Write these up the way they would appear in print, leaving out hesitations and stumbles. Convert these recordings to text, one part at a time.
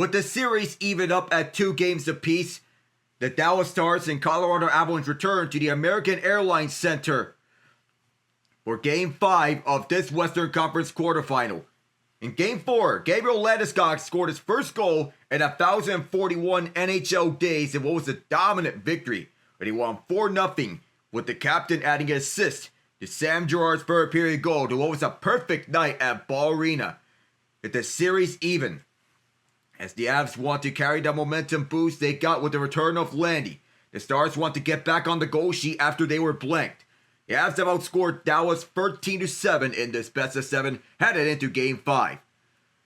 With the series even up at 2 games apiece, the Dallas Stars and Colorado Avalanche return to the American Airlines Center for Game 5 of this Western Conference quarterfinal. In Game 4, Gabriel Landeskog scored his first goal in 1,041 NHL days in what was a dominant victory, but he won 4-0, with the captain adding an assist to Sam Girard's third period goal to what was a perfect night at Ball Arena. With the series even, as the Avs want to carry the momentum boost they got with the return of Landy, the Stars want to get back on the goal sheet after they were blanked. The Avs have outscored Dallas 13-7 in this best-of-7 headed into Game 5.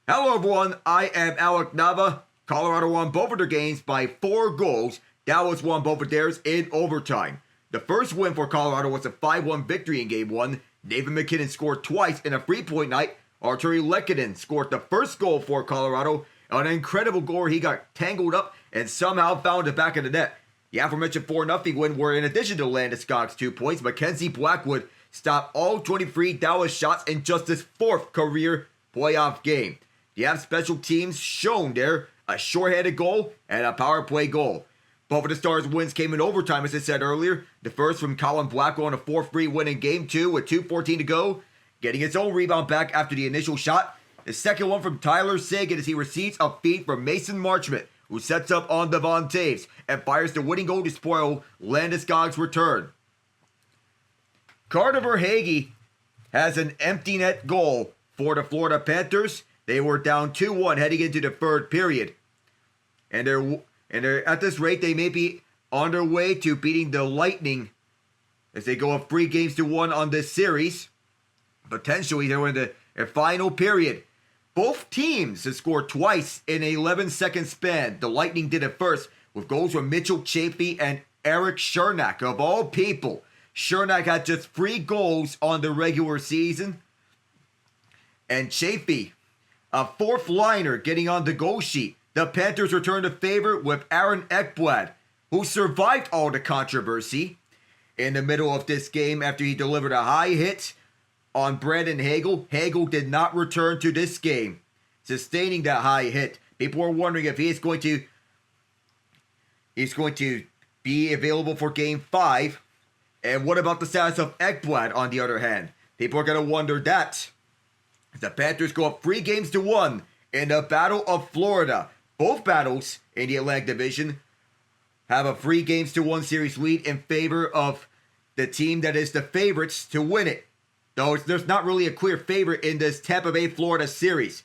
Hello everyone, I am Alec Nava. Colorado won both of their games by 4 goals. Dallas won both of theirs in overtime. The first win for Colorado was a 5-1 victory in Game 1. Nathan MacKinnon scored twice in a 3-point night. Arturi Lehkonen scored the first goal for Colorado. On an incredible goal where he got tangled up and somehow found the back of the net. The aforementioned 4-0 win were in addition to Landeskog's 2 points, Mackenzie Blackwood stopped all 23 Dallas shots in just his 4th career playoff game. The Avs special teams shown there, a shorthanded goal and a power play goal. Both of the Stars' wins came in overtime, as I said earlier. The first from Colin Blackwell on a 4-3 win in Game 2 with 2:14 to go, getting his own rebound back after the initial shot. The second one from Tyler Seguin as he receives a feed from Mason Marchment, who sets up on Devon Taves and fires the winning goal to spoil Landeskog's return. Carter Verhaeghe has an empty net goal for the Florida Panthers. They were down 2-1 heading into the third period. And they're at this rate, they may be on their way to beating the Lightning as they go up 3-1 on this series. Potentially, they're in the final period. Both teams have scored twice in an 11-second span. The Lightning did it first with goals from Mitchell Chafee and Eric Chernak. Of all people, Chernak had just 3 goals on the regular season. And Chafee, a 4th liner, getting on the goal sheet. The Panthers returned the favor with Aaron Ekblad, who survived all the controversy in the middle of this game after he delivered a high hit on Brandon Hagel. Hagel did not return to this game, sustaining that high hit. People are wondering if he's going to be available for Game 5. And what about the status of Ekblad, on the other hand? People are going to wonder that. The Panthers go up 3-1 in the Battle of Florida. Both battles in the Atlantic Division have a 3-1 series lead in favor of the team that is the favorites to win it. Though there's not really a clear favorite in this Tampa Bay Florida series.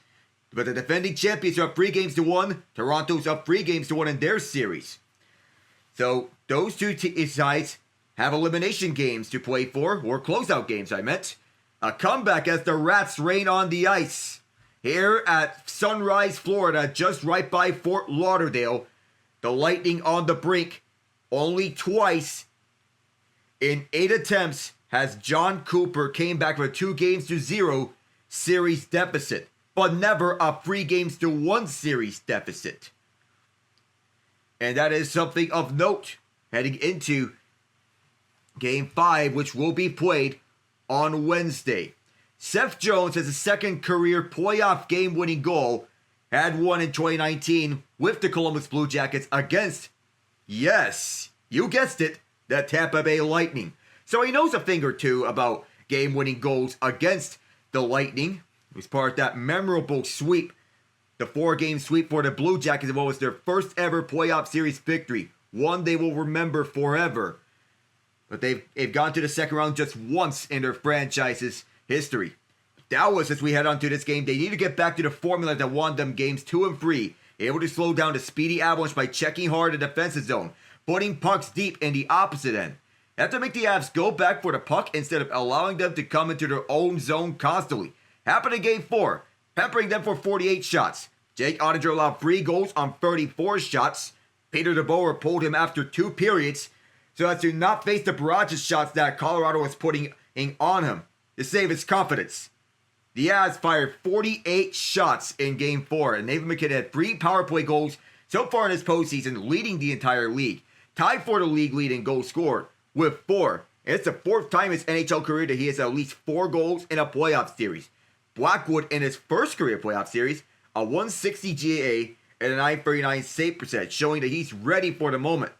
But the defending champions are up 3-1. Toronto's up 3-1 in their series. So those two sides have elimination games to play for, or closeout games I meant. A comeback as the Rats rain on the ice. Here at Sunrise, Florida, just right by Fort Lauderdale. The Lightning on the brink. Only twice in 8 attempts has John Cooper came back with a 2-0 series deficit, but never a 3-1 series deficit. And that is something of note heading into Game 5, which will be played on Wednesday. Seth Jones has a 2nd career playoff game-winning goal, had one in 2019 with the Columbus Blue Jackets against, yes, you guessed it, the Tampa Bay Lightning. So he knows a thing or two about game-winning goals against the Lightning. He was part of that memorable sweep, the 4-game sweep for the Blue Jackets in what was their first ever playoff series victory. One they will remember forever. But they've gone to the second round just once in their franchise's history. Dallas, as we head on to this game, they need to get back to the formula that won them games 2 and 3. Able to slow down the speedy Avalanche by checking hard in the defensive zone, putting pucks deep in the opposite end. They have to make the Avs go back for the puck instead of allowing them to come into their own zone constantly. Happened in Game 4, peppering them for 48 shots. Jake Ottinger allowed 3 goals on 34 shots. Peter DeBoer pulled him after 2 periods so as to not face the barrage of shots that Colorado was putting on him to save his confidence. The Avs fired 48 shots in Game 4, and Nathan MacKinnon had 3 power play goals so far in his postseason, leading the entire league. Tied for the league lead in goals scored with 4. And it's the 4th time in his NHL career that he has at least 4 goals in a playoff series. Blackwood, in his first career playoff series, a 160 GAA and a .939 save percentage, showing that he's ready for the moment.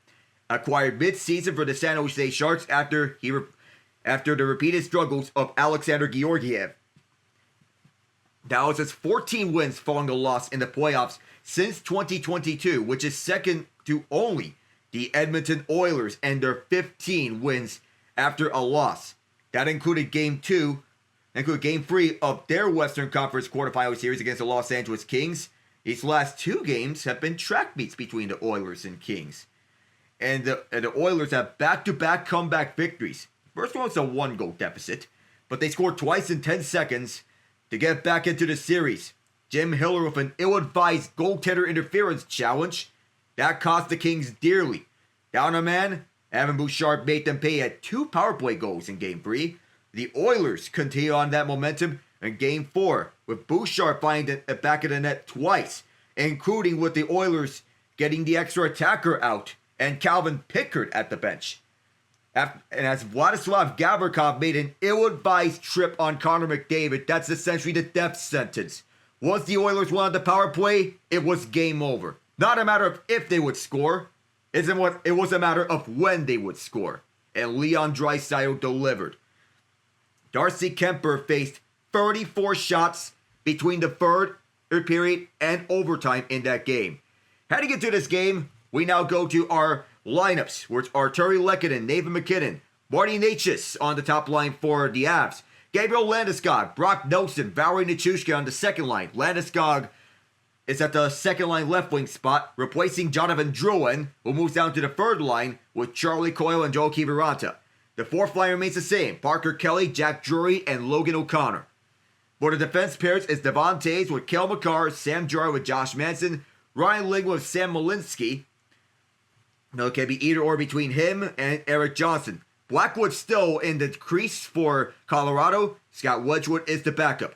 Acquired mid-season for the San Jose Sharks after the repeated struggles of Alexander Georgiev. Dallas has 14 wins following a loss in the playoffs since 2022, which is second to only the Edmonton Oilers and their 15 wins after a loss. That included Game 3 of their Western Conference quarterfinal series against the Los Angeles Kings. These last two games have been track meets between the Oilers and Kings. And the Oilers have back-to-back comeback victories. First one was a 1-goal deficit, but they scored twice in 10 seconds to get back into the series. Jim Hiller with an ill-advised goaltender interference challenge. That cost the Kings dearly. Down a man, Evan Bouchard made them pay at 2 power play goals in Game 3. The Oilers continue on that momentum in Game 4, with Bouchard finding the back of the net twice, including with the Oilers getting the extra attacker out and Calvin Pickard at the bench. And as Vladislav Gavrikov made an ill-advised trip on Connor McDavid, that's essentially the death sentence. Once the Oilers won the power play, it was game over. Not a matter of if they would score, it was a matter of when they would score. And Leon Draisaitl delivered. Darcy Kemper faced 34 shots between the third period and overtime in that game. Heading into this game, we now go to our lineups, where it's Arturi Lehkonen, Nathan MacKinnon, Marty Necas on the top line for the Avs, Gabriel Landeskog, Brock Nelson, Valery Nichushkin on the second line. Landeskog is at the second line left wing spot, replacing Jonathan Drouin, who moves down to the third line with Charlie Coyle and Joe Kiviranta. The fourth line remains the same, Parker Kelly, Jack Drury, and Logan O'Connor. For the defense pairs, it's Devon Toews with Cale Makar, Sam Jarry with Josh Manson, Ryan Lindgren with Sam Malinsky. No, it can be either or between him and Eric Johnson. Blackwood still in the crease for Colorado. Scott Wedgwood is the backup.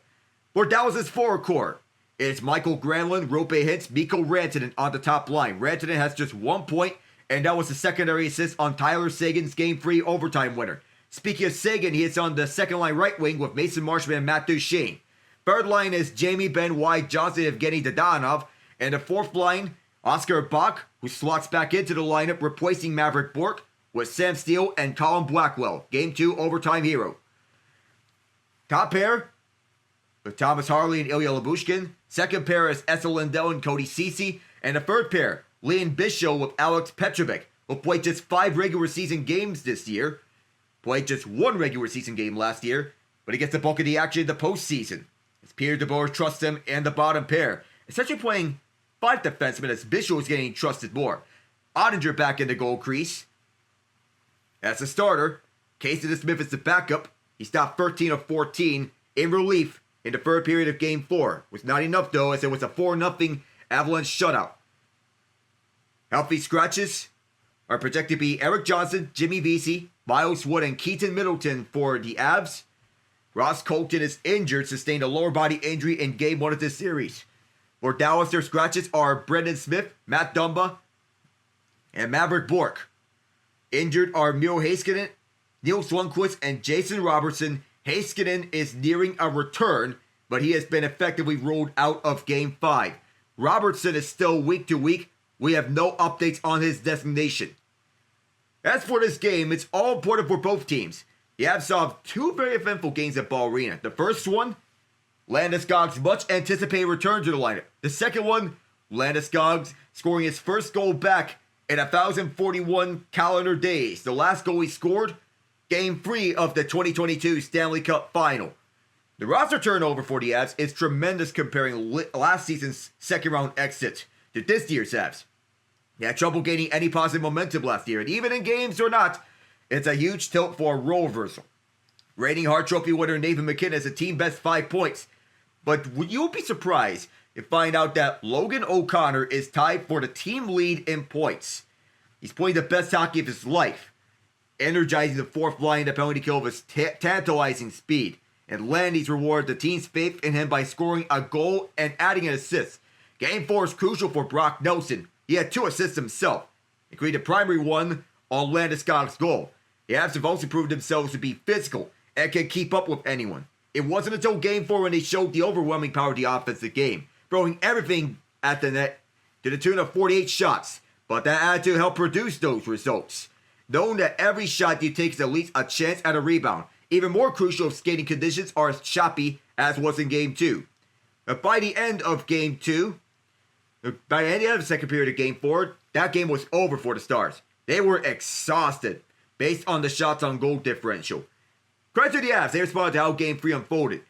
For Dallas' forward core, it's Michael Granlund, Roope Hintz, Mikko Rantanen on the top line. Rantanen has just 1 point, and that was a secondary assist on Tyler Seguin's Game 3 overtime winner. Speaking of Seguin, he is on the second line right wing with Mason Marshman and Matt Duchene. Third line is Jamie Benn, Wyatt Johnson, Evgeny Dadonov. And the fourth line, Oscar Bach, who slots back into the lineup, replacing Maverick Bourque with Sam Steele and Colin Blackwell, Game 2 overtime hero. Top pair with Thomas Harley and Ilya Lyubushkin. Second pair is Esa Lindell and Cody Ceci. And the third pair, Leon Bischoff with Alex Petrovic, who played just 5 regular season games this year. Played just 1 regular season game last year, but he gets the bulk of the action in the postseason. As Peter DeBoer trusts him and the bottom pair, essentially playing 5 defensemen as Bischoff is getting trusted more. Ottinger back in the goal crease. As a starter, Casey DeSmith is the backup. He stopped 13 of 14 in relief in the third period of Game 4. Was not enough though, as it was a 4-0 Avalanche shutout. Healthy scratches are projected to be Eric Johnson, Jimmy Vesey, Miles Wood, and Keaton Middleton for the Avs. Ross Colton is injured, sustained a lower body injury in Game 1 of this series. For Dallas, their scratches are Brendan Smith, Matt Dumba, and Maverick Bourque. Injured are Miro Heiskanen, Nils Lundqvist, and Jason Robertson. Heiskanen is nearing a return, but he has been effectively ruled out of Game 5. Robertson is still week to week. We have no updates on his designation. As for this game, it's all important for both teams. The Avs saw 2 very eventful games at Ball Arena. The first one, Landeskog's much anticipated return to the lineup. The second one, Landeskog scoring his first goal back in 1,041 calendar days. The last goal he scored, Game 3 of the 2022 Stanley Cup Final. The roster turnover for the Avs is tremendous comparing last season's second round exit to this year's Avs. They had trouble gaining any positive momentum last year, and even in games or not, it's a huge tilt for a role reversal. Reigning Hart Trophy winner Nathan MacKinnon has a team best 5 points. But you'll be surprised to find out that Logan O'Connor is tied for the team lead in points. He's playing the best hockey of his life, energizing the fourth line in the penalty kill with his tantalizing speed. And Landy's rewarded the team's faith in him by scoring a goal and adding an assist. Game 4 is crucial for Brock Nelson. He had 2 assists himself, including the primary one on Landeskog's goal. The Avs have also proved themselves to be physical and can keep up with anyone. It wasn't until Game 4 when they showed the overwhelming power of the offensive game, throwing everything at the net to the tune of 48 shots, but that attitude helped produce those results. Knowing that every shot you take is at least a chance at a rebound. Even more crucial if skating conditions are as choppy as was in Game 2. But by the end of Game 2, by the end of the second period of Game 4, that game was over for the Stars. They were exhausted based on the shots on goal differential. Credit to the Avs, they responded to how Game 3 unfolded.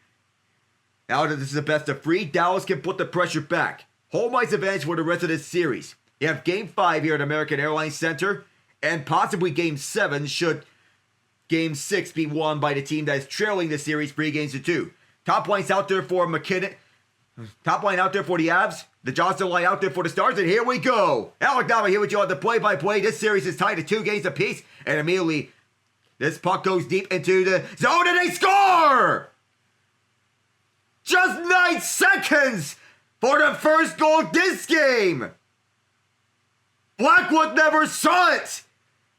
Now that this is the best of 3, Dallas can put the pressure back. Home ice advantage for the rest of this series. You have Game 5 here at American Airlines Center, and possibly Game 7 should Game 6 be won by the team that is trailing the series 3-2. Top line's out there for MacKinnon. Top line out there for the Avs. The Johnson line out there for the Stars. And here we go. Alec Dama here with you on the play-by-play. This series is tied to 2 games apiece. And immediately, this puck goes deep into the zone and they score! Just 9 seconds for the first goal this game. Blackwood never saw it.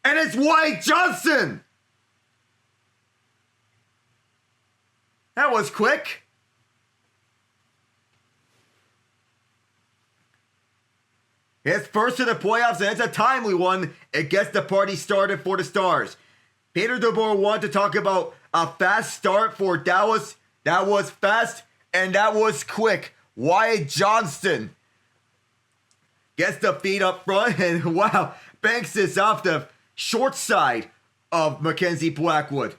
And it's Wyatt Johnston. That was quick. His first in the playoffs, and it's a timely one. It gets the party started for the Stars. Peter DeBoer wanted to talk about a fast start for Dallas. That was fast, and that was quick. Wyatt Johnston gets the feet up front, and wow, banks this off the short side of Mackenzie Blackwood.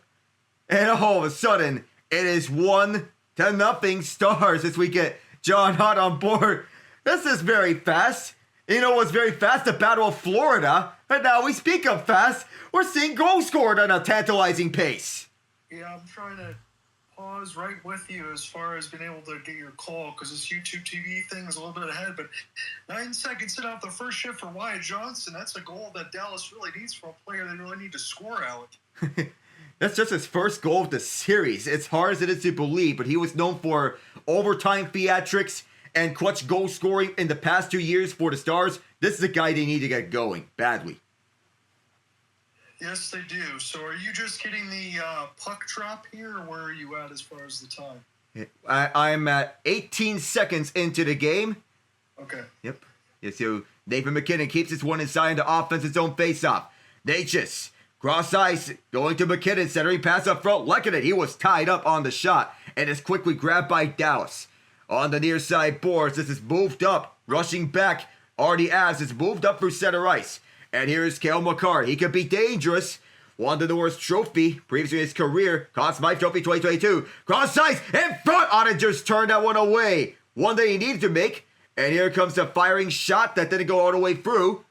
And all of a sudden, it is 1-0 Stars as we get John Hunt on board. This is very fast. You know what's very fast? The Battle of Florida. And now we speak of fast. We're seeing goals scored at a tantalizing pace. Yeah, I'm trying to pause right with you as far as being able to get your call because this YouTube TV thing is a little bit ahead. But 9 seconds in off the first shift for Wyatt Johnston. That's a goal that Dallas really needs from a player they really need to score, Alec. That's just his first goal of the series. It's hard as it is to believe, but he was known for overtime theatrics and clutch goal scoring in the past 2 years for the Stars. This is a guy they need to get going badly. Yes, they do. So are you just getting the puck drop here, or where are you at as far as the time? I'm at 18 seconds into the game. Okay. Yep. Yeah, so Nathan MacKinnon keeps his one inside the offense's own faceoff. Natchez, cross ice, going to MacKinnon, centering pass up front. Lekanen, he was tied up on the shot and is quickly grabbed by Dallas. On the near side boards, this is moved up, rushing back. Artie Avs is moved up through center ice. And here is Cale Makar. He could be dangerous. Won the Norris Trophy, previously in his career. Conn Smythe Trophy 2022. Cross ice, in front. Ottinger's turned that one away. One that he needed to make. And here comes the firing shot that didn't go all the way through.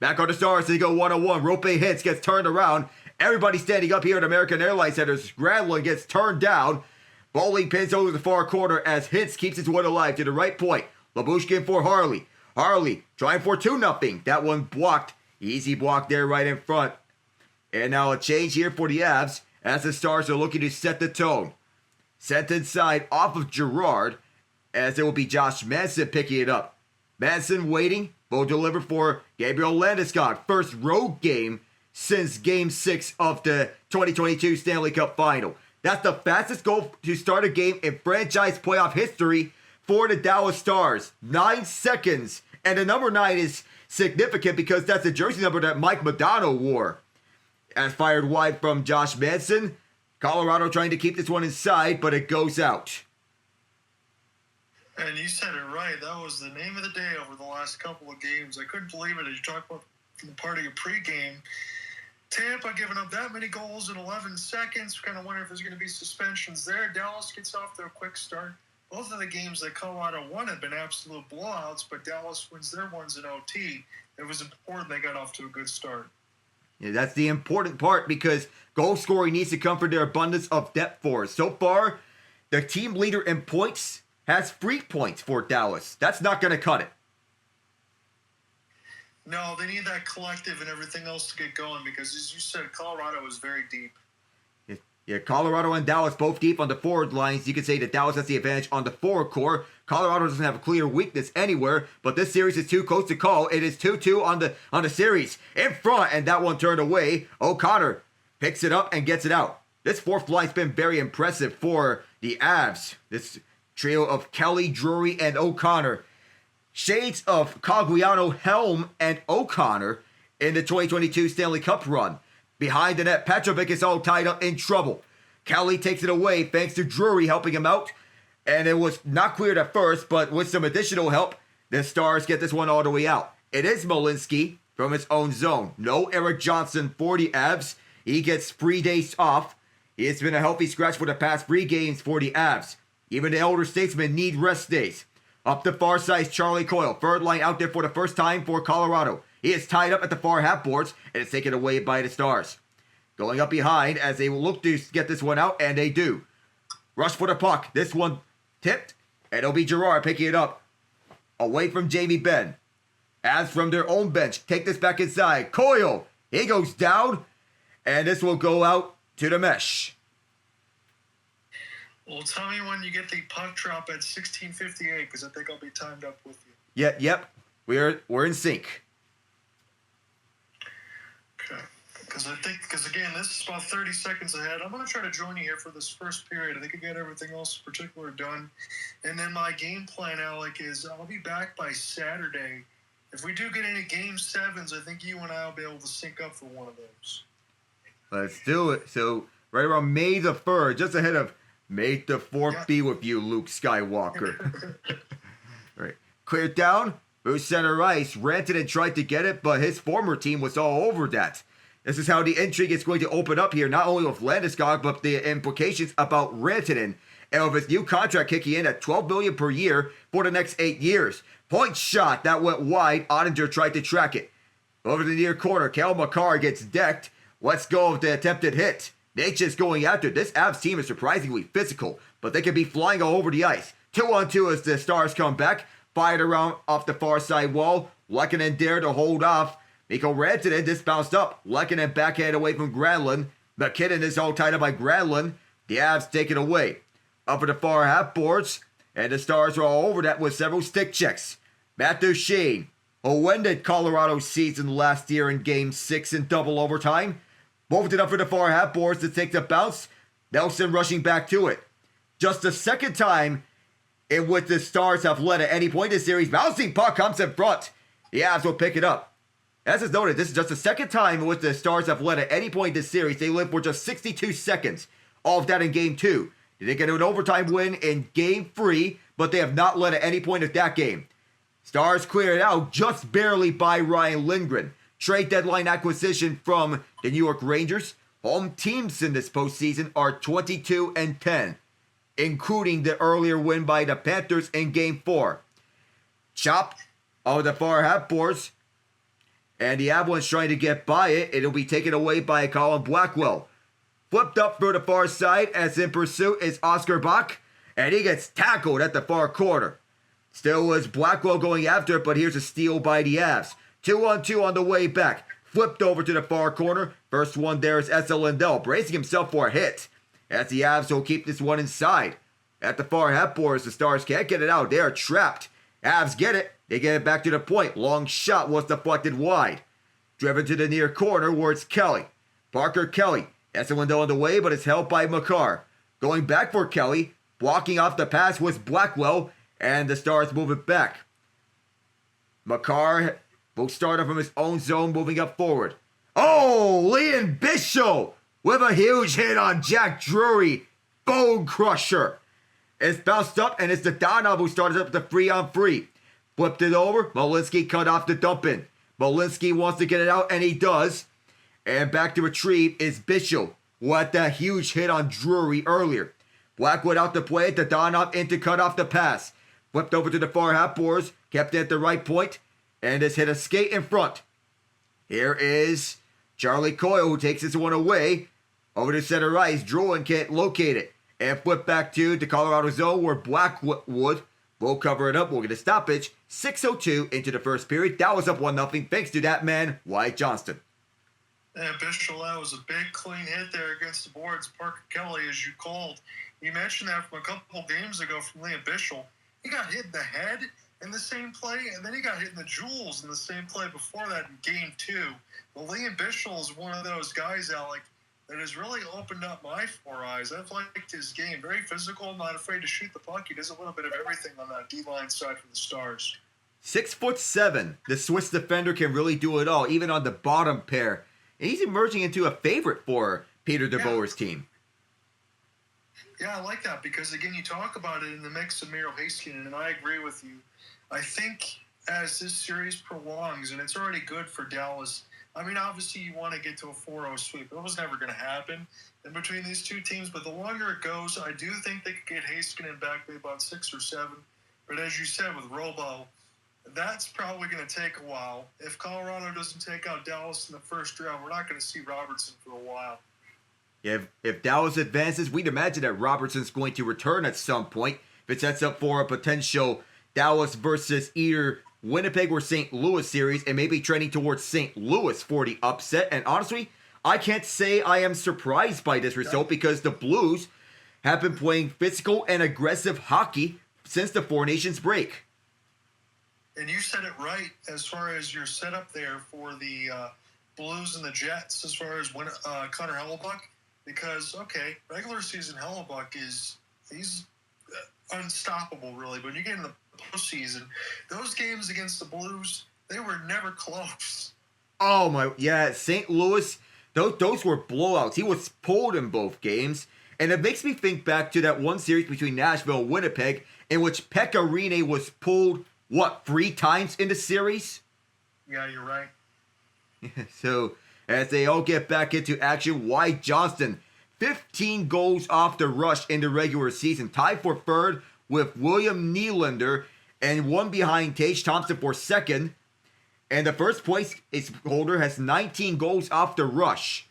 Back on the Stars, they go 1-on-1. Rope hits, gets turned around. Everybody standing up here at American Airlines Center. Granlund gets turned down. Bowling pins over the far corner as Hintz keeps his one alive to the right point. Labushkin for Harley. Harley trying for 2-0. That one blocked. Easy block there right in front. And now a change here for the Avs as the Stars are looking to set the tone. Sent inside off of Gerard as it will be Josh Manson picking it up. Manson waiting. Will deliver for Gabriel Landeskog. First road game since Game 6 of the 2022 Stanley Cup Final. That's the fastest goal to start a game in franchise playoff history for the Dallas Stars. 9 seconds. And the number 9 is significant because that's the jersey number that Mike Modano wore. As fired wide from Josh Manson. Colorado trying to keep this one inside, but it goes out. And you said it right. That was the name of the day over the last couple of games. I couldn't believe it as you talked about the part of your pregame. Tampa giving up that many goals in 11 seconds. Kind of wonder if there's going to be suspensions there. Dallas gets off to a quick start. Both of the games that Colorado won have been absolute blowouts, but Dallas wins their ones in OT. It was important they got off to a good start. Yeah, that's the important part because goal scoring needs to come from their abundance of depth for us. So far, the team leader in points has 3 points for Dallas. That's not going to cut it. No, they need that collective and everything else to get going because, as you said, Colorado is very deep. Yeah, Colorado and Dallas both deep on the forward lines. You could say that Dallas has the advantage on the forward core. Colorado doesn't have a clear weakness anywhere, but this series is too close to call. It is 2-2 on the series. In front, and that one turned away. O'Connor picks it up and gets it out. This fourth line's been very impressive for the Avs. This trio of Kelly, Drury, and O'Connor. Shades of Cogliano, Helm, and O'Connor in the 2022 Stanley Cup run. Behind the net, Petrovic is all tied up in trouble. Kelly takes it away thanks to Drury helping him out. And it was not cleared at first, but with some additional help, the Stars get this one all the way out. It is Malinsky from his own zone. No Eric Johnson for the Avs. He gets 3 days off. It's been a healthy scratch for the past 3 games for the Avs. Even the elder statesmen need rest days. Up the far side, Charlie Coyle. Third line out there for the first time for Colorado. He is tied up at the far half boards and is taken away by the Stars. Going up behind as they will look to get this one out, and they do. Rush for the puck. This one tipped, and it'll be Girard picking it up. Away from Jamie Benn. As from their own bench, take this back inside. Coyle, he goes down, and this will go out to the mesh. Well, tell me when you get the puck drop at 16:58, because I think I'll be timed up with you. Yeah, yep, we're in sync. Okay. Because again, this is about 30 seconds ahead. I'm going to try to join you here for this first period. I think I got everything else in particular done. And then my game plan, Alec, is I'll be back by Saturday. If we do get any Game 7s, I think you and I will be able to sync up for one of those. Let's do it. So, right around May the 3rd, just ahead of May the 4th be with you, Luke Skywalker. Right. Cleared down. Through center ice. Rantanen tried to get it, but his former team was all over that. This is how the intrigue is going to open up here, not only with Landeskog, but the implications about Rantanen and with his new contract kicking in at $12 million per year for the next 8 years. Point shot that went wide. Ottinger tried to track it. Over the near corner, Cal Makar gets decked. Let's go with the attempted hit. Nature's going after. This Avs team is surprisingly physical, but they can be flying all over the ice. 2-on-2 as the Stars come back. Fired around off the far side wall. Lehkonen dare to hold off. Mikko Rantanen just bounced up. Lehkonen backhand away from Granlund. MacKinnon is all tied up by Granlund. The Avs take it away. Up at the far half boards. And the Stars are all over that with several stick checks. Matt Duchene, who ended Colorado's season last year in Game 6 in double overtime, moved it up for the far half boards to take the bounce. Nelson rushing back to it. Just the second time in which the Stars have led at any point in this series. Bouncing puck comes in front. The Avs will pick it up. As is noted, this is just the second time in which the Stars have led at any point in this series. They led for just 62 seconds. All of that in Game 2. They did get an overtime win in Game 3, but they have not led at any point of that game. Stars clear it out just barely by Ryan Lindgren. Trade deadline acquisition from the New York Rangers. Home teams in this postseason are 22-10, including the earlier win by the Panthers in Game 4. Chop of the far half boards. And the Avalanche trying to get by it. It'll be taken away by Colin Blackwell. Flipped up for the far side as in pursuit is Oscar Bach. And he gets tackled at the far corner. Still was Blackwell going after it, but here's a steal by the Avs. 2-on-2 on the way back. Flipped over to the far corner. First one there is Esa Lindell, bracing himself for a hit. As the Avs will keep this one inside. At the far half boards, the Stars can't get it out. They are trapped. Avs get it. They get it back to the point. Long shot was deflected wide. Driven to the near corner where it's Kelly. Parker Kelly. Esa Lindell on the way, but it's held by Makar. Going back for Kelly. Blocking off the pass was Blackwell. And the Stars move it back. Makar will start off from his own zone, moving up forward. Oh, Liam Bishop with a huge hit on Jack Drury. Bone crusher. It's bounced up, and it's the Donov who started up the 3-on-3. Flipped it over. Malinsky cut off the dump in. Malinsky wants to get it out, and he does. And back to retrieve is Bishop. What that huge hit on Drury earlier. Blackwood out to play it. The Donov in to cut off the pass. Flipped over to the far half boards. Kept it at the right point. And has hit a skate in front. Here is Charlie Coyle who takes this one away. Over to center ice. Druin can't locate it. And flip back to the Colorado zone where Blackwood will cover it up. We'll get a stoppage. 6:02 into the first period. That was up 1-0 thanks to that man, Wyatt Johnston. Yeah, Bishop, that was a big clean hit there against the boards. Parker Kelly, as you called. You mentioned that from a couple games ago from Liam Bishop. He got hit in the head in the same play, and then he got hit in the jewels in the same play before that in Game 2. But Liam Bishop is one of those guys, Alec, that has really opened up my 4 eyes. I've liked his game. Very physical, not afraid to shoot the puck. He does a little bit of everything on that D-line side for the Stars. 6'7". The Swiss defender can really do it all, even on the bottom pair. And he's emerging into a favorite for Peter DeBoer's team. Yeah, I like that because, again, you talk about it in the mix of Miro Heiskanen, and I agree with you. I think as this series prolongs, and it's already good for Dallas, I mean, obviously you want to get to a 4-0 sweep. That was never going to happen in between these two teams, but the longer it goes, I do think they could get Heiskanen back by about 6 or 7. But as you said with Robo, that's probably going to take a while. If Colorado doesn't take out Dallas in the first round, we're not going to see Robertson for a while. Yeah, if Dallas advances, we'd imagine that Robertson's going to return at some point. If it sets up for a potential Dallas versus either Winnipeg or St. Louis series, and maybe trending towards St. Louis for the upset. And honestly, I can't say I am surprised by this result because the Blues have been playing physical and aggressive hockey since the Four Nations break. And you said it right as far as your setup there for the Blues and the Jets as far as Connor Hellebuyck. Because, okay, regular season Hellebuyck he's unstoppable, really. But when you get in the postseason, those games against the Blues, they were never close. Oh, my, yeah, St. Louis, those were blowouts. He was pulled in both games. And it makes me think back to that one series between Nashville and Winnipeg in which Pekka Rinne was pulled, 3 times in the series? Yeah, you're right. So, as they all get back into action, Wyatt Johnston, 15 goals off the rush in the regular season, tied for third with William Nylander, and one behind Tage Thompson for second. And the first place holder has 19 goals off the rush.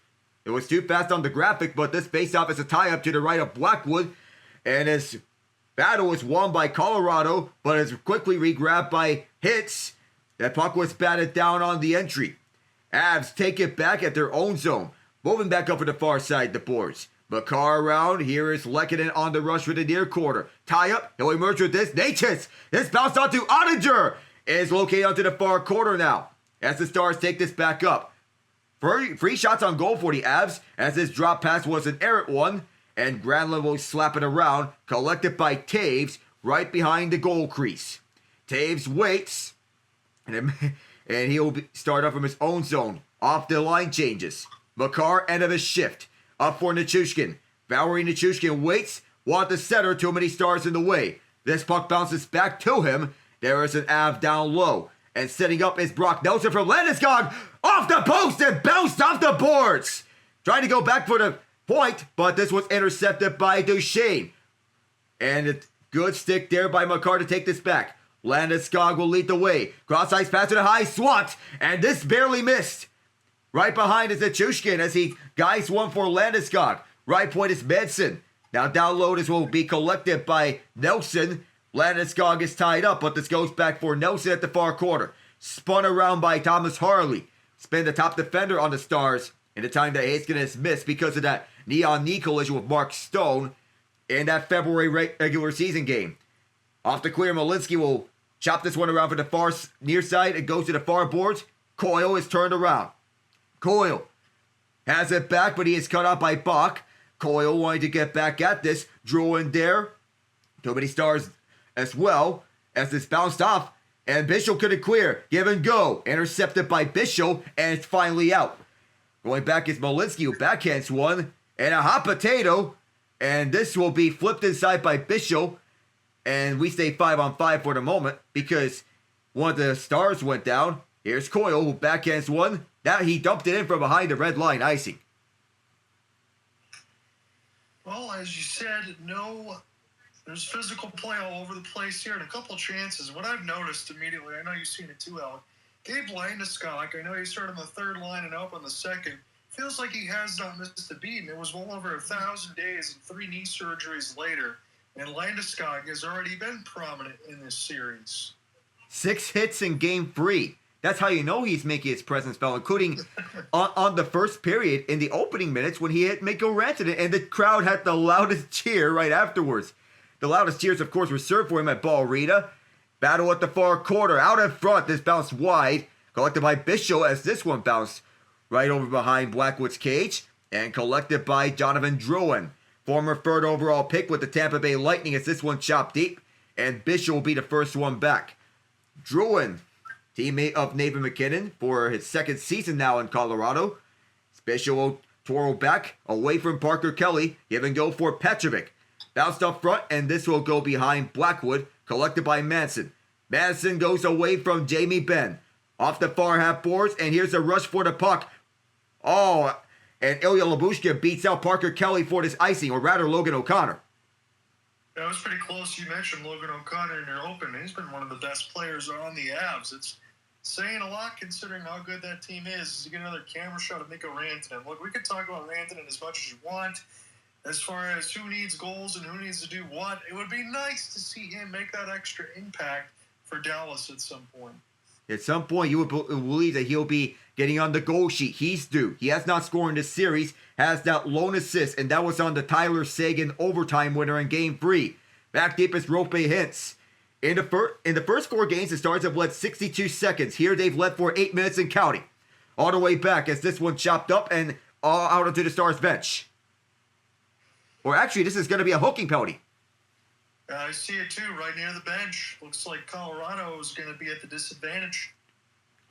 It was too fast on the graphic, but this faceoff is a tie-up to the right of Blackwood, and his battle is won by Colorado, but is quickly re-grabbed by Hitz. That puck was batted down on the entry. Avs take it back at their own zone, moving back up to the far side of the boards. Makar around, here is Lehkonen on the rush for the near quarter. Tie up, he'll emerge with this. Natchez, this bounced onto Ottinger. Is located onto the far corner now. As the Stars take this back up. Free shots on goal for the Avs, as this drop pass was an errant one. And Granlund will slap it around, collected by Taves, right behind the goal crease. Taves waits, and he'll start up from his own zone. Off the line changes. Makar, end of his shift. Up for Nichushkin. Valery Nichushkin waits. Want the center, too many Stars in the way. This puck bounces back to him. There is an Av down low. And setting up is Brock Nelson from Landeskog. Off the post and bounced off the boards. Trying to go back for the point, but this was intercepted by Duchesne. And a good stick there by Makar to take this back. Landeskog will lead the way. Cross-ice pass to the high swat, and this barely missed. Right behind is Nichushkin as he guides one for Landeskog. Right point is Manson. Now down low, this will be collected by Nelson. Landeskog is tied up, but this goes back for Nelson at the far corner. Spun around by Thomas Harley. Spin the top defender on the Stars. In the time that Heiskanen has missed because of that knee-on-knee collision with Mark Stone in that February regular season game. Off the clear, Malinsky will chop this one around for the far near side. It goes to the far boards. Coyle is turned around. Coyle has it back, but he is cut out by Bach. Coyle wanting to get back at this. Drew in there. Too many Stars as well as this bounced off. And Bishop couldn't clear. Give and go. Intercepted by Bishop, and it's finally out. Going back is Malinsky, who backhands one. And a hot potato. And this will be flipped inside by Bishop. And we stay 5-on-5 for the moment because one of the Stars went down. Here's Coyle, who backhands one. Now he dumped it in from behind the red line icing. Well, as you said, there's physical play all over the place here and a couple of chances. What I've noticed immediately, I know you've seen it too, Alec. Gabriel Landeskog, I know he started on the third line and up on the second. Feels like he has not missed a beat, and it was well over 1,000 days and 3 knee surgeries later. And Landeskog has already been prominent in this series. 6 hits in game 3. That's how you know he's making his presence felt, including on the first period in the opening minutes when he hit Mikko Rantanen, and the crowd had the loudest cheer right afterwards. The loudest cheers, of course, were served for him at Ball Arena. Battle at the far corner. Out in front, this bounced wide. Collected by Bishop as this one bounced right over behind Blackwood's cage. And collected by Jonathan Drouin. Former third overall pick with the Tampa Bay Lightning as this one chopped deep. And Bishop will be the first one back. Druin, teammate of Nathan MacKinnon for his second season now in Colorado. Special twirl back away from Parker Kelly. Give and go for Petrovic. Bounced up front, and this will go behind Blackwood. Collected by Manson. Manson goes away from Jamie Benn. Off the far half boards, and here's a rush for the puck. Oh, and Ilya Labushkin beats out Parker Kelly for this icing, or rather Logan O'Connor. That was pretty close. You mentioned Logan O'Connor in your open. He's been one of the best players on the Avs. It's saying a lot considering how good that team is. You get another camera shot of Mikko Rantanen. Look, we could talk about Rantanen as much as you want. As far as who needs goals and who needs to do what, it would be nice to see him make that extra impact for Dallas at some point. At some point, you would believe that he'll be getting on the goal sheet. He's due. He has not scored in this series, has that lone assist, and that was on the Tyler Seguin overtime winner in Game 3. Back deep is Rope Hintz. In the first 4 games, the Stars have led 62 seconds. Here, they've led for 8 minutes and counting. All the way back as this one chopped up and all out onto the Stars bench. Or actually, this is going to be a hooking penalty. I see it too, right near the bench. Looks like Colorado is going to be at the disadvantage.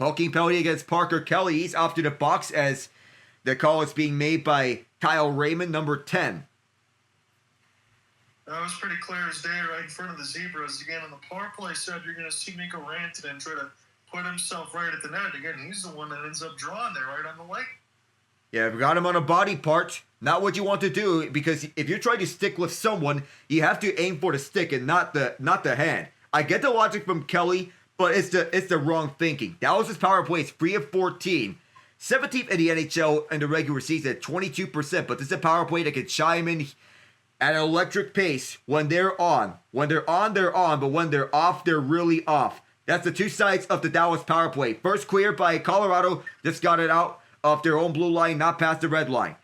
Hooking penalty against Parker Kelly. He's off to the box as the call is being made by Kyle Raymond, number 10. That was pretty clear as day right in front of the Zebras. Again, on the power play side, you're going to see Mikko Rantanen try to put himself right at the net. Again, he's the one that ends up drawing there right on the leg. Yeah, we got him on a body part. Not what you want to do, because if you're trying to stick with someone, you have to aim for the stick and not the hand. I get the logic from Kelly, but it's the wrong thinking. Dallas's power play is 3 of 14. 17th in the NHL in the regular season at 22%, but this is a power play that can chime in at an electric pace when they're on. When they're on, they're on, but when they're off, they're really off. That's the two sides of the Dallas power play. First clear by Colorado, just got it out of their own blue line, not past the red line.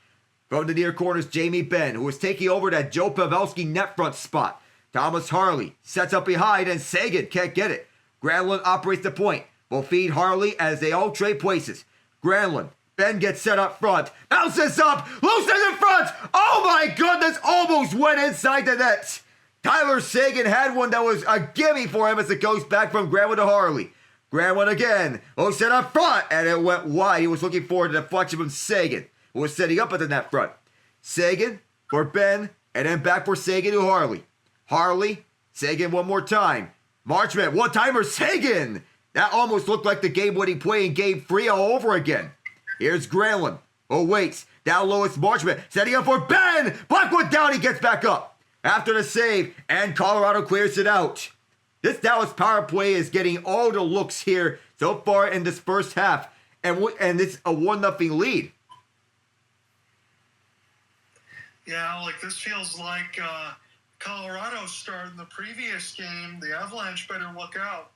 From the near corners, Jamie Benn, who is taking over that Joe Pavelski net front spot. Thomas Harley sets up behind, and Seguin can't get it. Granlund operates the point. Will feed Harley as they all trade places. Granlund, Ben gets set up front. Bounces up, looses in front. Oh my goodness, almost went inside the net. Tyler Seguin had one that was a gimme for him as it goes back from Granlund to Harley. Granlund again, set up front, and it went wide. He was looking for the deflection from Seguin, who was setting up at the net front. Seguin for Ben, and then back for Seguin to Harley. Harley, Seguin one more time. Marchment, one-timer, Seguin! That almost looked like the game-winning play in Game 3 all over again. Here's Granlund. Waits. Down low is Marchment. Setting up for Ben! Blackwood down, he gets back up. After the save, and Colorado clears it out. This Dallas power play is getting all the looks here so far in this first half. And it's a 1-0 lead. Yeah, like this feels like Colorado started the previous game. The Avalanche better look out.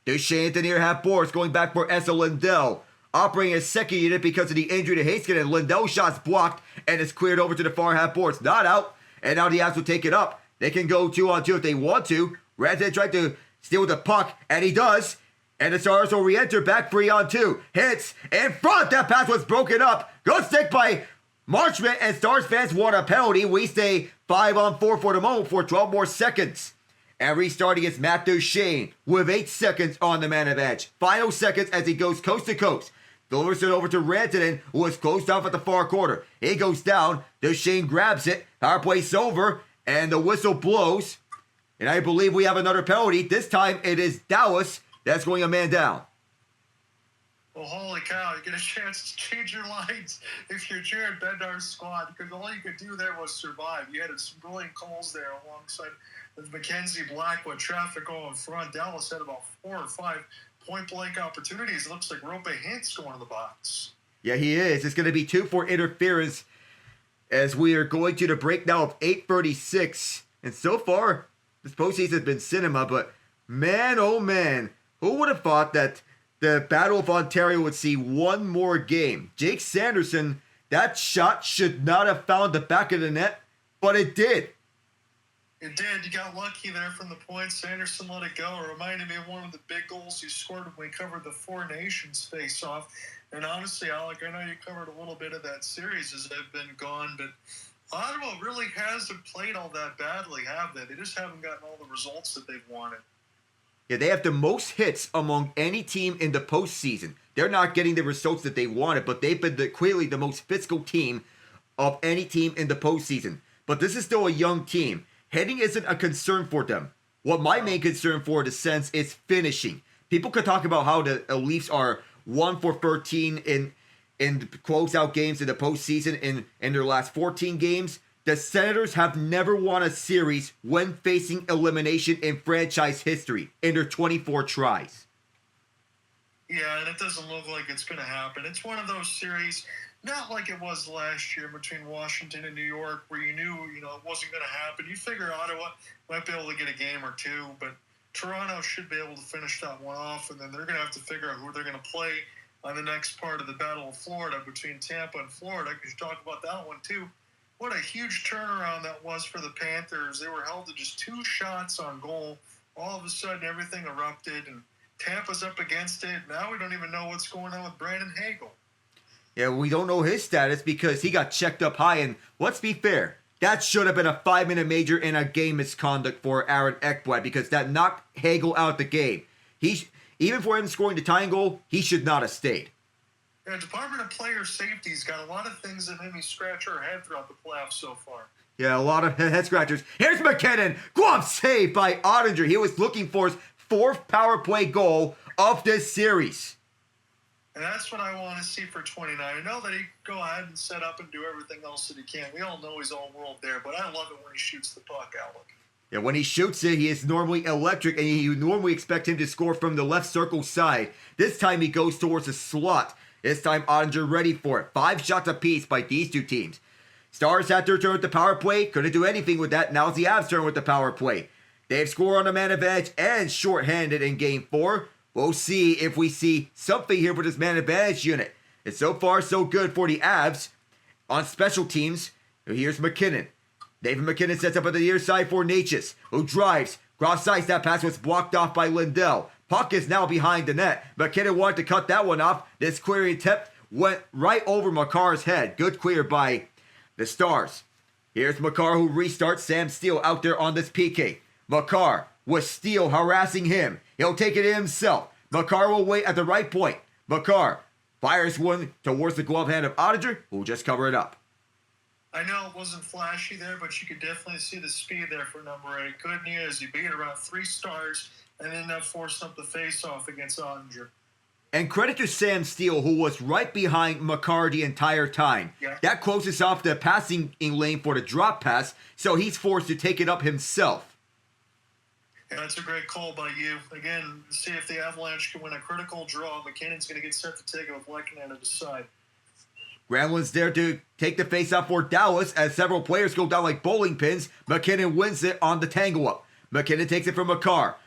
Duchesne at the near half boards, going back for Esa Lindell. Operating as second unit because of the injury to Haskin, and Lindell shot's blocked, and it's cleared over to the far half boards. Not out, and now the Avs will take it up. They can go 2-on-2 if they want to. Rantanen tried to steal the puck, and he does. And the Stars will re-enter back 3-on-2. Hits in front. That pass was broken up. Good stick by Marchment, and Stars fans want a penalty. We stay 5-on-4 for the moment for 12 more seconds. And restarting is Matt Duchesne with 8 seconds on the man advantage. Final seconds as he goes coast to coast. Delivers it over to Rantanen, who is closed off at the far corner. He goes down. Duchesne grabs it. Power play's over, and the whistle blows. And I believe we have another penalty. This time it is Dallas that's going a man down. Well, holy cow, you get a chance to change your lines if you're Jared Bednar's squad, because all you could do there was survive. You had some brilliant calls there alongside with Mackenzie Blackwood, traffic going front. Dallas had about 4 or 5 point-blank opportunities. It looks like Rope Hintz going to the box. Yeah, he is. It's going to be 2 for interference as we are going to the break now of 8:36. And so far, this postseason has been cinema, but man, oh man, who would have thought that the Battle of Ontario would see one more game? Jake Sanderson, that shot should not have found the back of the net, but it did. It did. You got lucky there from the point. Sanderson let it go. It reminded me of one of the big goals he scored when we covered the Four Nations face-off. And honestly, Alec, I know you covered a little bit of that series as they've been gone, but Ottawa really hasn't played all that badly, have they? They just haven't gotten all the results that they've wanted. Yeah, they have the most hits among any team in the postseason. They're not getting the results that they wanted, but they've been clearly the most physical team of any team in the postseason. But this is still a young team. Hitting isn't a concern for them. What my main concern for the Sens is finishing. People could talk about how the Leafs are 1 for 13 in closeout games in the postseason in their last 14 games. The Senators have never won a series when facing elimination in franchise history in their 24 tries. Yeah, and it doesn't look like it's going to happen. It's one of those series, not like it was last year between Washington and New York, where you knew, it wasn't going to happen. You figure Ottawa might be able to get a game or two, but Toronto should be able to finish that one off, and then they're going to have to figure out who they're going to play on the next part of the Battle of Florida between Tampa and Florida, because you talk about that one too. What a huge turnaround that was for the Panthers. They were held to just 2 shots on goal. All of a sudden, everything erupted, and Tampa's up against it. Now we don't even know what's going on with Brandon Hagel. Yeah, we don't know his status because he got checked up high, and let's be fair, that should have been a 5-minute major in a game misconduct for Aaron Ekblad because that knocked Hagel out the game. Even for him scoring the tying goal, he should not have stayed. Yeah, Department of Player Safety's got a lot of things that made me scratch our head throughout the playoffs so far. Yeah, a lot of head scratchers. Here's MacKinnon. Glove save by Ottinger. He was looking for his 4th power play goal of this series. And that's what I want to see for 29. I know that he can go ahead and set up and do everything else that he can. We all know he's all world there, but I love it when he shoots the puck, Alec. Yeah, when he shoots it, he is normally electric, and you normally expect him to score from the left circle side. This time he goes towards the slot. This time Ottinger ready for it. 5 shots apiece by these two teams. Stars had their turn with the power play. Couldn't do anything with that. Now it's the Avs' turn with the power play. They've scored on a man advantage and shorthanded in Game 4. We'll see if we see something here for this man advantage unit. It's so far so good for the Avs. On special teams, here's MacKinnon. David MacKinnon sets up at the near side for Natchez, who drives. Cross-ice, that pass was blocked off by Lindell. Puck is now behind the net. MacKinnon wanted to cut that one off. This clearing attempt went right over Makar's head. Good clear by the Stars. Here's Makar, who restarts. Sam Steele out there on this PK. Makar with Steele harassing him. He'll take it in himself. Makar will wait at the right point. Makar fires one towards the glove hand of Ottinger, who will just cover it up. I know it wasn't flashy there, but you could definitely see the speed there for number 8. Good news, he beat it around 3 stars and ended up forcing up the face-off against Ottinger. And credit to Sam Steele, who was right behind Makar the entire time. Yeah. That closes off the passing lane for the drop pass, so he's forced to take it up himself. Yeah, that's a great call by you. Again, see if the Avalanche can win a critical draw. McKinnon's going to get set to take it with Mackinnon at his side. Granlund's there to take the face-off for Dallas as several players go down like bowling pins. MacKinnon wins it on the tangle-up. MacKinnon takes it from Makar.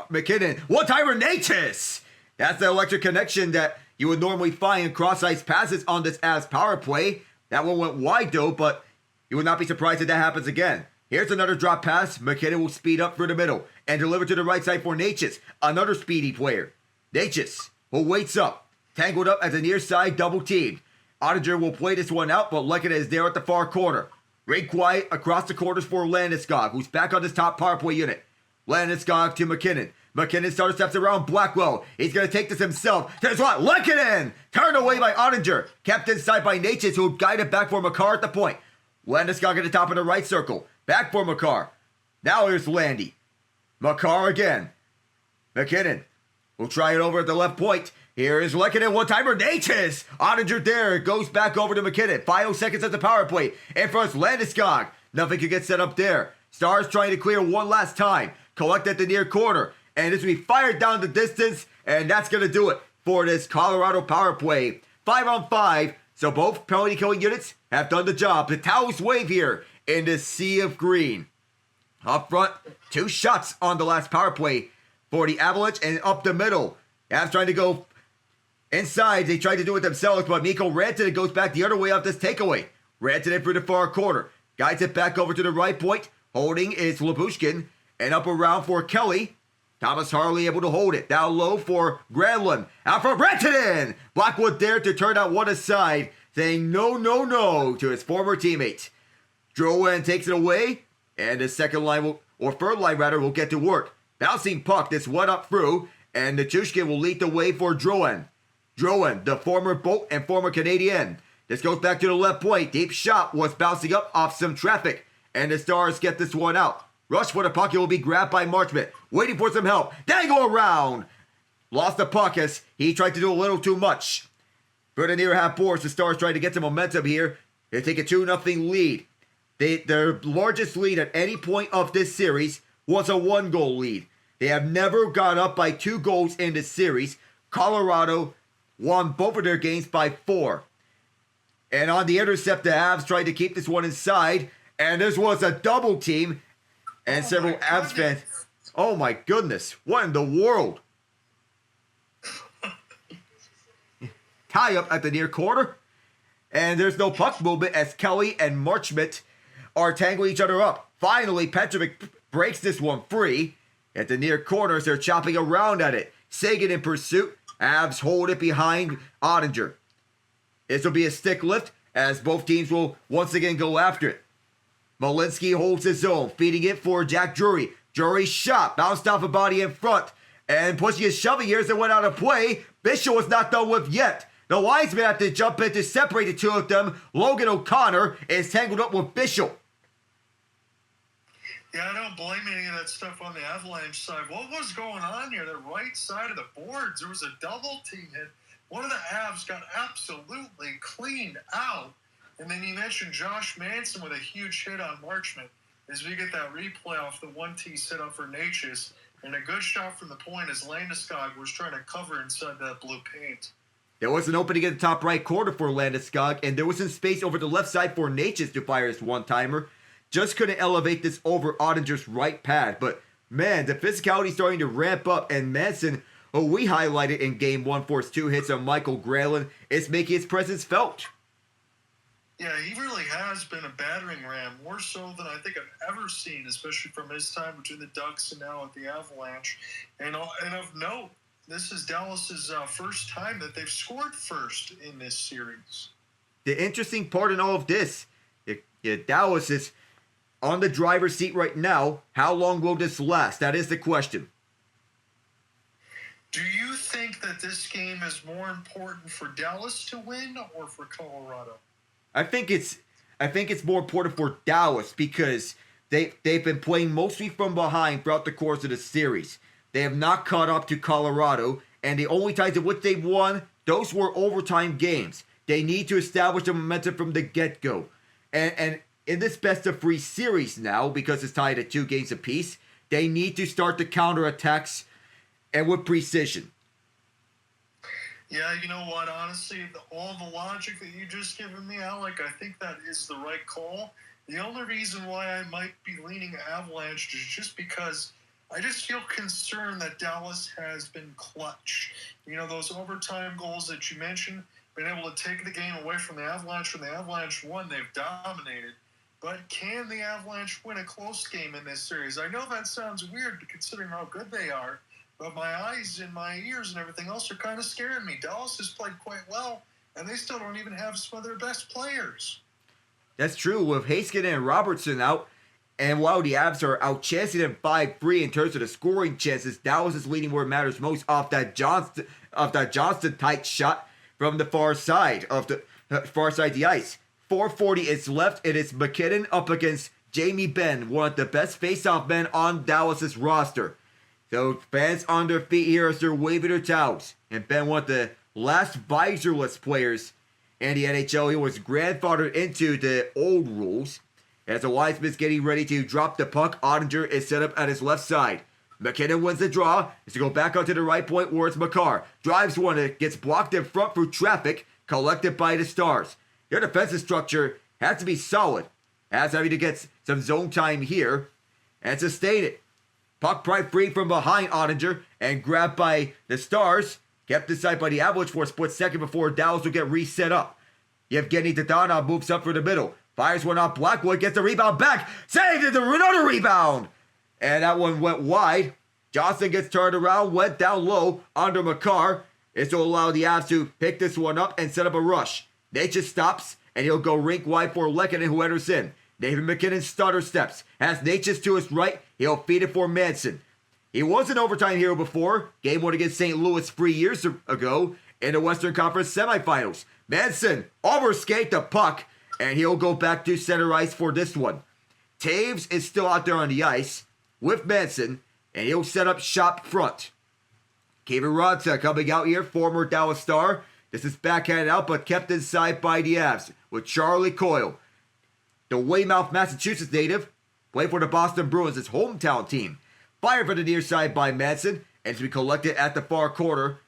MacKinnon, one-timer Natchez! That's the electric connection that you would normally find in cross-ice passes on this Avs power play. That one went wide though, but you would not be surprised if that happens again. Here's another drop pass. MacKinnon will speed up through the middle and deliver to the right side for Natchez, another speedy player. Natchez, who waits up, tangled up at the near side, double teamed. Ottinger will play this one out, but Lekkonen is there at the far corner. Ray quiet across the quarters for Landeskog, who's back on his top power play unit. Landeskog to MacKinnon. MacKinnon starter steps around Blackwell. He's going to take this himself. There's what? Lekkonen! Turned away by Ottinger. Kept inside by Natchez, who guided back for Makar at the point. Landeskog at the top of the right circle. Back for Makar. Now here's Landy. Makar again. MacKinnon will try it over at the left point. Here is Lekkonen, one-timer, Natchez! Ottinger there, goes back over to MacKinnon. 5 seconds at the power play. In front is Landeskog. Nothing can get set up there. Stars trying to clear one last time. Collect at the near corner. And this will be fired down the distance. And that's going to do it for this Colorado power play. 5-on-5. So both penalty killing units have done the job. The towels wave here in the sea of green. Up front, 2 shots on the last power play for the Avalanche. And up the middle, Avs trying to go inside. They tried to do it themselves, but Mikko Rantanen goes back the other way off this takeaway. Rantanen through the far corner. Guides it back over to the right point. Holding is Lyubushkin. And up around for Kelly. Thomas Harley able to hold it. Down low for Granlund. Out for Rantanen. Blackwood there to turn out one aside, saying no, no, no to his former teammate. Drouin takes it away. And the second line, or third line rather, will get to work. Bouncing puck, this one up through, and Nichushkin will lead the way for Drouin. Drouin, the former Bolt and former Canadian. This goes back to the left point. Deep shot was bouncing up off some traffic, and the Stars get this one out. Rush for the puck, it will be grabbed by Marchment. Waiting for some help. Dangle around. Lost the puck as he tried to do a little too much. For the near half boards, the Stars trying to get some momentum here. They take a 2-0 lead. Their largest lead at any point of this series was a 1-goal lead. They have never gone up by 2 goals in this series. Colorado won both of their games by 4. And on the intercept, the Avs tried to keep this one inside. And this was a double team. And several Avs fans. Oh my goodness. What in the world? Tie up at the near corner. And there's no puck movement as Kelly and Marchment are tangling each other up. Finally, Petrovic breaks this one free. At the near corners, they're chopping around at it. Sagan in pursuit. Avs hold it behind Ottinger. This will be a stick lift as both teams will once again go after it. Malinsky holds his own, feeding it for Jack Drury. Drury's shot bounced off a body in front. And pushing his shoving years that went out of play. Bishop was not done with yet. The linesman had to jump in to separate the two of them. Logan O'Connor is tangled up with Bishop. Yeah, I don't blame any of that stuff on the Avalanche side. What was going on here? The right side of the boards, there was a double team hit. One of the Avs got absolutely cleaned out. And then you mentioned Josh Manson with a huge hit on Marchment. As we get that replay off the 1T set up for Natchez. And a good shot from the point as Landeskog was trying to cover inside that blue paint. There was an opening in the top right corner for Landeskog, and there was some space over the left side for Natchez to fire his one-timer. Just couldn't elevate this over Ottinger's right pad. But, man, the physicality is starting to ramp up, and Manson, who we highlighted in Game 1 for his 2 hits on Michael Granlund, is making his presence felt. Yeah, he really has been a battering ram, more so than I think I've ever seen, especially from his time between the Ducks and now at the Avalanche. And of note, this is Dallas's first time that they've scored first in this series. The interesting part in all of this, Dallas is on the driver's seat right now. How long will this last? That is the question. Do you think that this game is more important for Dallas to win or for Colorado? I think it's more important for Dallas because they've been playing mostly from behind throughout the course of the series. They have not caught up to Colorado, and the only times in which they've won, those were overtime games. They need to establish the momentum from the get-go. And in this best-of-3 series now, because it's tied at 2 games apiece, they need to start the counterattacks and with precision. Yeah, you know what? Honestly, all the logic that you just given me, Alec, I think that is the right call. The only reason why I might be leaning Avalanche is just because I just feel concerned that Dallas has been clutch. You know, those overtime goals that you mentioned, been able to take the game away from the Avalanche. When the Avalanche won, they've dominated. But can the Avalanche win a close game in this series? I know that sounds weird considering how good they are, but my eyes and my ears and everything else are kind of scaring me. Dallas has played quite well, and they still don't even have some of their best players. That's true. With Haskin and Robertson out, and while the Avs are outchancing them 5-3 in terms of the scoring chances, Dallas is leading where it matters most off that Johnston tight shot from the far side of the ice. 4:40 is left. It is MacKinnon up against Jamie Benn, one of the best face-off men on Dallas's roster. So fans on their feet here as they're waving their towels. And Ben, one of the last visorless players in the NHL, he was grandfathered into the old rules. As the Wiseman's getting ready to drop the puck, Ottinger is set up at his left side. MacKinnon wins the draw. Is to go back onto the right point where it's Makar. Drives one that gets blocked in front through traffic, collected by the Stars. Their defensive structure has to be solid. As having to get some zone time here and sustain it. Puck right free from behind Ottinger and grabbed by the Stars. Kept inside by the Avalanche for a split second before Dallas will get reset up. Yevgeny Dadonov moves up for the middle. Fires one off Blackwood, gets the rebound back. Saved it, another rebound. And that one went wide. Johnson gets turned around, went down low under Makar. This will allow the Avs to pick this one up and set up a rush. Natchez stops, and he'll go rink wide for Lehkonen, who enters in. David MacKinnon stutter steps. Has Natchez to his right. He'll feed it for Manson. He was an overtime hero before. Game 1 against St. Louis 3 years ago in the Western Conference semifinals. Manson overskate the puck, and he'll go back to center ice for this one. Taves is still out there on the ice with Manson, and he'll set up shop front. Kevin Rodsa coming out here, former Dallas Star. This is backhanded out, but kept inside by the Avs with Charlie Coyle. The Weymouth, Massachusetts native, played for the Boston Bruins, his hometown team. Fired for the near side by Manson, and to be collected at the far corner.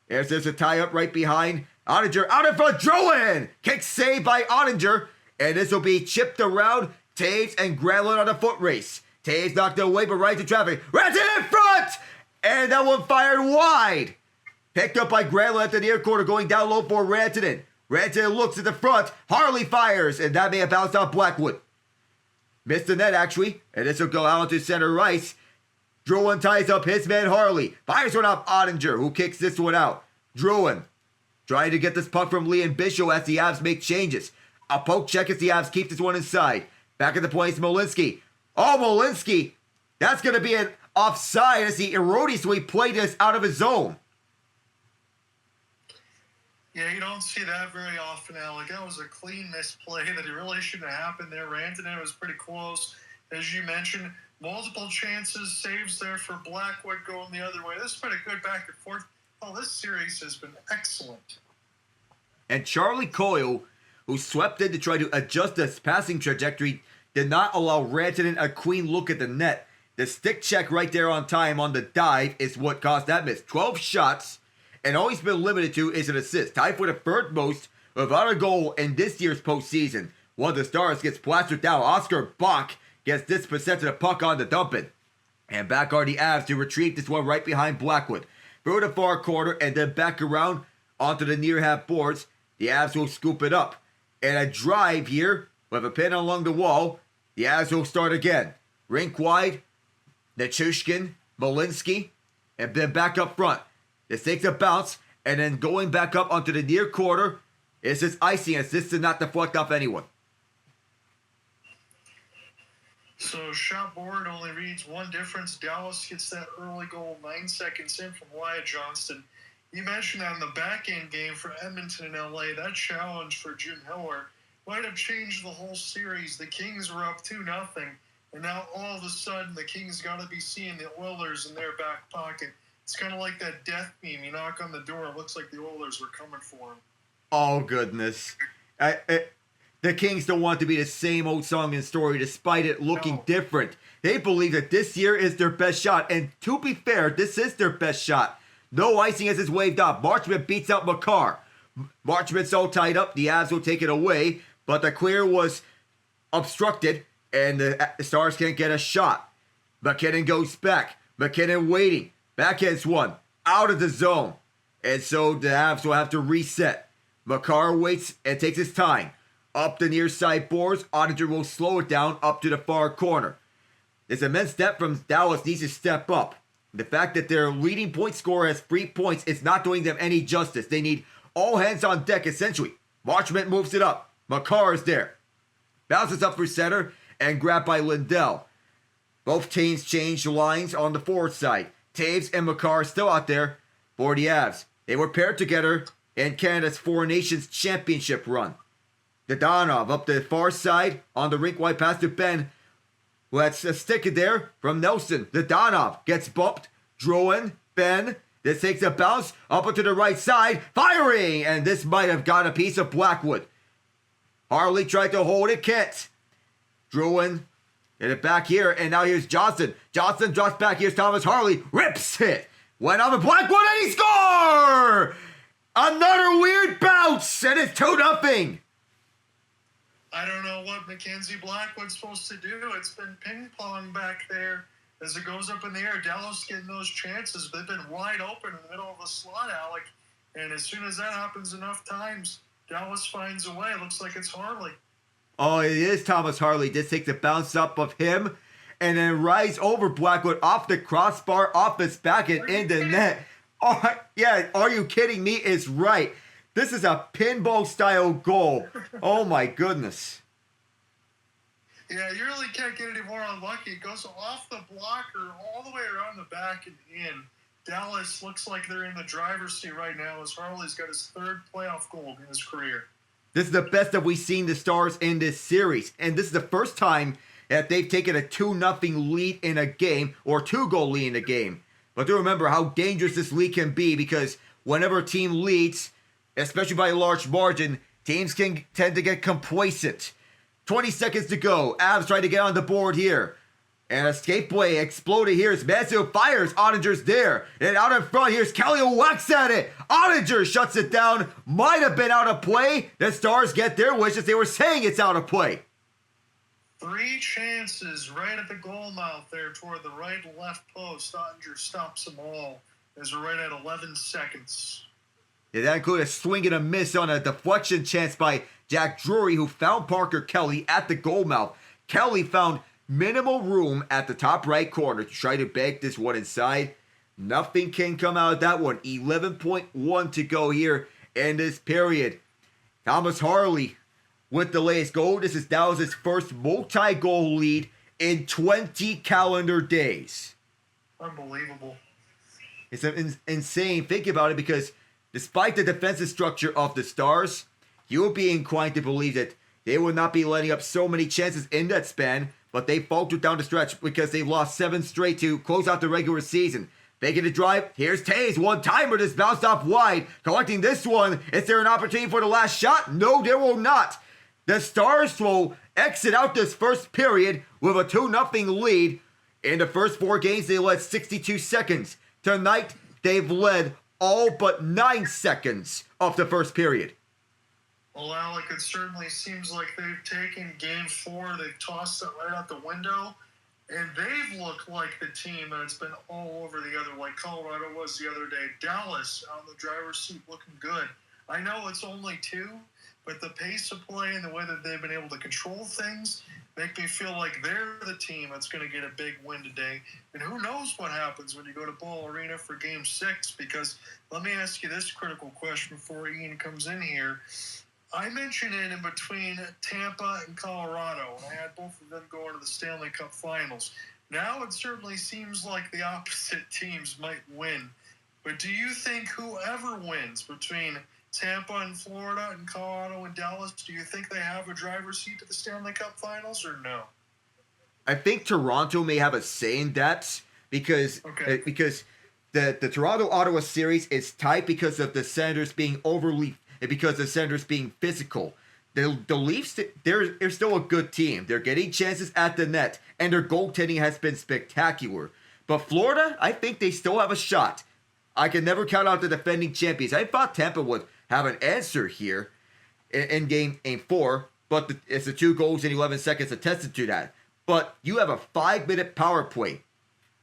There's a tie-up right behind Ottinger. Out in front, Drouin! Kick saved by Ottinger, and this will be chipped around. Taves and Granlund on a foot race. Taves knocked away, but right to traffic. Rantanen in front! And that one fired wide. Picked up by Granlund at the near corner, going down low for Rantanen. Rantanen looks at the front. Harley fires, and that may have bounced off Blackwood. Missed the net, actually, and this will go out to center ice. Drouin ties up his man Harley. Fires one off Ottinger, who kicks this one out. Drouin trying to get this puck from Lee and Bishop as the Avs make changes. A poke check as the Avs keep this one inside. Back at the point is Malinsky. Oh, Malinsky! That's going to be an offside as he erroneously played this out of his zone. Yeah, you don't see that very often, Alec. That was a clean misplay that it really shouldn't have happened there. Rantanen was pretty close. As you mentioned, multiple chances, saves there for Blackwood going the other way. This has been a good back and forth. Oh, this series has been excellent. And Charlie Coyle, who swept in to try to adjust his passing trajectory, did not allow Rantanen a clean look at the net. The stick check right there on time on the dive is what caused that miss. 12 shots, and all he's been limited to is an assist. Tied for the third most without a goal in this year's postseason. One of the Stars gets plastered down. Oscar Bach gets dispossessed of the puck on the dumping. And back are the Avs to retrieve this one right behind Blackwood. Through the far corner and then back around onto the near half boards. The Avs will scoop it up. And a drive here with a pin along the wall. The Avs will start again. Rink wide. Nichushkin, Malinsky, and then back up front. This takes a bounce, and then going back up onto the near corner. It's just icing as this did not deflect off anyone. So shot board only reads one difference. Dallas gets that early goal 9 seconds in from Wyatt Johnston. You mentioned that in the back end game for Edmonton and LA, that challenge for Jim Hiller might have changed the whole series. The Kings were up 2-0, and now all of a sudden the Kings got to be seeing the Oilers in their back pocket. It's kind of like that death meme. You knock on the door, it looks like the Oilers were coming for him. Oh, goodness. The Kings don't want to be the same old song and story despite it looking different. They believe that this year is their best shot. And to be fair, this is their best shot. No icing as it's waved off. Marchment beats out Makar. Marchment's all tied up. The Avs will take it away. But the clear was obstructed. And the Stars can't get a shot. MacKinnon goes back. MacKinnon waiting. Backhands one. Out of the zone. And so the Avs will have to reset. Makar waits and takes his time. Up the near side boards, Ottinger will slow it down up to the far corner. This immense depth from Dallas needs to step up. The fact that their leading point scorer has 3 points is not doing them any justice. They need all hands on deck, essentially. Marchment moves it up. Makar is there. Bounces up through center and grabbed by Lindell. Both teams change lines on the forward side. Taves and Makar still out there for the Avs. They were paired together in Canada's Four Nations Championship run. Dadonov up the far side on the rink wide pass to Ben, who had a stick it there from Nelson. Dadonov gets bumped. Drouin, Ben. This takes a bounce up onto the right side. Firing! And this might have got a piece of Blackwood. Harley tried to hold it. Can't. Drouin get it back here. And now here's Johnson. Johnson drops back. Here's Thomas Harley. Rips it. Went on the Blackwood and he scored! Another weird bounce. And it's 2-0. I don't know what Mackenzie Blackwood's supposed to do. It's been ping-pong back there as it goes up in the air. Dallas getting those chances. They've been wide open in the middle of the slot, Alec. And as soon as that happens enough times, Dallas finds a way. It looks like it's Harley. Oh, it is Thomas Harley. This takes a bounce up of him and then rise over Blackwood off the crossbar, off his back and in the net. Oh, yeah, are you kidding me? It's right. This is a pinball-style goal. Oh, my goodness. Yeah, you really can't get any more unlucky. It goes off the blocker all the way around the back and in. Dallas looks like they're in the driver's seat right now as Harley's got his 3rd playoff goal in his career. This is the best that we've seen the Stars in this series. And this is the first time that they've taken a 2-0 lead in a game, or 2-goal lead in a game. But do remember how dangerous this lead can be, because whenever a team leads, especially by a large margin, teams can tend to get complacent. 20 seconds to go. Avs trying to get on the board here. And escape play exploded here as Mansfield fires. Ottinger's there. And out in front, here's Kelly who whacks at it. Ottinger shuts it down. Might have been out of play. The Stars get their wish as they were saying it's out of play. 3 chances right at the goal mouth there toward the right and left post. Ottinger stops them all as we're right at 11 seconds. Yeah, that included a swing and a miss on a deflection chance by Jack Drury, who found Parker Kelly at the goal mouth. Kelly found minimal room at the top right corner to try to bank this one inside. Nothing can come out of that one. 11.1 to go here in this period. Thomas Harley with the latest goal. This is Dallas' first multi-goal lead in 20 calendar days. Unbelievable. It's insane. Think about it, because despite the defensive structure of the Stars, you would be inclined to believe that they would not be letting up so many chances in that span, but they faltered down the stretch because they've lost 7 straight to close out the regular season. Making the drive, here's Taves, one-timer, just bounced off wide, collecting this one. Is there an opportunity for the last shot? No, there will not. The Stars will exit out this first period with a 2-0 lead. In the first 4 games, they led 62 seconds. Tonight, they've led all but 9 seconds of the first period. Well, Alec, it certainly seems like they've taken Game 4, they've tossed it right out the window, and they've looked like the team that's been all over the other, like Colorado was the other day. Dallas on the driver's seat looking good. I know it's only 2, but the pace of play and the way that they've been able to control things make me feel like they're the team that's going to get a big win today. And who knows what happens when you go to Ball Arena for Game 6, because let me ask you this critical question before Ian comes in here. I mentioned it in between Tampa and Colorado, and I had both of them going to the Stanley Cup Finals. Now it certainly seems like the opposite teams might win. But do you think whoever wins between Tampa and Florida and Colorado and Dallas, do you think they have a driver's seat to the Stanley Cup Finals or no? I think Toronto may have a say in that, because the Toronto-Ottawa series is tight because of the Senators being because the Senators being physical. The Leafs, they're still a good team. They're getting chances at the net, and their goaltending has been spectacular. But Florida, I think they still have a shot. I can never count out the defending champions. I thought Tampa would have an answer here in Game 4, but it's the 2 goals in 11 seconds attested to that. But you have a 5-minute power play.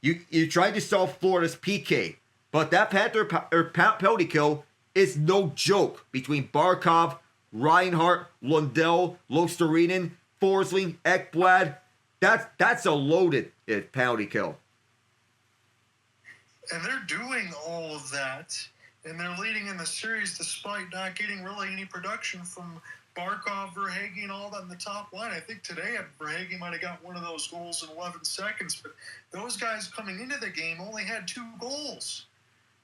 You're trying to solve Florida's PK, but that penalty kill is no joke between Barkov, Reinhart, Lundell, Losterinen, Forsling, Ekblad. That's a loaded penalty kill. And they're doing all of that, and they're leading in the series despite not getting really any production from Barkov, Verhaeghe, and all that in the top line. I think today Verhaeghe might have got one of those goals in 11 seconds, but those guys coming into the game only had 2 goals.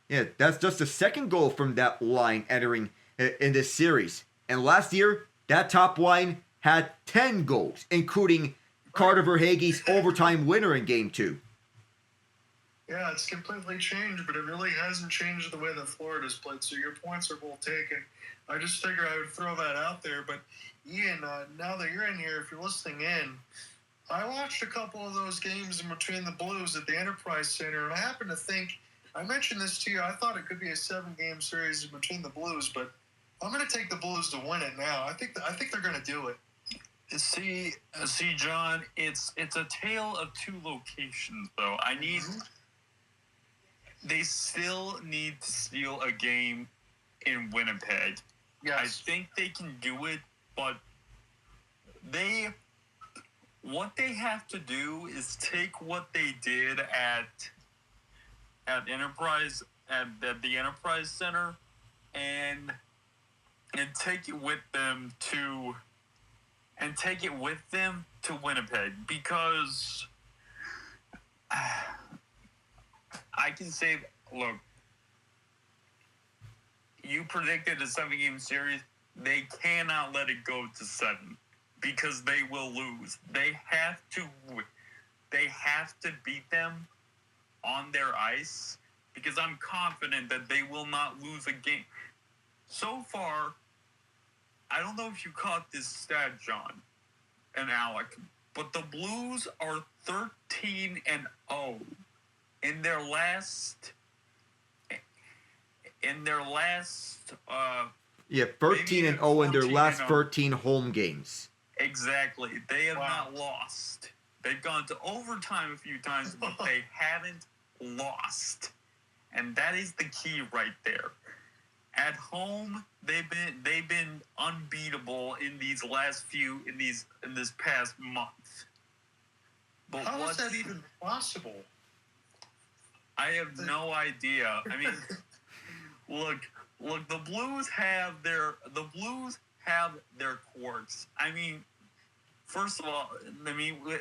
Yeah, that's just the second goal from that line entering in this series. And last year, that top line had 10 goals, including Carter Verhaeghe's overtime winner in Game 2. Yeah, it's completely changed, but it really hasn't changed the way that Florida's played. So your points are both taken. I just figured I would throw that out there. But Ian, now that you're in here, if you're listening in, I watched a couple of those games in between the Blues at the Enterprise Center, and I happen to think, I mentioned this to you, I thought it could be a 7-game series in between the Blues, but I'm going to take the Blues to win it now. I think they're going to do it. See, John, it's a tale of 2 locations, though. They still need to steal a game in Winnipeg. Yes. I think they can do it, but what they have to do is take what they did at Enterprise at the Enterprise Center and take it with them to and take it with them to Winnipeg, because I can say, look, you predicted a 7-game series. They cannot let it go to 7 because they will lose. They have to beat them on their ice, because I'm confident that they will not lose a game. So far, I don't know if you caught this stat, John and Alec, but the Blues are 13-0 in their last. 13-0 in their last 13 home games. Exactly. They have not lost. They've gone to overtime a few times, but they haven't lost. And that is the key right there. At home, they've been unbeatable in these last few in this past month. But how is that even possible? I have no idea. I mean, look, the Blues have their quirks. I mean, first of all,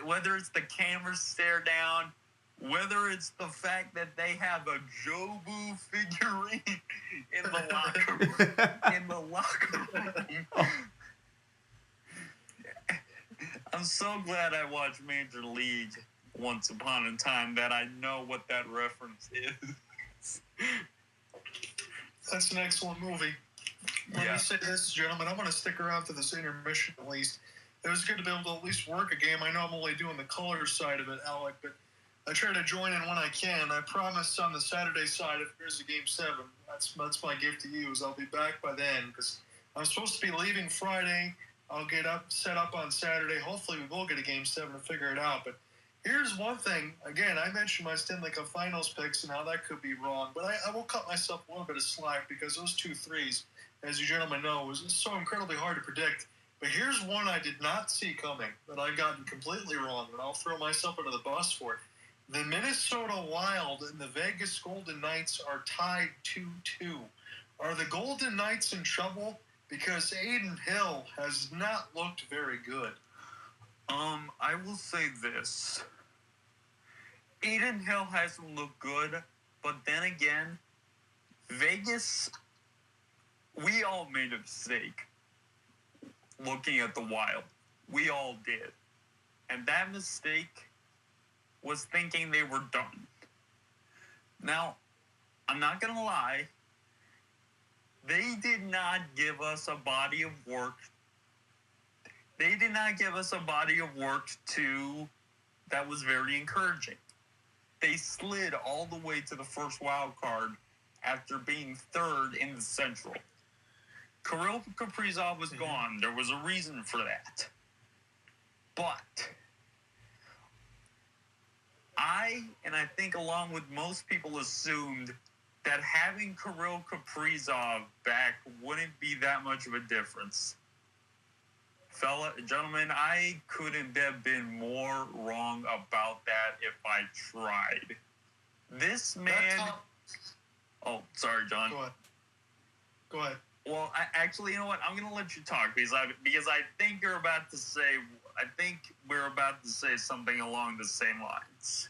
whether it's the camera stare down, whether it's the fact that they have a Jobu figurine in the locker room. I'm so glad I watched Major League once upon a time that I know what that reference is. That's an excellent movie. Let me say this, gentlemen. I'm going to stick around for this intermission at least. It was good to be able to at least work a game. I know I'm only doing the color side of it, Alec, but I try to join in when I can. I promise on the Saturday side, if there's a Game 7, that's my gift to you, is I'll be back by then, because I'm supposed to be leaving Friday. I'll get set up on Saturday. Hopefully we will get a Game 7 to figure it out. But here's one thing. Again, I mentioned my Stanley Cup Finals picks and how that could be wrong, but I will cut myself a little bit of slack, because those 2 threes, as you gentlemen know, was so incredibly hard to predict. But here's one I did not see coming that I've gotten completely wrong, and I'll throw myself under the bus for it. The Minnesota Wild and the Vegas Golden Knights are tied 2-2. Are the Golden Knights in trouble? Because Aiden Hill has not looked very good. I will say this. Aiden Hill hasn't looked good, but then again, Vegas, we all made a mistake looking at the Wild. We all did. And that mistake was thinking they were done. Now, I'm not going to lie. They did not give us a body of work. They did not give us a body of work that was very encouraging. They slid all the way to the first wild card after being third in the Central. Kirill Kaprizov was gone. There was a reason for that. But I think along with most people, assumed that having Kirill Kaprizov back wouldn't be that much of a difference. Gentlemen, I couldn't have been more wrong about that if I tried. This man... Oh, sorry, John. Go ahead. Well, actually, you know what? I'm going to let you talk, because I think you're about to say... I think we're about to say something along the same lines.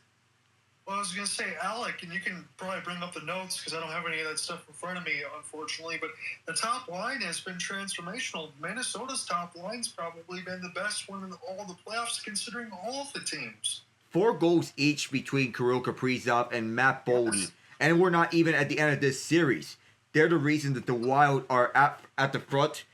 Well, I was going to say, Alec, and you can probably bring up the notes, because I don't have any of that stuff in front of me, unfortunately, but the top line has been transformational. Minnesota's top line's probably been the best one in all the playoffs, considering all of the teams. 4 goals each between Kirill Kaprizov and Matt Boldy, and we're not even at the end of this series. They're the reason that the Wild are at the front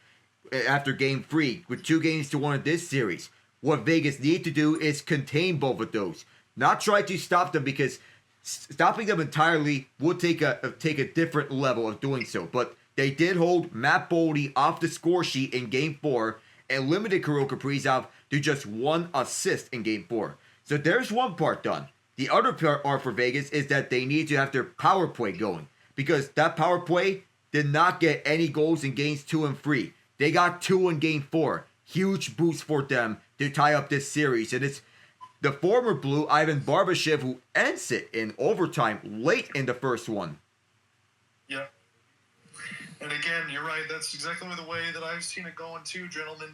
after Game 3, with 2-1 in this series. What Vegas need to do is contain both of those. Not try to stop them, because stopping them entirely would take a different level of doing so. But they did hold Matt Boldy off the score sheet in Game 4 and limited Kirill Kaprizov to just 1 assist in Game 4. So there's one part done. The other part for Vegas is that they need to have their power play going, because that power play did not get any goals in Games 2 and 3. They got 2 in Game 4. Huge boost for them to tie up this series. And it's the former Blue, Ivan Barbashev, who ends it in overtime late in the first one. Yeah. And again, you're right. That's exactly the way that I've seen it going too, gentlemen.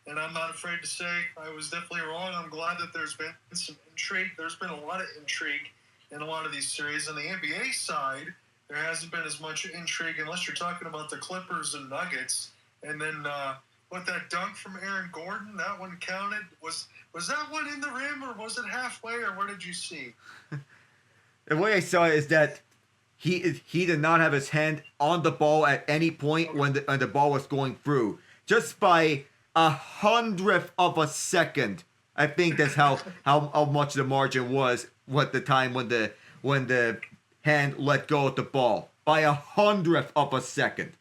and I'm not afraid to say I was definitely wrong. I'm glad that there's been some intrigue. There's been a lot of intrigue in a lot of these series. On the NBA side, there hasn't been as much intrigue unless you're talking about the Clippers and Nuggets. And then that dunk from Aaron Gordon, that one counted. Was that one in the rim, or was it halfway, or what did you see? The way I saw it is that he did not have his hand on the ball at any point when the ball was going through. Just by 100th of a second, I think that's how much the margin was. What the time when the hand let go of the ball, by 100th of a second.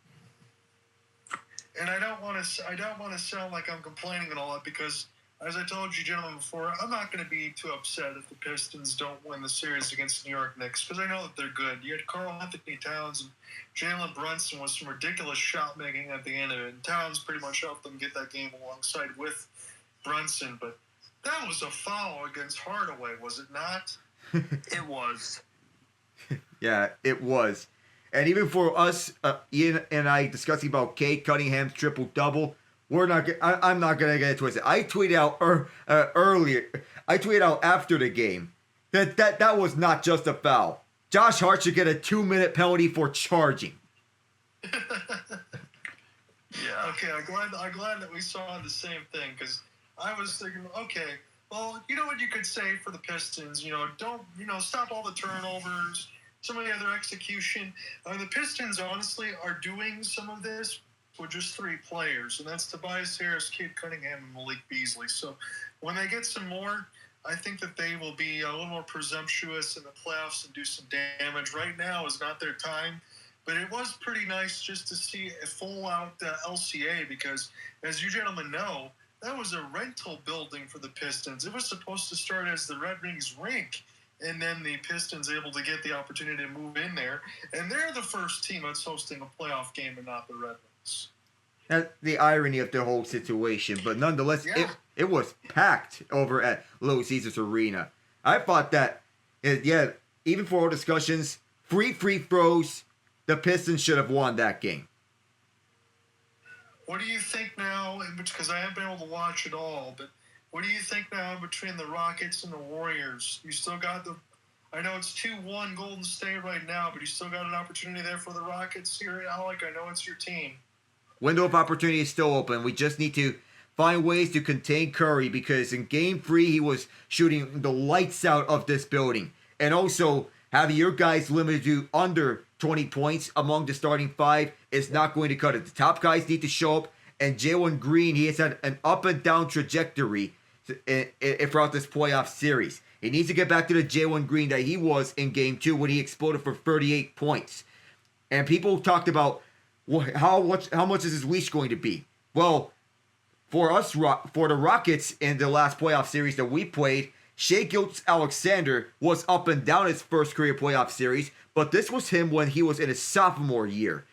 And I don't want to sound like I'm complaining and all that, because, as I told you gentlemen before, I'm not going to be too upset if the Pistons don't win the series against the New York Knicks, because I know that they're good. You had Karl Anthony Towns and Jalen Brunson with some ridiculous shot making at the end of it, and Towns pretty much helped them get that game alongside with Brunson. But that was a foul against Hardaway, was it not? It was. Yeah, it was. And even for us, Ian and I discussing about Cade Cunningham's triple-double, I'm not gonna get it twisted. I tweeted out earlier. I tweeted out after the game that was not just a foul. Josh Hart should get a 2-minute penalty for charging. Yeah. Okay, I'm glad that we saw the same thing, because I was thinking, okay, well, you know what you could say for the Pistons, don't stop all the turnovers, some of the other execution. The Pistons honestly are doing some of this with just 3 players, and that's Tobias Harris, Cade Cunningham, and Malik Beasley. So when they get some more, I think that they will be a little more presumptuous in the playoffs and do some damage. Right now is not their time, but it was pretty nice just to see a full-out LCA, because, as you gentlemen know, that was a rental building for the Pistons. It was supposed to start as the Red Wings rink, and then the Pistons able to get the opportunity to move in there, and they're the first team that's hosting a playoff game and not the Red Wings. That's the irony of the whole situation, but nonetheless, Yeah. it was packed over at Little Caesars Arena. I thought that, even for all discussions, free throws, the Pistons should have won that game. What do you think now, because I haven't been able to watch it all, but what do you think now between the Rockets and the Warriors? You still got I know it's 2-1 Golden State right now, but you still got an opportunity there for the Rockets here, Alec. I know it's your team. Window of opportunity is still open. We just need to find ways to contain Curry, because in Game 3 he was shooting the lights out of this building. And also, having your guys limited to under 20 points among the starting 5 is not going to cut it. The top guys need to show up, and Jalen Green, he has had an up and down trajectory throughout this playoff series. He needs to get back to the Jalen Green that he was in Game 2 when he exploded for 38 points. And people talked about how much is his leash going to be. Well, for the Rockets in the last playoff series that we played, Shai Gilgeous-Alexander was up and down his first career playoff series, but this was him when he was in his sophomore year.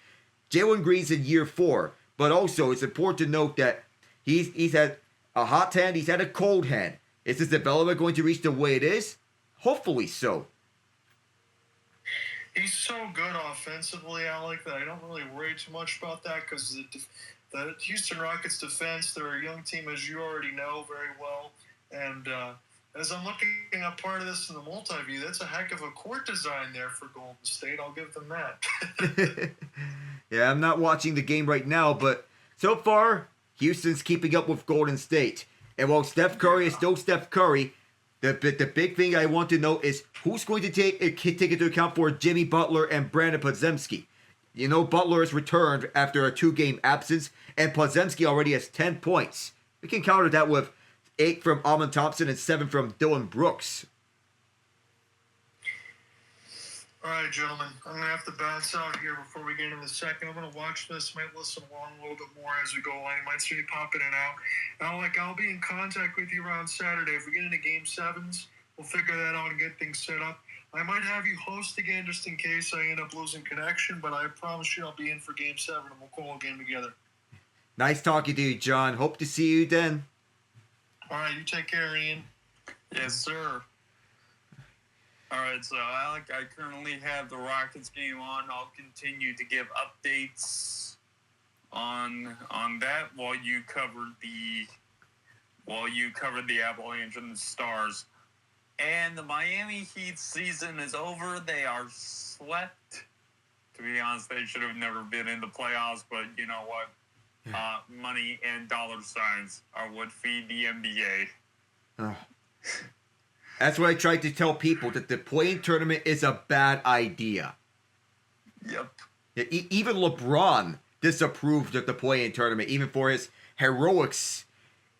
Jalen Green's in year 4, but also it's important to note that he's had a hot hand, he's had a cold hand. Is his development going to reach the way it is? Hopefully so. He's so good offensively, Alec, that I don't really worry too much about that, because the Houston Rockets defense, they're a young team, as you already know very well. And as I'm looking at part of this in the multi-view, that's a heck of a court design there for Golden State. I'll give them that. Yeah, I'm not watching the game right now, but so far, Houston's keeping up with Golden State. And while Steph Curry is still Steph Curry, the big thing I want to know is who's going to take into account for Jimmy Butler and Brandon Podziemski. You know, Butler has returned after a 2-game absence, and Podziemski already has 10 points. We can counter that with 8 from Almond Thompson and 7 from Dylan Brooks. All right, gentlemen, I'm going to have to bounce out here before we get into the second. I'm going to watch this, might listen along a little bit more as we go along. You might see me popping in and out. Alec, I'll be in contact with you around Saturday. If we get into Game 7s, we'll figure that out and get things set up. I might have you host again just in case I end up losing connection, but I promise you I'll be in for Game 7 and we'll call a game together. Nice talking to you, John. Hope to see you then. All right, you take care, Ian. Yes, sir. All right, so Alec, I currently have the Rockets game on. I'll continue to give updates on that while you cover the Well, you covered the Avalanche and the Stars. And the Miami Heat season is over. They are swept. To be honest, they should have never been in the playoffs, but you know what? Money and dollar signs are what feed the NBA. That's what I tried to tell people, that the play-in tournament is a bad idea. Yep. Even LeBron disapproved of the play-in tournament, even for his heroics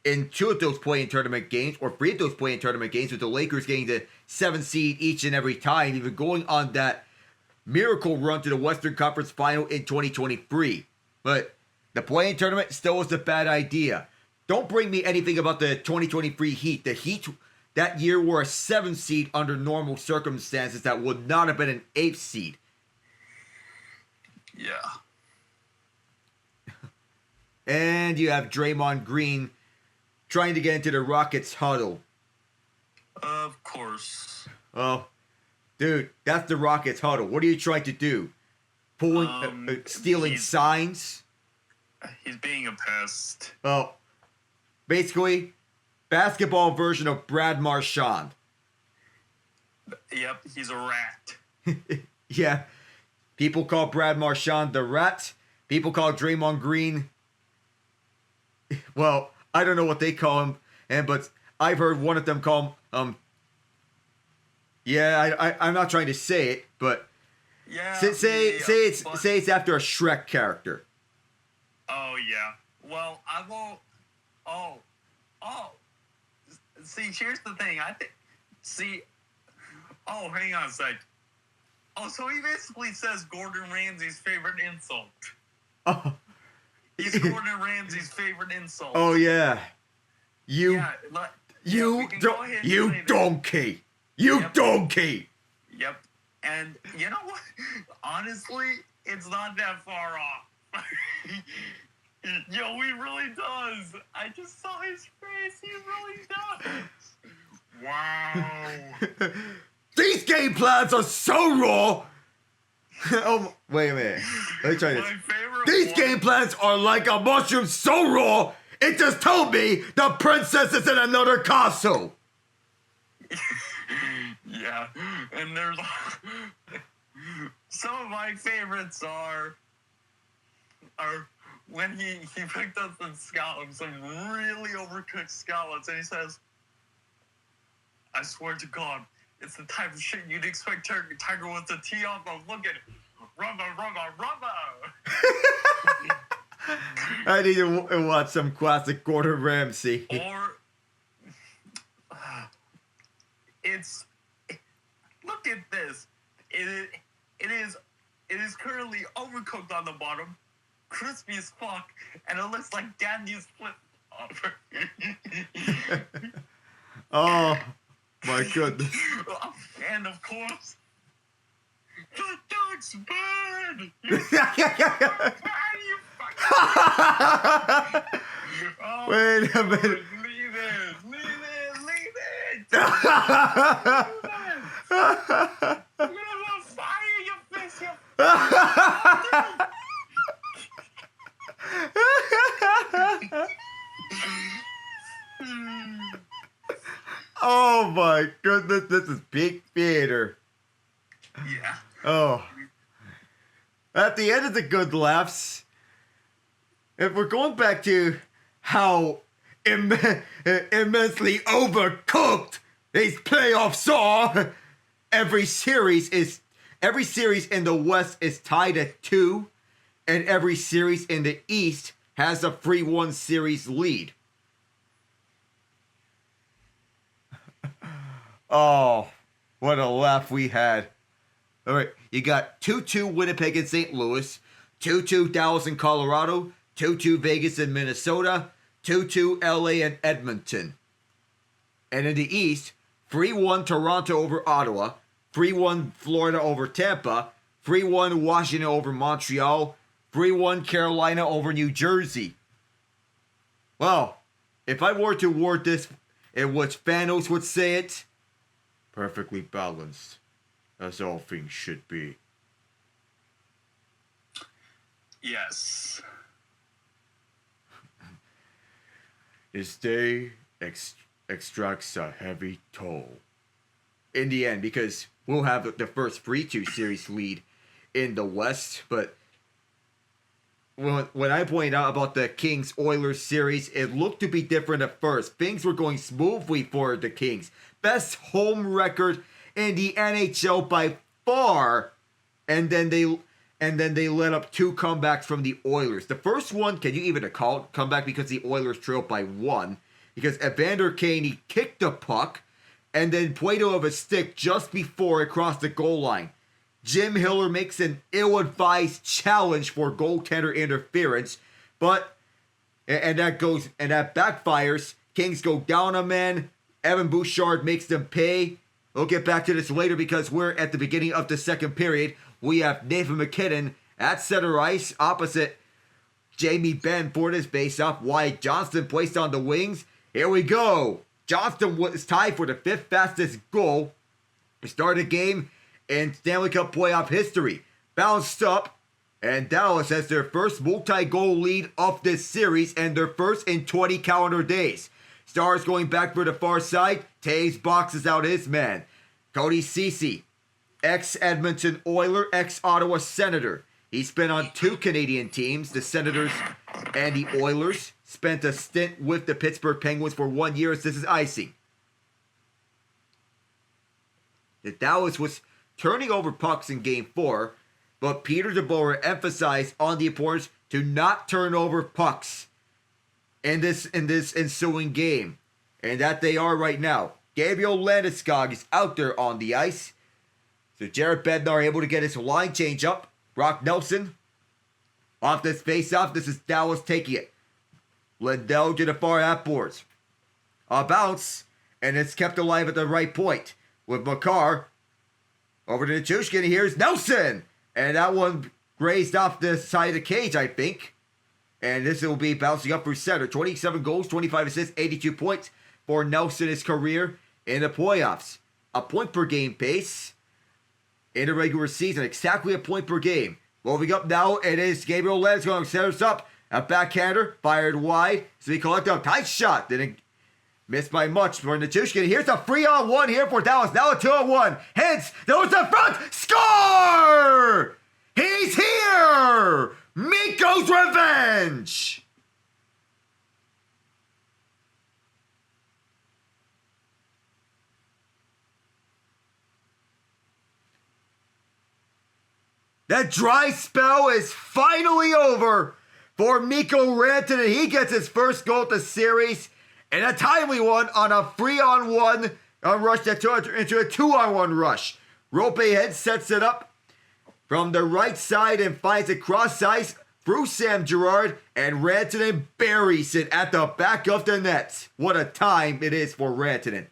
in 2 of those play-in tournament games, or 3 of those play-in tournament games, with the Lakers getting the 7th seed each and every time, even going on that miracle run to the Western Conference Final in 2023. But the play-in tournament still is a bad idea. Don't bring me anything about the 2023 Heat. The Heat that year were a 7th seed under normal circumstances that would not have been an 8th seed. Yeah. And you have Draymond Green trying to get into the Rockets huddle. Of course. Oh, dude, that's the Rockets huddle. What are you trying to do? Stealing signs? He's being a pest. Oh, basically, basketball version of Brad Marchand. Yep, he's a rat. Yeah, people call Brad Marchand the rat. People call Draymond Green, well, I don't know what they call him, but I've heard one of them call him, I'm not trying to say it, but Yeah. say it's after a Shrek character. Oh yeah. Well, I won't. Oh. See, here's the thing. Oh, hang on a sec. Oh, so he basically says Gordon Ramsay's favorite insult. Oh. He's Gordon Ramsay's favorite insult. Oh yeah. You donkey. Yep. Donkey. Yep. And you know what? Honestly, it's not that far off. Yo, he really does. I just saw his face. He really does. Wow. These game plans are so raw. Oh, wait a minute. Let me try this. These game plans are like a mushroom so raw, it just told me the princess is in another castle. Yeah, and there's some of my favorites are when he picked up some really overcooked scallops, and he says, "I swear to God, it's the type of shit you'd expect Tiger Woods to tee off of. Look at it, rubber." I need to watch some classic Gordon Ramsay. Or it's, look at this. It is currently overcooked on the bottom, crispy as fuck, and it looks like Dandy's flip flop. Oh my goodness. And of course, the dog's bird. Wait a minute. Leave it. I'm gonna fire your face, you Oh my goodness, this is big theater. Yeah. Oh. At the end of the good laughs, if we're going back to how immensely overcooked these playoffs are, every series in the West is tied at 2, and every series in the East has a 3-1 series lead. Oh, what a laugh we had. All right, you got 2-2 Winnipeg and St. Louis, 2-2 Dallas and Colorado, 2-2 Vegas and Minnesota, 2-2 LA and Edmonton. And in the East, 3-1 Toronto over Ottawa, 3-1 Florida over Tampa, 3-1 Washington over Montreal, 3-1 Carolina over New Jersey. Well, if I were to word this in which Thanos would say it, perfectly balanced, as all things should be. Yes. This day extracts a heavy toll in the end, because we'll have the first 3-2 series lead in the West. But when I pointed out about the Kings-Oilers series, it looked to be different at first. Things were going smoothly for the Kings. Best home record in the NHL by far, and then they let up 2 comebacks from the Oilers. The first one, can you even call it comeback, because the Oilers trailed by 1, because Evander Kane, he kicked the puck and then played over a stick just before it crossed the goal line. Jim Hiller makes an ill-advised challenge for goaltender interference, but and that backfires. Kings go down a man. Evan Bouchard makes them pay. We'll get back to this later, because we're at the beginning of the second period. We have Nathan MacKinnon at center ice opposite Jamie Benn for this faceoff. Wyatt Johnston placed on the wings. Here we go. Johnston was tied for the 5th fastest goal to start a game in Stanley Cup playoff history. Bounced up, and Dallas has their first multi-goal lead of this series, and their first in 20 calendar days. Stars going back for the far side. Taves boxes out his man. Cody Ceci, ex-Edmonton Oiler, ex-Ottawa Senator. He's been on 2 Canadian teams, the Senators and the Oilers. Spent a stint with the Pittsburgh Penguins for 1 year. This is icing. The Dallas was turning over pucks in Game 4, but Peter DeBoer emphasized on the importance to not turn over pucks in this ensuing game, and that they are right now. Gabriel Landeskog is out there on the ice, so Jared Bednar able to get his line change up. Brock Nelson off this face-off. This is Dallas taking it. Lindell to the far half boards. A bounce, and it's kept alive at the right point with Makar over to Nichushkin. Here's Nelson, and that one grazed off the side of the cage, I think. And this will be bouncing up through center. 27 goals, 25 assists, 82 points for Nelson, his career in the playoffs. A point per game pace in the regular season. Exactly a point per game. Moving up now, it is Gabriel Landeskog. Centers up. A backhander, fired wide. So he collected a tight shot. Didn't miss by much for Nichushkin. Here's a 3-on-1 here for Dallas. Now a 2-on-1. Hence, there was the front. Score! He's here! Mikko's revenge! That dry spell is finally over for Mikko Rantanen. He gets his first goal of the series, and a timely one on a 3-on-1 rush that turned into a 2-on-1 rush. Rope head sets it up from the right side and finds it cross ice through Sam Girard, and Rantanen buries it at the back of the net. What a time it is for Rantanen.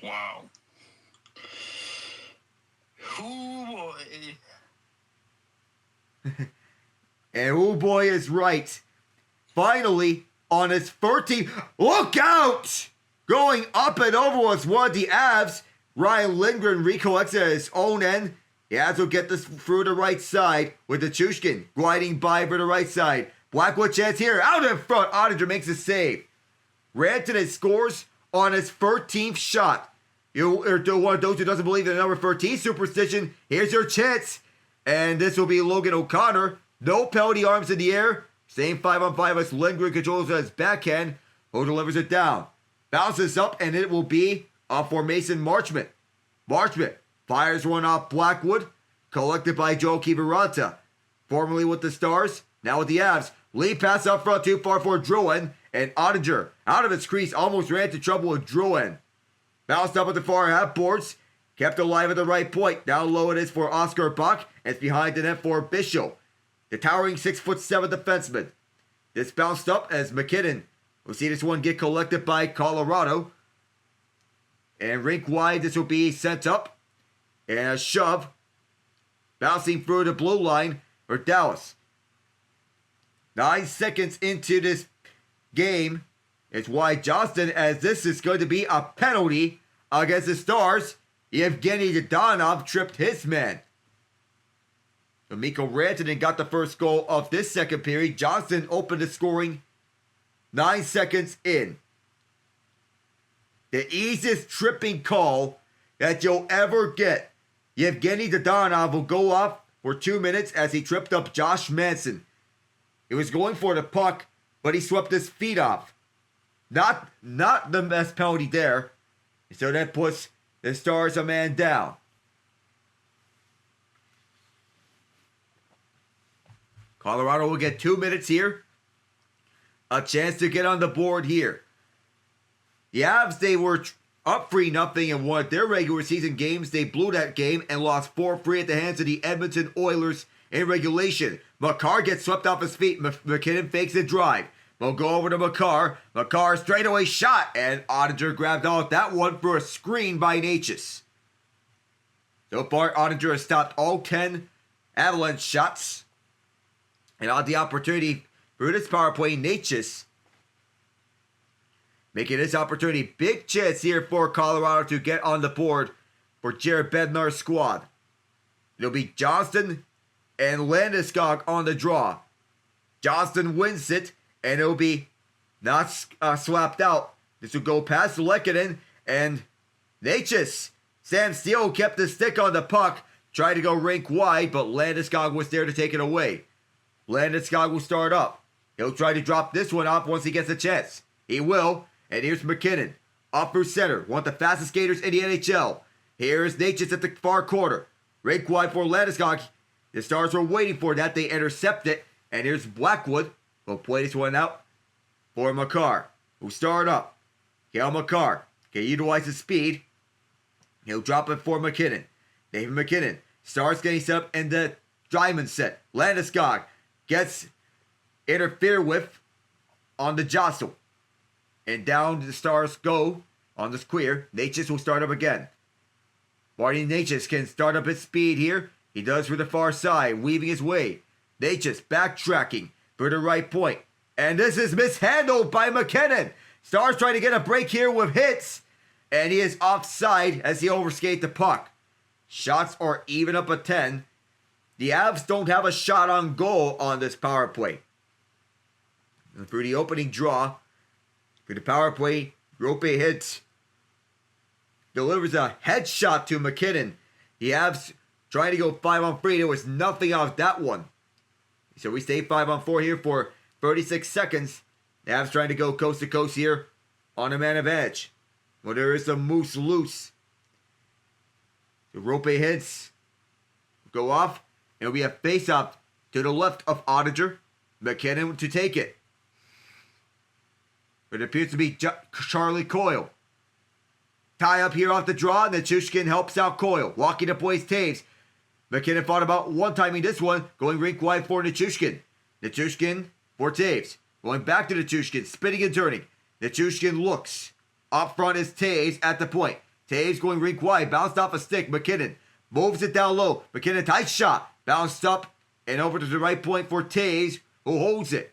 Wow. Ooh, And oh boy is right. Finally, on his 13th, look out! Going up and over was one of the Avs. Ryan Lindgren recollects at his own end. He has to get this through the right side with the Chushkin gliding by for the right side. Blackwood chance here, out in front. Oettinger makes a save. Rantanen scores on his 13th shot. You are one of those who doesn't believe in the number 13 superstition. Here's your chance. And this will be Logan O'Connor. No penalty, arms in the air. Same 5-on-5 as Lindgren controls his backhand. Who delivers it down. Bounces up, and it will be for Mason Marchment. Marchment fires one off Blackwood. Collected by Joe Kiviranta. Formerly with the Stars, now with the Avs. Lead pass up front, too far for Drouin. And Oettinger, out of his crease, almost ran into trouble with Drouin. Bounced up at the far half boards. Kept alive at the right point. Down low it is for Oscar Buck. It's behind the net for Bishop. The towering 6'7" defenseman. This bounced up as MacKinnon. We'll see this one get collected by Colorado. And rink wide, this will be sent up. And a shove. Bouncing through the blue line for Dallas. 9 seconds into this game. It's Wyatt Johnston, as this is going to be a penalty against the Stars. Evgeny Dadonov tripped his man. So Mikko Rantanen got the first goal of this second period. Johnston opened the scoring 9 seconds in. The easiest tripping call that you'll ever get. Yevgeny Dadonov will go off for 2 minutes as he tripped up Josh Manson. He was going for the puck, but he swept his feet off. Not the best penalty there. So that puts the Stars a man down. Colorado will get 2 minutes here. A chance to get on the board here. The Avs, they were up 3-0 in one of their regular season games. They blew that game and lost 4-3 at the hands of the Edmonton Oilers in regulation. Makar gets swept off his feet. MacKinnon fakes a drive. We'll go over to Makar. Makar straightaway shot, and Ottinger grabbed out that one for a screen by Natchez. So far, Ottinger has stopped all 10 Avalanche shots. And on the opportunity for this power play, Natchez making this opportunity. Big chance here for Colorado to get on the board for Jared Bednar's squad. It'll be Johnston and Landeskog on the draw. Johnston wins it, and it'll be not swapped out. This will go past Lehkonen and Natchez. Sam Steele kept the stick on the puck, tried to go rink wide, but Landeskog was there to take it away. Landeskog will start up. He'll try to drop this one off once he gets a chance. He will. And here's MacKinnon. Up through center. One of the fastest skaters in the NHL. Here's Natchez at the far corner. Rink wide for Landeskog. The Stars were waiting for that. They intercept it. And here's Blackwood. We'll play this one out for Makar, who start up. Cale Makar can utilize his speed. He'll drop it for MacKinnon. David MacKinnon starts getting set up in the diamond set. Landeskog gets interfered with on the jostle. And down the Stars go on the square. Natchez will start up again. Marty Natchez can start up his speed here. He does for the far side, weaving his way. Natchez backtracking for the right point. And this is mishandled by MacKinnon. Stars trying to get a break here with hits. And he is offside as he overskates the puck. Shots are even up at 10. The Avs don't have a shot on goal on this power play. And for the opening draw, for the power play, Rope hits. Delivers a headshot to MacKinnon. The Avs trying to go 5-on-3. There was nothing out of that one. So we stay 5-on-4 here for 36 seconds. The Avs trying to go coast to coast here on a man advantage. Well, there is some moose loose. The Rope hits. Go off. It'll be a face-off to the left of Ottinger. MacKinnon to take it. It appears to be Charlie Coyle. Tie up here off the draw, and Nichushkin helps out Coyle. Walking up ways Taves. MacKinnon fought about one-timing this one, going rink wide for Nichushkin. Nichushkin for Taves. Going back to Nichushkin, spinning and turning. Nichushkin looks. Up front is Taves at the point. Taves going rink wide, bounced off a stick. MacKinnon moves it down low. MacKinnon tight shot. Bounced up and over to the right point for Taves, who holds it.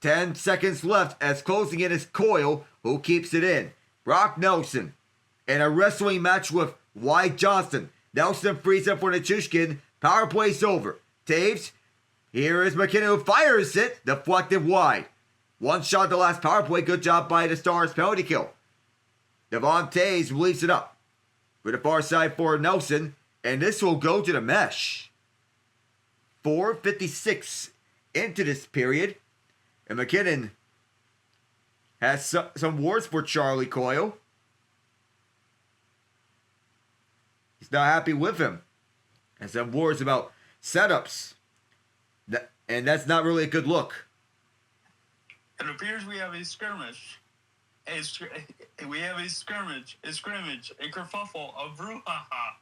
10 seconds left as closing in is Coyle, who keeps it in. Brock Nelson in a wrestling match with Wyatt Johnston. Nelson frees up for Nichushkin. Power play's over. Taves, here is MacKinnon who fires it. Deflected wide. One shot the last power play. Good job by the Stars. Penalty kill. Devon Taves leaves it up for the far side for Nelson. And this will go to the mesh. 4:56 into this period. And MacKinnon has some words for Charlie Coyle. He's not happy with him. And some words about setups. And that's not really a good look. It appears we have a skirmish. We have a scrimmage, a kerfuffle, a brouhaha,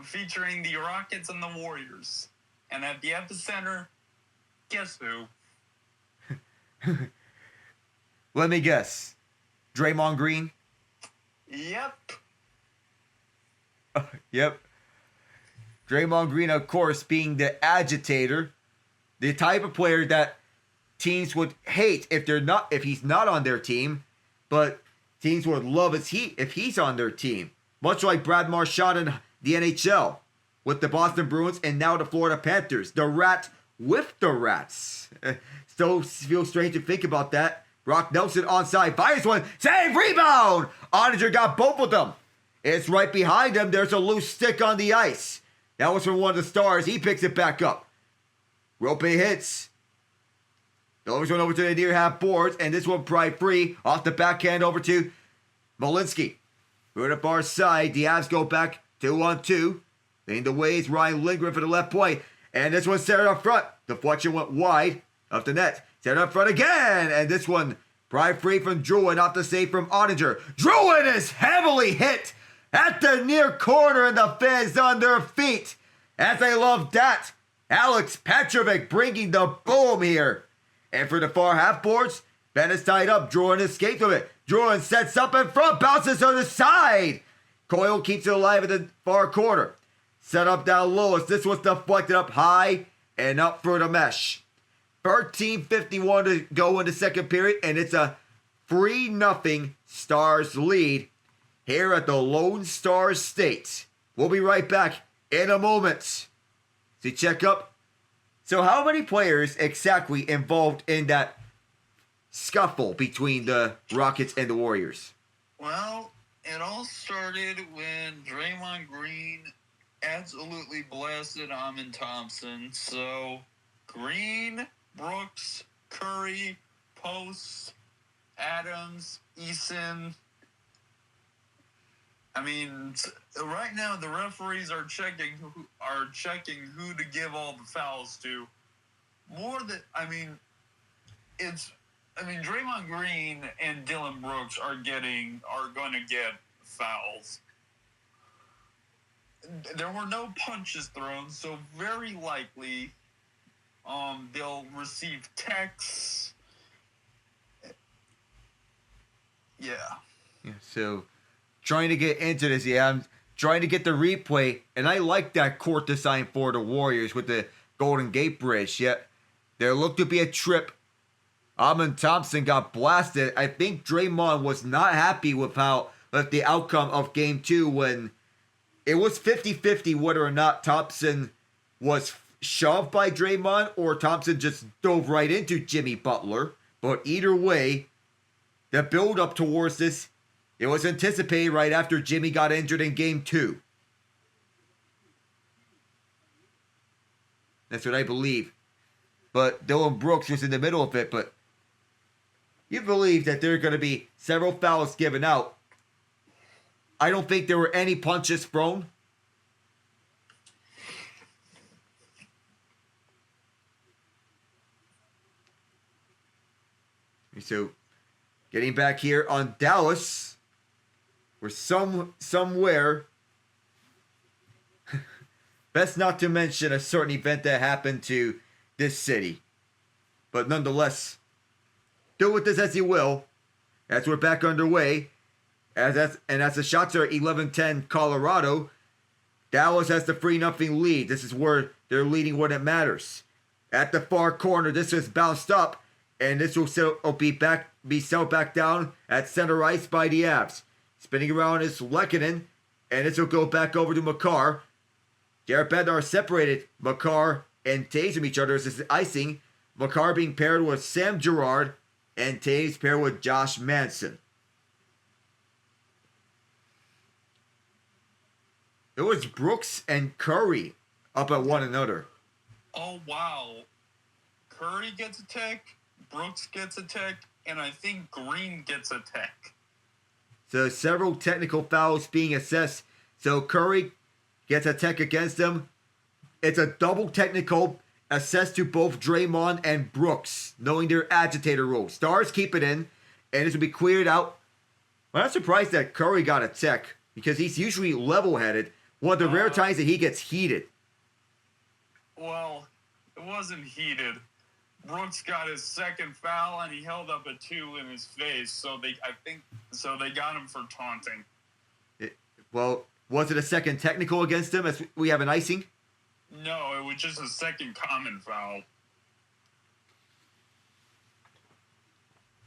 featuring the Rockets and the Warriors. And at the epicenter, guess who? Let me guess. Draymond Green? Yep. Yep. Draymond Green, of course, being the agitator. The type of player that teams would hate if he's not on their team. But teams would love if he's on their team. Much like Brad Marchand in the NHL. With the Boston Bruins and now the Florida Panthers. The rat with the rats. Still feels strange to think about that. Brock Nelson onside, fires one, save, rebound! Oettinger got both of them. It's right behind him. There's a loose stick on the ice. That was from one of the Stars. He picks it back up. Rope hits. Delivers one over to the near half boards, and this one pried free off the backhand over to Malinsky. Through the far side, the Avs go back 2-on-2. Leading the way is Ryan Lindgren for the left point, and this one centered up front. Deflection went wide of the net. Centered up front again, and this one pried free from Druin off the save from Oettinger. Druin is heavily hit at the near corner, and the fans on their feet. As they love that, Alex Petrovic bringing the boom here. And for the far half boards, Ben is tied up. Druin escapes from it. Druin sets up in front, bounces on the side. Coyle keeps it alive at the far corner. Set up down low as this was deflected up high and up for the mesh. 13:51 to go in the second period, and it's a 3-0 Stars lead here at the Lone Star State. We'll be right back in a moment to check up. So how many players exactly involved in that scuffle between the Rockets and the Warriors? Well, it all started when Draymond Green absolutely blasted Amin Thompson. So Green, Brooks, Curry, Post, Adams, Eason. I mean, right now the referees are checking who to give all the fouls to. Draymond Green and Dylan Brooks are going to get fouls. There were no punches thrown, so very likely they'll receive texts. Yeah. So trying to get into this, I'm trying to get the replay, and I like that court design for the Warriors with the Golden Gate Bridge. Yet there looked to be a trip. Amin Thompson got blasted. I think Draymond was not happy with the outcome of Game 2 when it was 50-50 whether or not Thompson was shoved by Draymond or Thompson just dove right into Jimmy Butler. But either way, the build-up towards this, it was anticipated right after Jimmy got injured in Game 2. That's what I believe. But Dylan Brooks was in the middle of it. But you believe that there are going to be several fouls given out. I don't think there were any punches thrown. So, getting back here on Dallas, we're somewhere. Best not to mention a certain event that happened to this city. But nonetheless, do with this as you will. As we're back underway. As the shots are 11-10 Colorado, Dallas has the 3-0 lead. This is where they're leading when it matters. At the far corner, this is bounced up, and this will be settled back down at center ice by the Avs. Spinning around is Mackinnon, and this will go back over to Makar. Jared Bednar separated Makar and Taves from each other. This is icing. Makar being paired with Sam Girard, and Taves paired with Josh Manson. It was Brooks and Curry up at one another. Oh, wow. Curry gets a tech, Brooks gets a tech, and I think Green gets a tech. So several technical fouls being assessed. So Curry gets a tech against him. It's a double technical assessed to both Draymond and Brooks, knowing their agitator role. Stars keep it in, and this will be cleared out. I'm not surprised that Curry got a tech, because he's usually level-headed. One of the rare times that he gets heated. Well, it wasn't heated. Brooks got his second foul, and he held up a 2 in his face. So they got him for taunting. Was it a second technical against him as we have an icing? No, it was just a second common foul.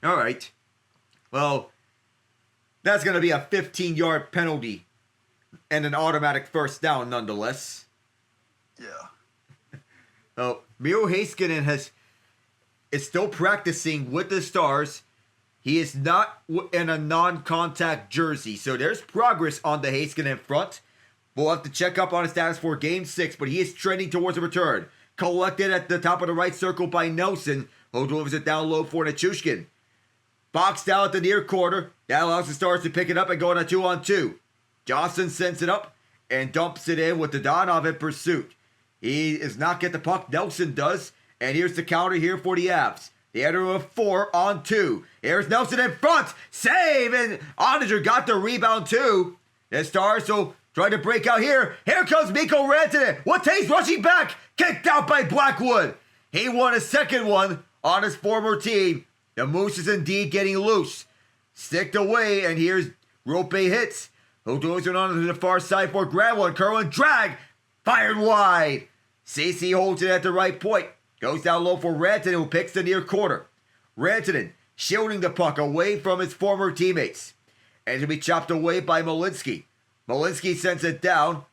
All right. Well, that's going to be a 15-yard penalty and an automatic first down nonetheless. Yeah. Miro Heiskanen is still practicing with the Stars. He is not in a non-contact jersey, so there's progress on the Heiskanen front. We'll have to check up on his status for Game 6, but he is trending towards a return. Collected at the top of the right circle by Nelson, who delivers it down low for Nichushkin. Boxed out at the near corner. That allows the Stars to pick it up and go on a 2-on-2. Johnson sends it up and dumps it in with Dodonov in pursuit. He does not get the puck. Nelson does. And here's the counter here for the Avs. They enter with 4-on-2. Here's Nelson in front. Save! And Oninger got the rebound too. The Stars so trying to break out here. Here comes Mikko Rantanen. What takes rushing back? Kicked out by Blackwood. He won a second one on his former team. The Moose is indeed getting loose. Sticked away, and here's Rope hits. Who throws it on to the far side for Granlund. Kerwin drag. Fired wide. CC holds it at the right point. Goes down low for Rantanen, who picks the near corner. Rantanen shielding the puck away from his former teammates. And to be chopped away by Malinsky. Malinsky sends it down.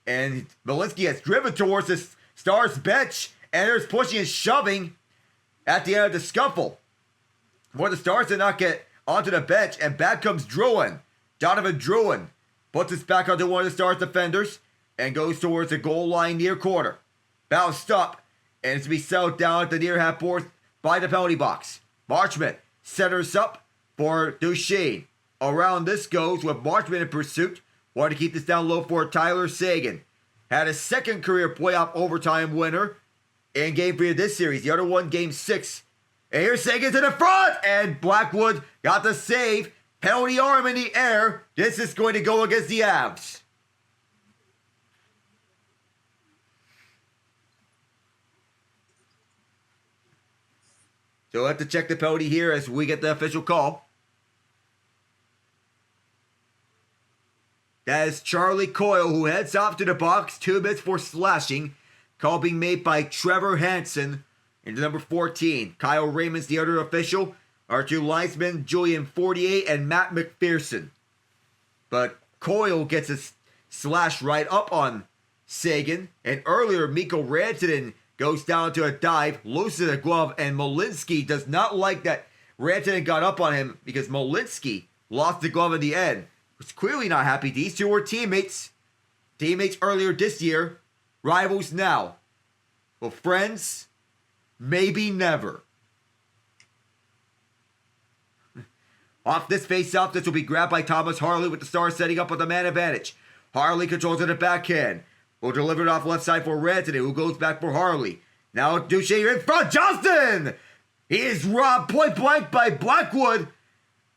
And Malinsky has driven towards the Stars bench. And there's pushing and shoving at the end of the scuffle. Where the Stars did not get onto the bench. And back comes Drouin. Donovan Drouin puts this back onto one of the Stars defenders. And goes towards the goal line near corner. Bounced up. And it's to be settled down at the near half board by the penalty box. Marchment centers up for Duchesne. Around this goes with Marchment in pursuit. Wanted to keep this down low for Tyler Seguin. Had a second career playoff overtime winner in Game 3 of this series. The other one, Game 6. And here's Seguin to the front. And Blackwood got the save. Penalty arm in the air. This is going to go against the Avs. So we'll have to check the penalty here as we get the official call. That is Charlie Coyle, who heads off to the box. 2 minutes for slashing. Call being made by Trevor Hansen into number 14. Kyle Raymond's the other official. Our 2 linesmen, Julian Fortier and Matt McPherson. But Coyle gets a slash right up on Seguin. And earlier, Mikko Rantanen goes down to a dive, loses a glove, and Malinsky does not like that Rantanen got up on him because Malinsky lost the glove in the end. Was clearly not happy. These two were teammates. Teammates earlier this year. Rivals now. Well, friends, maybe never. Off this face-off, this will be grabbed by Thomas Harley with the Stars setting up with a man advantage. Harley controls it at backhand. Will deliver it off left side for Rantanen, who goes back for Harley. Now Duchesne in front. Johnston! He is robbed point blank by Blackwood.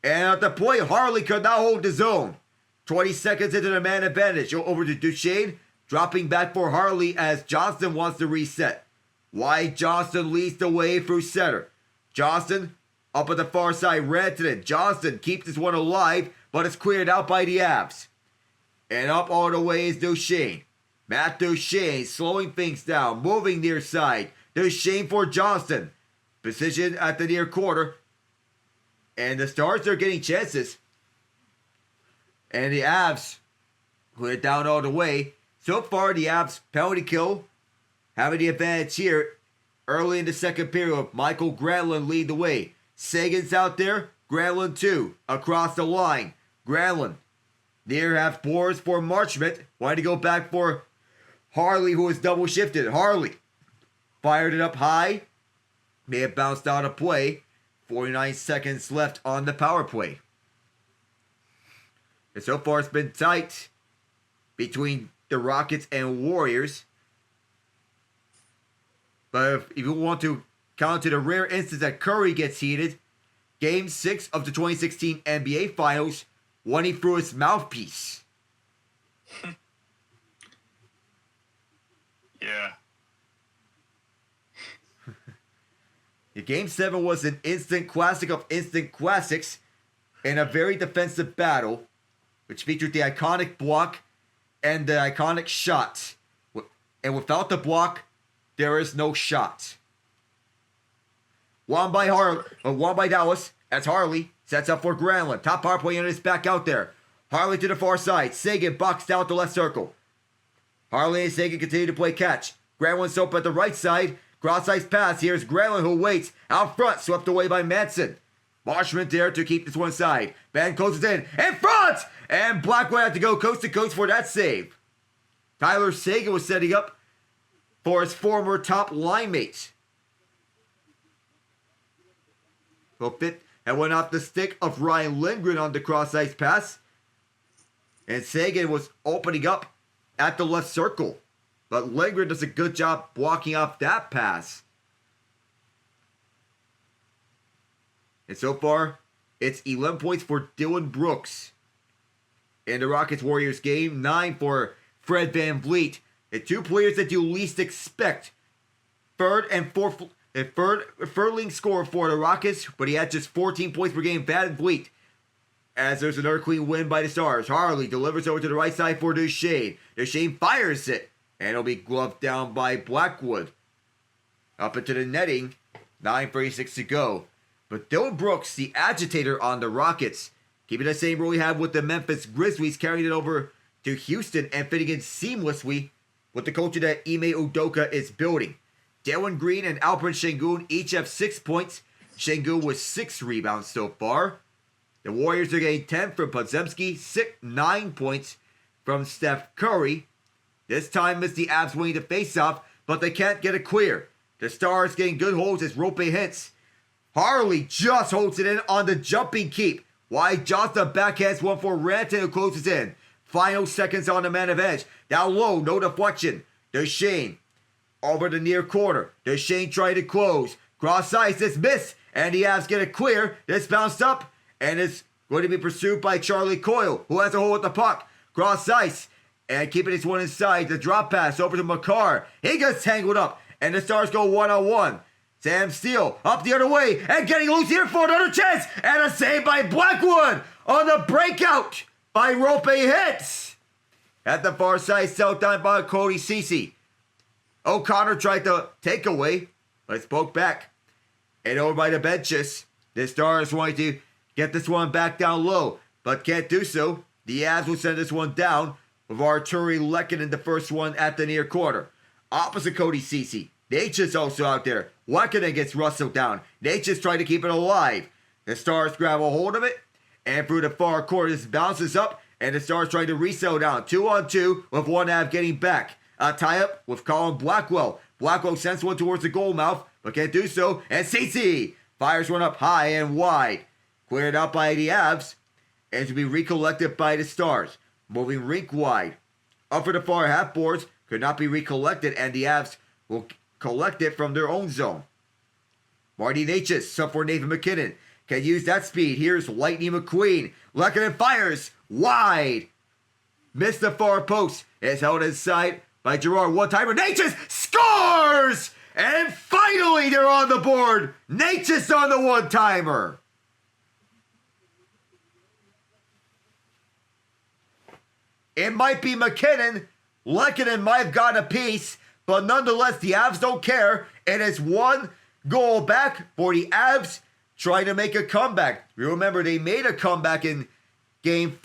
And at the point, Harley could not hold his own. 20 seconds into the man advantage. Over to Duchesne. Dropping back for Harley as Johnston wants to reset. Wide Johnston leads the way through center. Johnston up at the far side. Rantanen. Johnston keeps this one alive, but it's cleared out by the Avs. And up all the way is Duchesne. Matt Duchesne slowing things down, moving near side. Duchesne for Johnston. Position at the near corner. And the Stars are getting chances. And the Avs put it down all the way. So far, the Avs penalty kill having the advantage here. Early in the second period, Michael Granlund lead the way. Sagan's out there. Granlund 2 across the line. Granlund near half boards for Marchment. Wanted to go back for Harley, who is double shifted. Harley fired it up high. May have bounced out of play. 49 seconds left on the power play. And so far it's been tight between the Rockets and Warriors. But if you want to count to the rare instance that Curry gets heated, Game 6 of the 2016 NBA Finals, when he threw his mouthpiece. Yeah. The Game 7 was an instant classic of instant classics in a very defensive battle, which featured the iconic block and the iconic shot. And without the block, there is no shot. One by Dallas, as Harley sets up for Granlund. Top power play unit is back out there. Harley to the far side. Seguin boxed out the left circle. Harley and Seguin continue to play catch. Granlund's up at the right side. Cross-ice pass. Here's Granlund, who waits. Out front, swept away by Manson. Marshman there to keep this one side. Van closes in front! And Blackwood had to go coast to coast for that save. Tyler Seguin was setting up for his former top line mate. Fit and went off the stick of Ryan Lindgren on the cross-ice pass. And Seguin was opening up at the left circle. But Lindgren does a good job blocking off that pass. And so far, it's 11 points for Dylan Brooks. In the Rockets-Warriors game, 9 for Fred VanVleet. The two players that you least expect. Furling scored for the Rockets, but he had just 14 points per game. VanVleet. As there's another clean win by the Stars. Harley delivers over to the right side for Duchesne. Duchesne fires it. And it'll be gloved down by Blackwood. Up into the netting. 9:36 to go. But Dylan Brooks, the agitator on the Rockets, keeping the same role he had with the Memphis Grizzlies, carrying it over to Houston and fitting in seamlessly with the culture that Ime Udoka is building. Dylan Green and Alperen Sengun each have 6 points. Sengun with 6 rebounds so far. The Warriors are getting 10 from Podziemski, 9 points from Steph Curry. This time it's the Avs winning the faceoff, but they can't get it clear. The Stars getting good holds as Rope hits. Harley just holds it in on the jumping keep. Wide Johnson backhands one for Ranton who closes in. Final seconds on the man of edge. Down low, no deflection. Duchesne over the near corner. Duchesne trying to close. Cross ice, it's missed. And the Avs get it clear. This bounced up. And it's going to be pursued by Charlie Coyle, who has a hold with the puck. Cross ice. And keeping this one inside. The drop pass over to McCarr. He gets tangled up. And the Stars go one-on-one. Sam Steele up the other way. And getting loose here for another chance. And a save by Blackwood on the breakout by Rope hits. At the far side, set down by Cody Ceci. O'Connor tried to take away, but it's poked back. And over by the benches, the Stars wanting to get this one back down low, but can't do so. The Avs will send this one down with Arturi Lehkonen, the first one at the near corner. Opposite Cody Ceci. Nature's also out there. Lehkonen gets rustled down. Nature's trying to keep it alive. The Stars grab a hold of it, and through the far corner, this bounces up, and the Stars trying to resettle down. 2-on-2 with one Av getting back. A tie-up with Colin Blackwell. Blackwell sends one towards the goal mouth, but can't do so. And Ceci fires one up high and wide. Cleared out by the Avs, and to be recollected by the Stars. Moving rink wide. Up for the far half boards, could not be recollected, and the Avs will collect it from their own zone. Marty Natchez, sub for Nathan MacKinnon. Can use that speed. Here's Lightning McQueen. Lehkonen fires wide. Missed the far post. It's held inside by Gerard. One-timer. Natchez scores! And finally they're on the board. Natchez on the one-timer. It might be MacKinnon. Lehkonen might have gotten a piece, but nonetheless, the Avs don't care. It is one goal back for the Avs trying to make a comeback. You remember they made a comeback in game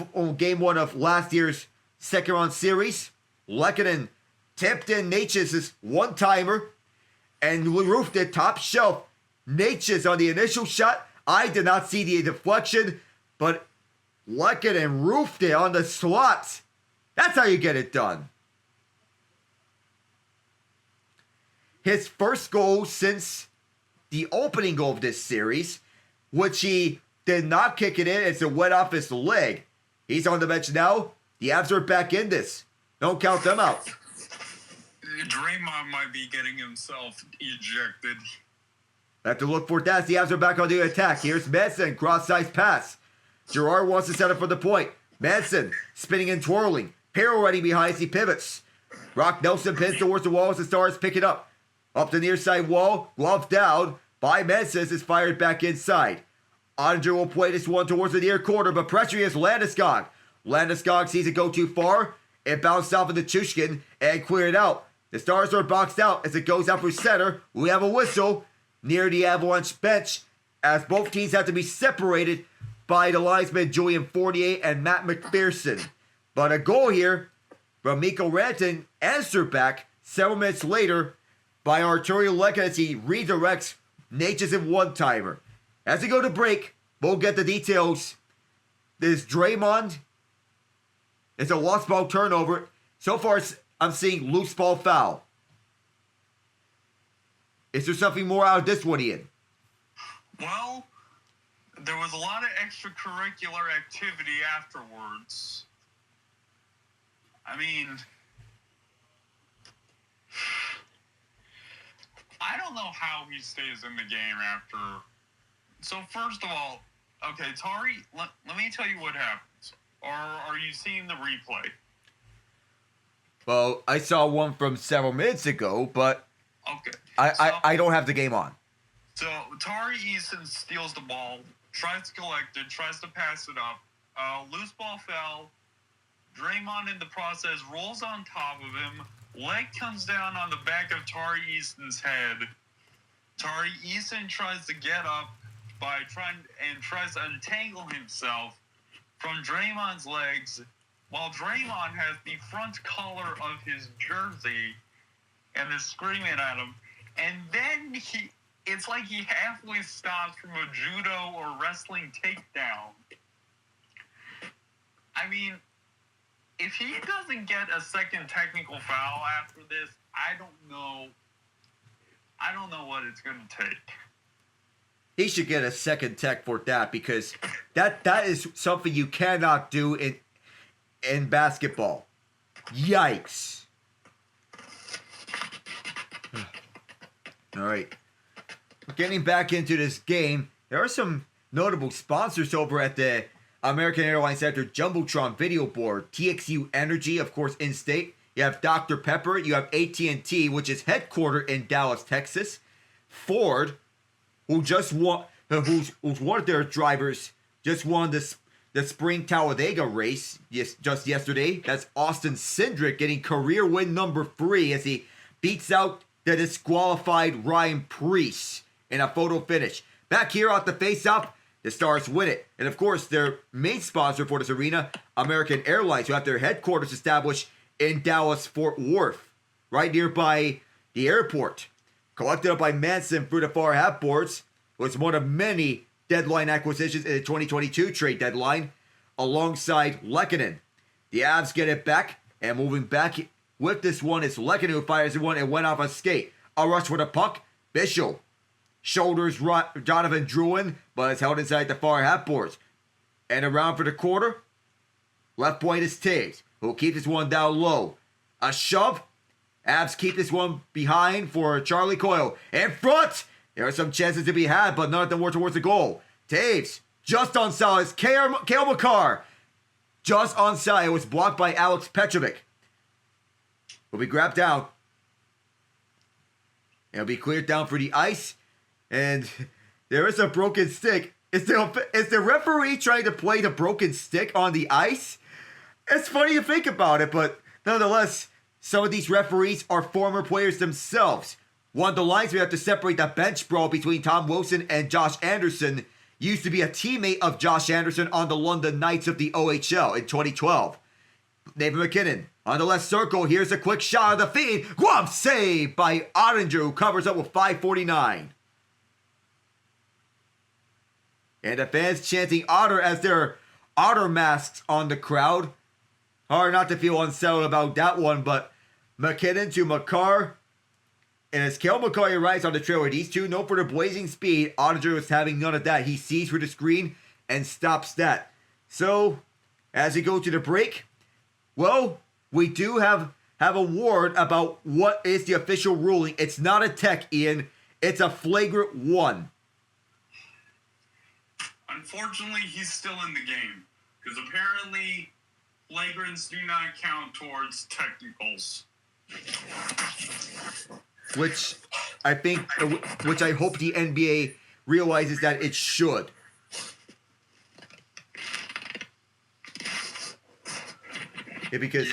one of last year's second-round series. Lehkonen tipped in Natchez's one-timer and roofed it top shelf. Natchez on the initial shot. I did not see the deflection, but Lehkonen roofed it on the slot. That's how you get it done. His first goal since the opening goal of this series, which he did not kick it in. It's a wet off his leg. He's on the bench now. The Avs are back in this. Don't count them out. Draymond might be getting himself ejected. Have to look for that. The Avs are back on the attack. Here's Manson, cross-size pass. Gerard wants to set up for the point. Manson spinning and twirling. Pirouetting behind as he pivots. Brock Nelson pins towards the wall as the Stars pick it up. Up the near side wall, glove down by Manson is fired back inside. Andre will play this one towards the near corner, but pressure is Landeskog. Landeskog sees it go too far. It bounced off of the Chushkin and cleared out. The Stars are boxed out as it goes out for center. We have a whistle near the Avalanche bench as both teams have to be separated by the linesmen Julian Fournier and Matt McPherson. But a goal here from Mikko Rantanen answered back several minutes later by Arturi Lehkonen as he redirects Natchez in one-timer. As we go to break, we'll get the details. This Draymond is a lost ball turnover. So far, I'm seeing loose ball foul. Is there something more out of this one, Ian? Well, there was a lot of extracurricular activity afterwards. I mean, I don't know how he stays in the game after. So first of all, okay, Tari, let me tell you what happens. Or are you seeing the replay? Well, I saw one from several minutes ago, but okay, I don't have the game on. So Tari Eason steals the ball, tries to collect it, tries to pass it up. Loose ball foul. Draymond in the process rolls on top of him. Leg comes down on the back of Tari Eason's head. Tari Eason tries to get up tries to untangle himself from Draymond's legs, while Draymond has the front collar of his jersey and is screaming at him. And then it's like he halfway stops from a judo or wrestling takedown. I mean, if he doesn't get a second technical foul after this, I don't know what it's going to take. He should get a second tech for that, because that is something you cannot do in basketball. Yikes. All right. Getting back into this game, there are some notable sponsors over at the American Airlines Center Jumbotron video board. TXU Energy, of course, in-state. You have Dr. Pepper. You have AT&T, which is headquartered in Dallas, Texas. Ford, who's one of their drivers just won the Spring Talladega race just yesterday. That's Austin Cindric getting career win number 3 as he beats out the disqualified Ryan Preece in a photo finish. Back here at the face-off, the Stars win it. And of course, their main sponsor for this arena, American Airlines, who have their headquarters established in Dallas-Fort Worth, right nearby the airport. Collected up by Manson through the far half boards, was one of many deadline acquisitions in the 2022 trade deadline, alongside MacKinnon. The Avs get it back, and moving back with this one is MacKinnon who fires the one and went off a skate. A rush for the puck, Bishop shoulders Jonathan Drouin, but it's held inside the far half boards. And around for the quarter, left point is Taves, who will keep this one down low. A shove, Avs keep this one behind for Charlie Coyle. In front, there are some chances to be had, but none of them were towards the goal. Taves, just onside, it's Cale Makar. Just onside, it was blocked by Alex Petrovic. Will be grabbed down. It'll be cleared down for the ice. And there is a broken stick. Is the referee trying to play the broken stick on the ice? It's funny to think about it, but nonetheless, some of these referees are former players themselves. One of the lines we have to separate the bench brawl between Tom Wilson and Josh Anderson used to be a teammate of Josh Anderson on the London Knights of the OHL in 2012. Nathan MacKinnon on the left circle. Here's a quick shot of the feed. Glove save by Ottinger, who covers up with 5:49. And the fans chanting Otter as their Otter masks on the crowd. Hard not to feel unsettled about that one, but MacKinnon to Makar. And as Cale McCarty arrives on the trail with these two, known for their blazing speed, Ottinger was having none of that. He sees through the screen and stops that. So, as we go to the break, well, we do have a word about what is the official ruling. It's not a tech, Ian. It's a flagrant 1. Unfortunately, he's still in the game, because apparently flagrants do not count towards technicals. Which I hope the NBA realizes that it should. Because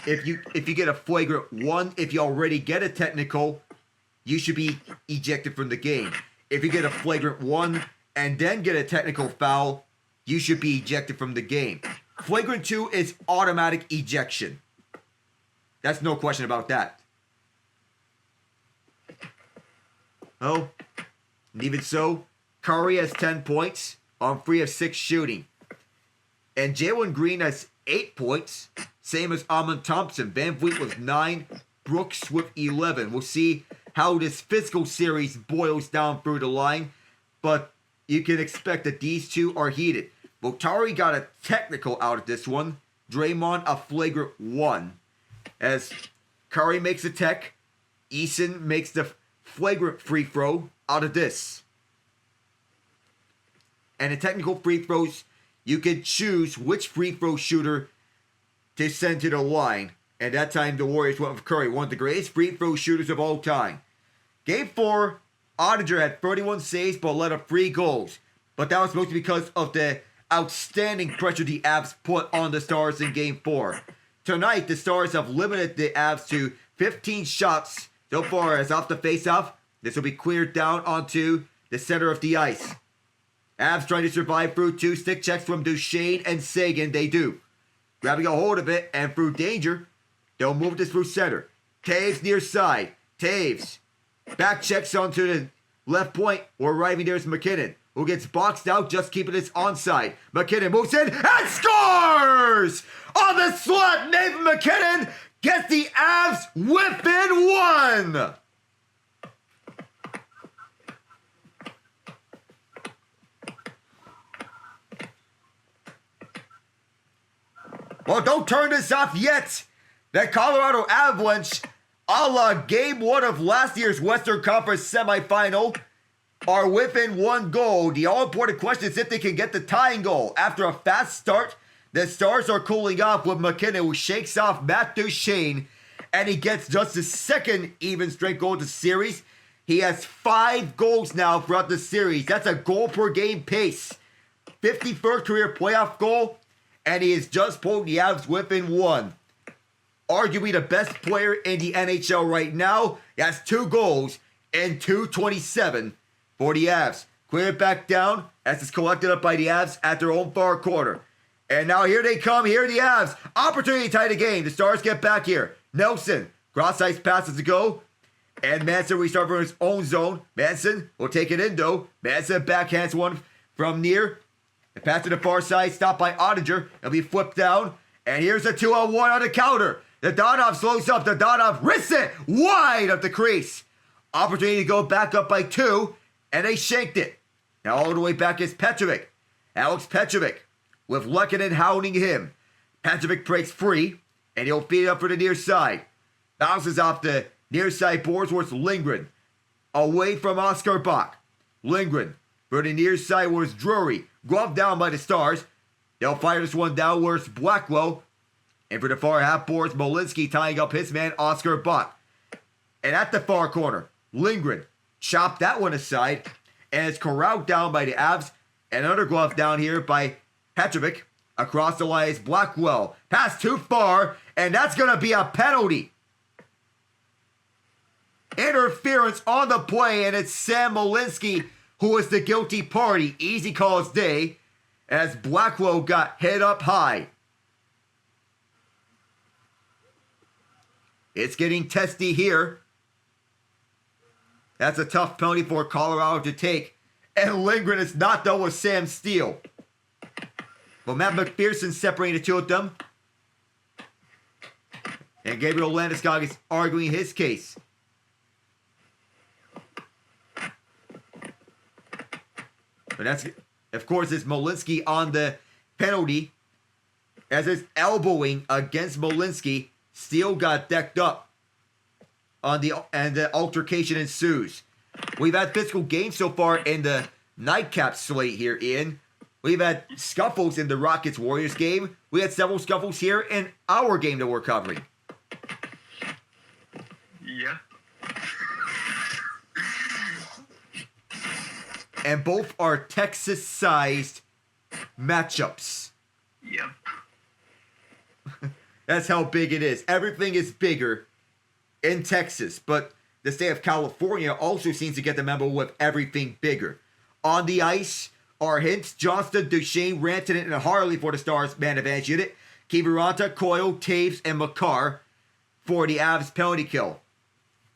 if you get a flagrant 1, if you already get a technical, you should be ejected from the game. If you get a flagrant 1 and then get a technical foul, you should be ejected from the game. Flagrant 2 is automatic ejection. That's no question about that. Oh, and even so, Curry has 10 points on 3 of 6 shooting. And Jalen Green has 8 points, same as Amon Thompson. Van Vliet with 9, Brooks with 11. We'll see how this physical series boils down through the line, but you can expect that these two are heated. Voltari got a technical out of this one. Draymond a flagrant 1. As Curry makes a tech, Eason makes the flagrant free throw out of this. And in technical free throws, you can choose which free throw shooter to send to the line. And that time the Warriors went with Curry, one of the greatest free throw shooters of all time. Game 4, Oettinger had 31 saves but let up 3 goals. But that was mostly because of the outstanding pressure the Avs put on the Stars in Game 4. Tonight, the Stars have limited the Avs to 15 shots so far as off the face-off. This will be cleared down onto the center of the ice. Avs trying to survive through 2 stick checks from Duchesne and Sagan. They do. Grabbing a hold of it and through danger, they'll move this through center. Taves near side. Taves. Back checks onto the left point. Or arriving there's MacKinnon, who gets boxed out, just keeping his onside. MacKinnon moves in and scores! On the slot, Nathan MacKinnon gets the Avs within 1! Well, don't turn this off yet. The Colorado Avalanche, a la Game 1 of last year's Western Conference semifinal, are within 1 goal. The all-important question is if they can get the tying goal. After a fast start, the Stars are cooling off with MacKinnon, who shakes off Matt Duchesne, and he gets just his 2nd even-strength goal of the series. He has 5 goals now throughout the series. That's a goal-per-game pace. 53rd career playoff goal, and he has just pulled the Avs within 1. Arguably the best player in the NHL right now. He has 2 goals and 227 for the Avs. Clear it back down as it's collected up by the Avs at their own far corner. And now here they come. Here are the Avs. Opportunity to tie the game. The Stars get back here. Nelson. Cross-ice passes to go. And Manson restarts from his own zone. Manson will take it in though. Manson backhands one from near. The pass to the far side. Stopped by Oettinger. It'll be flipped down. And here's a 2-on-1 on the counter. The Donov slows up. The Donov wrists it wide of the crease. Opportunity to go back up by 2. And they shanked it. Now all the way back is Petrovic. Alex Petrovic with Lehkonen hounding him. Petrovic breaks free. And he'll feed it up for the near side. Bounces off the near side boards towards Lindgren. Away from Oscar Bach. Lindgren for the near side was Drury. Gloved down by the Stars. They'll fire this one downwards Blackwell. And for the far half boards, Molinski tying up his man Oscar Bach. And at the far corner, Lindgren chopped that one aside. And it's corralled down by the Avs. And another glove down here by Petrovic. Across the line is Blackwell. Pass too far. And that's going to be a penalty. Interference on the play. And it's Sam Molinski who is the guilty party. Easy calls day. As Blackwell got hit up high. It's getting testy here. That's a tough penalty for Colorado to take. And Lindgren is not done with Sam Steele. But Matt McPherson separating the two of them. And Gabriel Landeskog is arguing his case. But that's, of course, it's Molinski on the penalty. As it's elbowing against Molinski. Steele got decked up and the altercation ensues. We've had physical games so far in the nightcap slate here, Ian. We've had scuffles in the Rockets-Warriors game. We had several scuffles here in our game that we're covering. Yeah. And both are Texas-sized matchups. Yep. That's how big it is. Everything is bigger in Texas, but the state of California also seems to get the memo with everything bigger. On the ice are Hintz, Johnston, Duchesne, Rantanen, and Harley for the Stars man advantage unit. Kiviranta, Coyle, Taves, and Makar for the Avs penalty kill.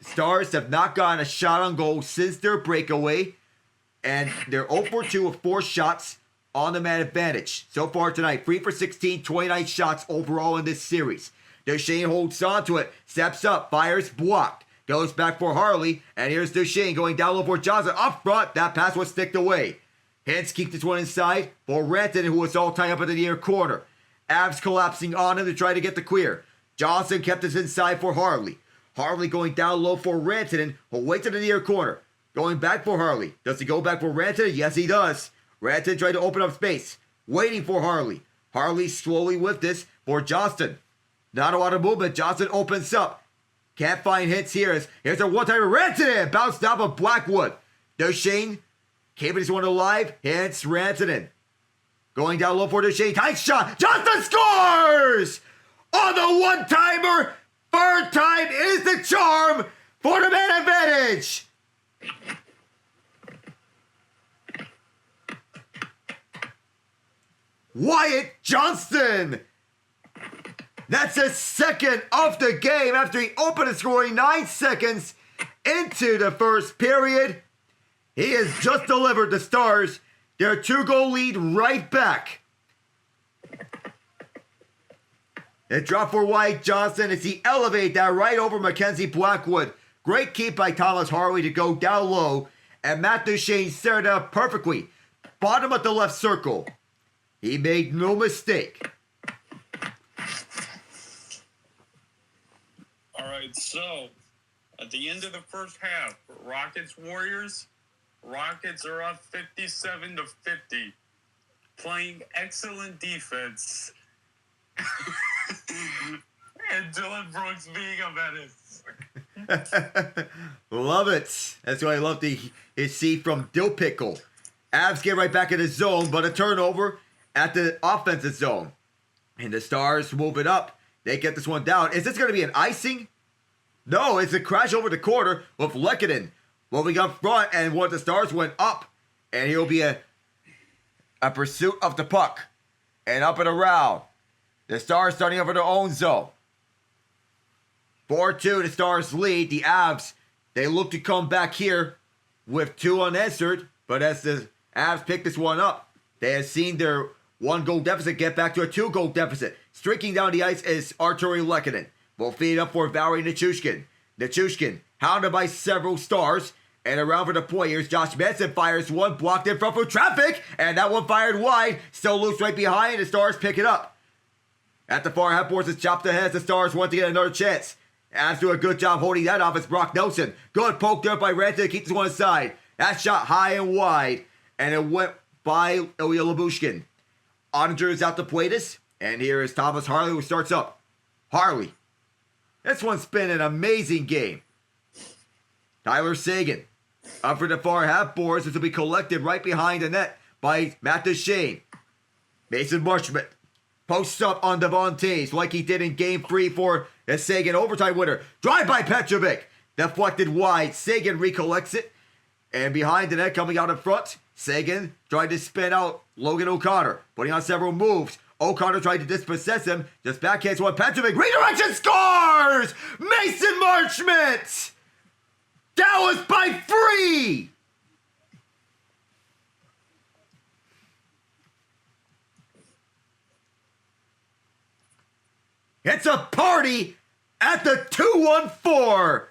The Stars have not gotten a shot on goal since their breakaway, and they're 0 for 2 with 4 shots on the man advantage. So far tonight, 3 for 16, 29 shots overall in this series. Duchesne holds on to it, steps up, fires, blocked. Goes back for Harley, and here's Duchesne going down low for Johnson. Up front, that pass was sticked away. Hintz keeps this one inside for Ranton, who was all tied up in the near corner. Avs collapsing on him to try to get the clear. Johnson kept this inside for Harley. Harley going down low for Rantanen, who waits in the near corner. Going back for Harley. Does he go back for Rantanen? Yes, he does. Rantanen tried to open up space. Waiting for Harley. Harley slowly with this for Johnston. Not a lot of movement. Johnson opens up. Can't find Hintz here. Here's a one-timer. Rantanen bounced off of Blackwood. Duchesne keeping this one alive. Hintz, Rantanen. Going down low for Duchesne. Tight shot. Johnston scores! On the one-timer. Third time is the charm for the man advantage. Wyatt Johnston. That's his second of the game after he opened the scoring 9 seconds into the first period. He has just delivered the Stars their 2-goal lead right back. A drop for Wyatt Johnston as he elevated that right over Mackenzie Blackwood. Great keep by Thomas Harley to go down low, and Matt Duchesne set it up perfectly. Bottom of the left circle. He made no mistake. All right, so at the end of the first half, Rockets-Warriors, Rockets are up 57-50, playing excellent defense. And Dylan Brooks being a menace. Love it. That's what I love to see from Dill Pickle. Avs get right back in the zone, but a turnover at the offensive zone. And the Stars move it up. They get this one down. Is this going to be an icing? No, it's a crash over the corner with MacKinnon moving up front, and one of the Stars went up. And he'll be a pursuit of the puck. And up and around. The Stars starting over their own zone. 4-2, the Stars lead. The Avs, they look to come back here with 2 unanswered. But as the Avs pick this one up, they have seen their 1-goal deficit get back to a 2-goal deficit. Streaking down the ice is Arturi Lehkonen. Will feed up for Valerie Nichushkin. Nichushkin, hounded by several Stars. And around for the point, here's Josh Manson, fires one, blocked in front for traffic. And that one fired wide. Still loose right behind. The Stars pick it up. At the far half boards, it's chopped ahead as the Stars want to get another chance. Avs do a good job holding that off. It's Brock Nelson. Good poke there by Rantanen to keep this one aside. That shot high and wide. And it went by Ilya Labushkin. Oninger is out to play this. And here is Thomas Harley who starts up. Harley. This one's been an amazing game. Tyler Seguin. Up for the far half boards. This will be collected right behind the net by Matt Duchesne. Mason Marchment. Posts up on Devon Taves like he did in Game 3 for the Seguin overtime winner. Drive by Petrovic. Deflected wide. Seguin recollects it. And behind the net coming out in front, Seguin tried to spin out Logan O'Connor. Putting on several moves. O'Connor tried to dispossess him. Just backhands one. Petrovic. Redirection scores! Mason Marchment! That was by 3! It's a party at the 214.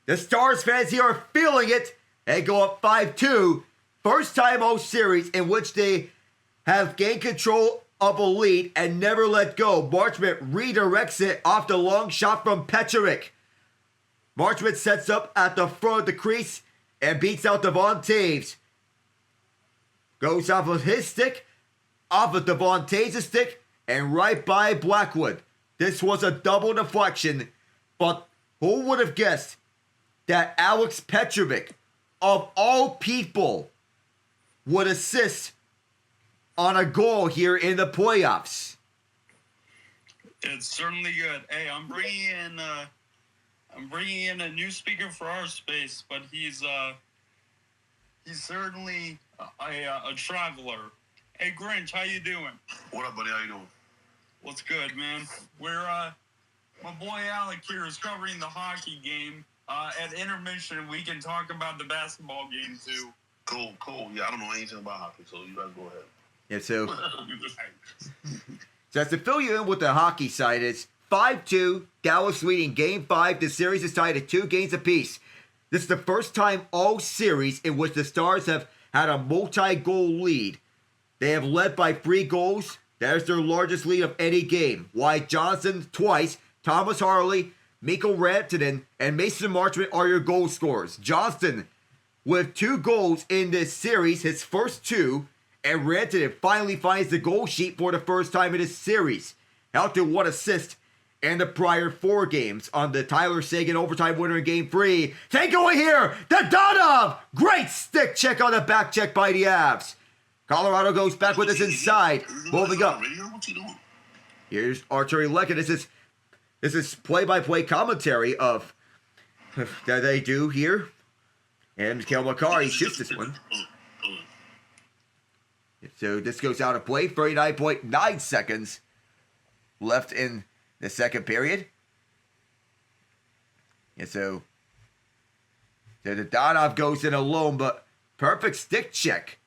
The Stars fans here are feeling it. They go up 5-2. First time all series in which they have gained control of a lead and never let go. Marchment redirects it off the long shot from Petrovic. Marchment sets up at the front of the crease and beats out Devon Taves. Goes off of his stick, off of Devon Taves' stick, and right by Blackwood. This was a double deflection, but who would have guessed that Alex Petrovic, of all people, would assist on a goal here in the playoffs? It's certainly good. Hey, I'm bringing in a new speaker for our space, but he's certainly a traveler. Hey, Grinch, how you doing? What up, buddy? How you doing? What's good, man? We're my boy Alec here is covering the hockey game. At intermission, we can talk about the basketball game too. Cool. Yeah, I don't know anything about hockey, so you guys go ahead. Yeah, so as to fill you in with the hockey side, it's 5-2, Dallas leading Game 5. The series is tied at 2 games apiece. This is the first time all series in which the Stars have had a multi-goal lead. They have led by 3 goals. That is their largest lead of any game. Wyatt Johnson twice, Thomas Harley, Mikko Rantanen, and Mason Marchment are your goal scorers. Johnston with 2 goals in this series, his first 2, and Rantanen finally finds the goal sheet for the first time in this series. Out to 1 assist in the prior 4 games on the Tyler Seguin overtime winner in Game 3. Takeaway here, Dadonov! Great stick check on the back check by the Avs. Colorado goes back with us inside, moving up. What's he doing? Here's Arturi Lekin. This is play-by-play commentary of that they do here. And Mikhail Makar, he shoots this one. So this goes out of play. 39.9 seconds left in the second period. And so the Dadonov goes in alone, but perfect stick check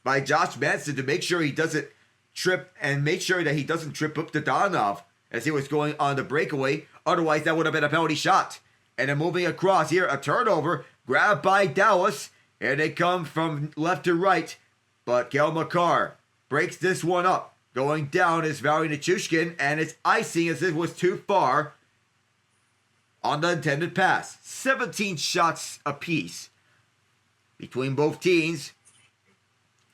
by Josh Manson to make sure he doesn't trip and make sure that he doesn't trip up Dadonov as he was going on the breakaway. Otherwise, that would have been a penalty shot. And then moving across here, a turnover grabbed by Dallas. And they come from left to right. But Kel Makar breaks this one up. Going down is Valery Nichushkin, and it's icing as it was too far on the intended pass. 17 shots apiece between both teams.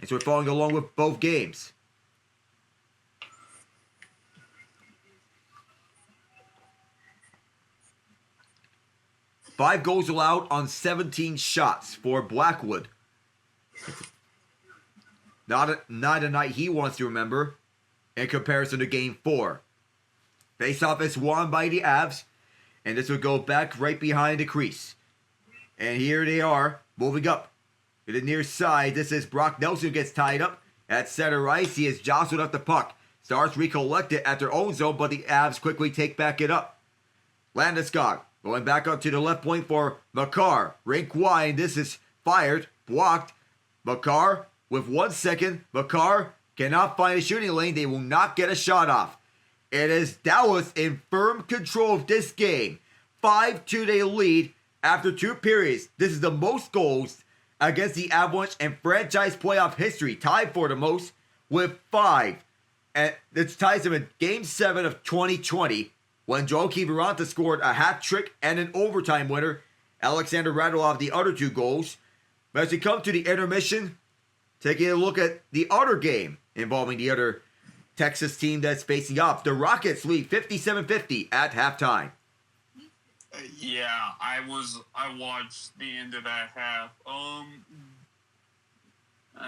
As we're following along with both games. Five goals allowed on 17 shots for Blackwood. Not a night he wants to remember in comparison to Game 4. Face-off is won by the Avs, and this will go back right behind the crease. And here they are, moving up to the near side. This is Brock Nelson who gets tied up at center ice. He is jostled up the puck. Stars recollect it at their own zone, but the Avs quickly take back it up. Landeskog going back up to the left point for Makar. Rink wide. This is fired. Blocked. Makar with 1 second. Makar cannot find a shooting lane. They will not get a shot off. It is Dallas in firm control of this game. 5-2 they lead after 2 periods. This is the most goals against the Avalanche in franchise playoff history. Tied for the most with 5. And this ties them in Game 7 of 2020. When Joel Kiviranta scored a hat trick and an overtime winner, Alexander Radulov the other 2 goals. But as we come to the intermission, taking a look at the other game involving the other Texas team that's facing off. The Rockets lead 57-50 at halftime. Yeah, I watched the end of that half. I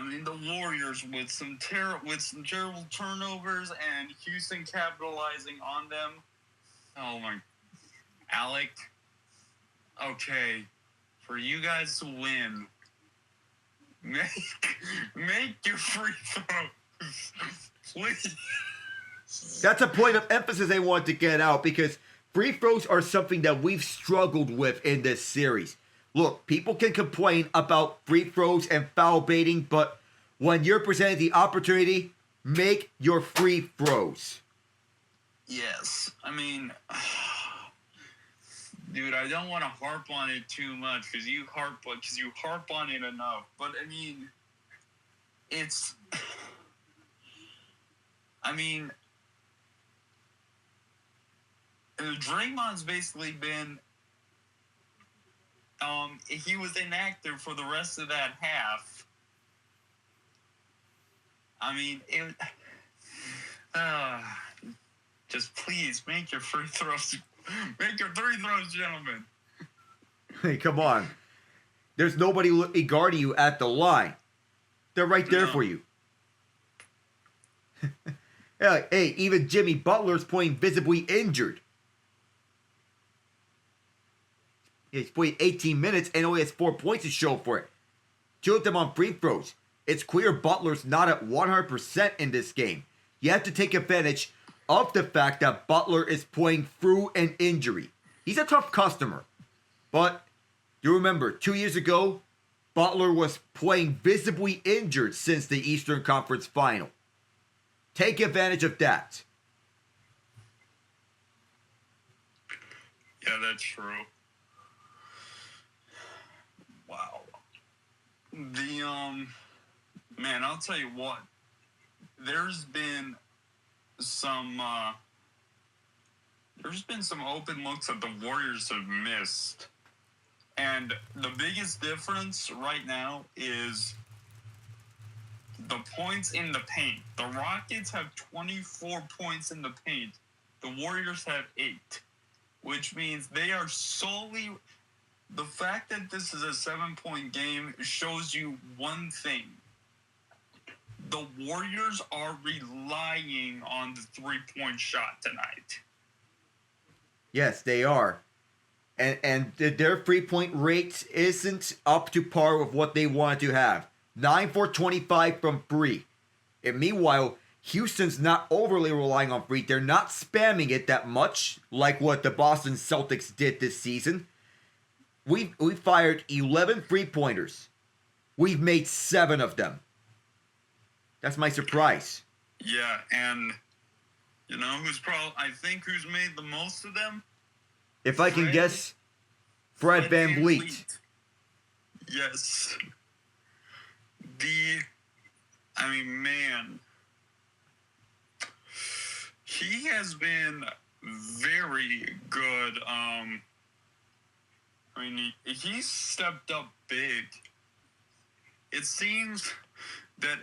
mean, the Warriors with some terrible turnovers and Houston capitalizing on them. Oh my, Alec. Okay, for you guys to win, make your free throws, please. That's a point of emphasis they want to get out because free throws are something that we've struggled with in this series. Look, people can complain about free throws and foul baiting, but when you're presented the opportunity, make your free throws. Yes, I mean, dude, I don't want to harp on it too much because you harp on it enough. But I mean, Draymond's basically been, he was inactive for the rest of that half. I mean, just please make your free throws. Make your free throws, gentlemen. Hey, come on. There's nobody guarding you at the line. They're right there for you. Hey, even Jimmy Butler's playing visibly injured. He's played 18 minutes and only has 4 points to show for it. 2 of them on free throws. It's clear Butler's not at 100% in this game. You have to take advantage of the fact that Butler is playing through an injury. He's a tough customer, but You remember, 2 years ago, Butler was playing visibly injured since the Eastern Conference Final. Take advantage of that. Yeah, that's true. Wow. Man, I'll tell you what. There's been some open looks that the Warriors have missed. And the biggest difference right now is the points in the paint. The Rockets have 24 points in the paint. The Warriors have 8, which means they are solely... The fact that this is a 7-point game shows you one thing. The Warriors are relying on the three-point shot tonight. Yes, they are. And their 3-point rate isn't up to par with what they wanted to have. 9 for 25 from 3. And meanwhile, Houston's not overly relying on 3. They're not spamming it that much, like what the Boston Celtics did this season. We fired 11 3-pointers. We've made 7 of them. That's my surprise. Yeah, and you know who's made the most of them? If I can guess, Fred VanVleet. Yes. Man. He has been very good. He stepped up big. It seems that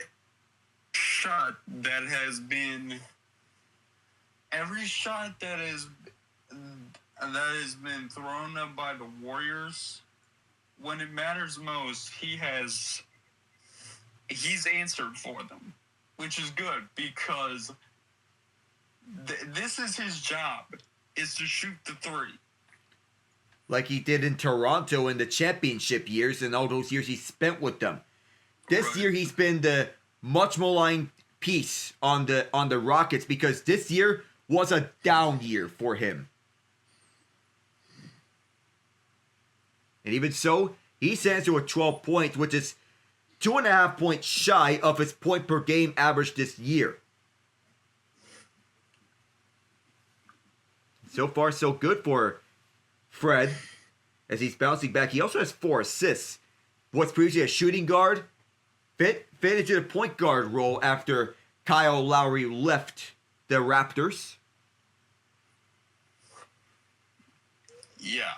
every shot that has been thrown up by the Warriors, when it matters most, he's answered for them, which is good because this is his job, is to shoot the 3. Like he did in Toronto in the championship years and all those years he spent with them. This year he's been the much maligned piece on the Rockets because this year was a down year for him. And even so, he stands to 12 points, which is 2.5 points shy of his point per game average this year. So far, so good for Fred as he's bouncing back. He also has 4 assists. Was previously a shooting guard. Fit into the point guard role after Kyle Lowry left the Raptors. Yeah.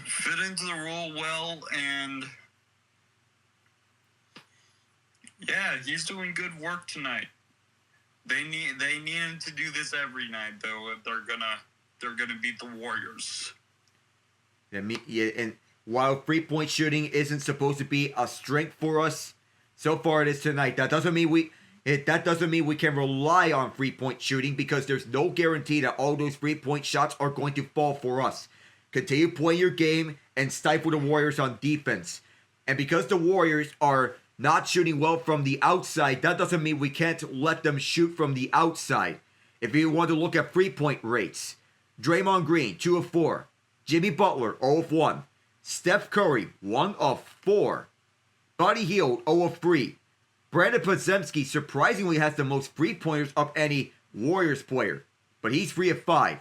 Fit into the role well, and yeah, he's doing good work tonight. They need him to do this every night, though. If they're gonna beat the Warriors. And while 3-point shooting isn't supposed to be a strength for us, so far it is tonight. That doesn't mean we can rely on 3-point shooting because there's no guarantee that all those 3-point shots are going to fall for us. Continue playing your game and stifle the Warriors on defense. And because the Warriors are not shooting well from the outside, that doesn't mean we can't let them shoot from the outside. If you want to look at 3-point rates, Draymond Green, 2 of 4. Jimmy Butler, 0 of 1. Steph Curry, 1 of 4. Buddy Hield, 0 of 3. Brandon Podziemski surprisingly has the most 3-pointers of any Warriors player, but he's 3 of 5.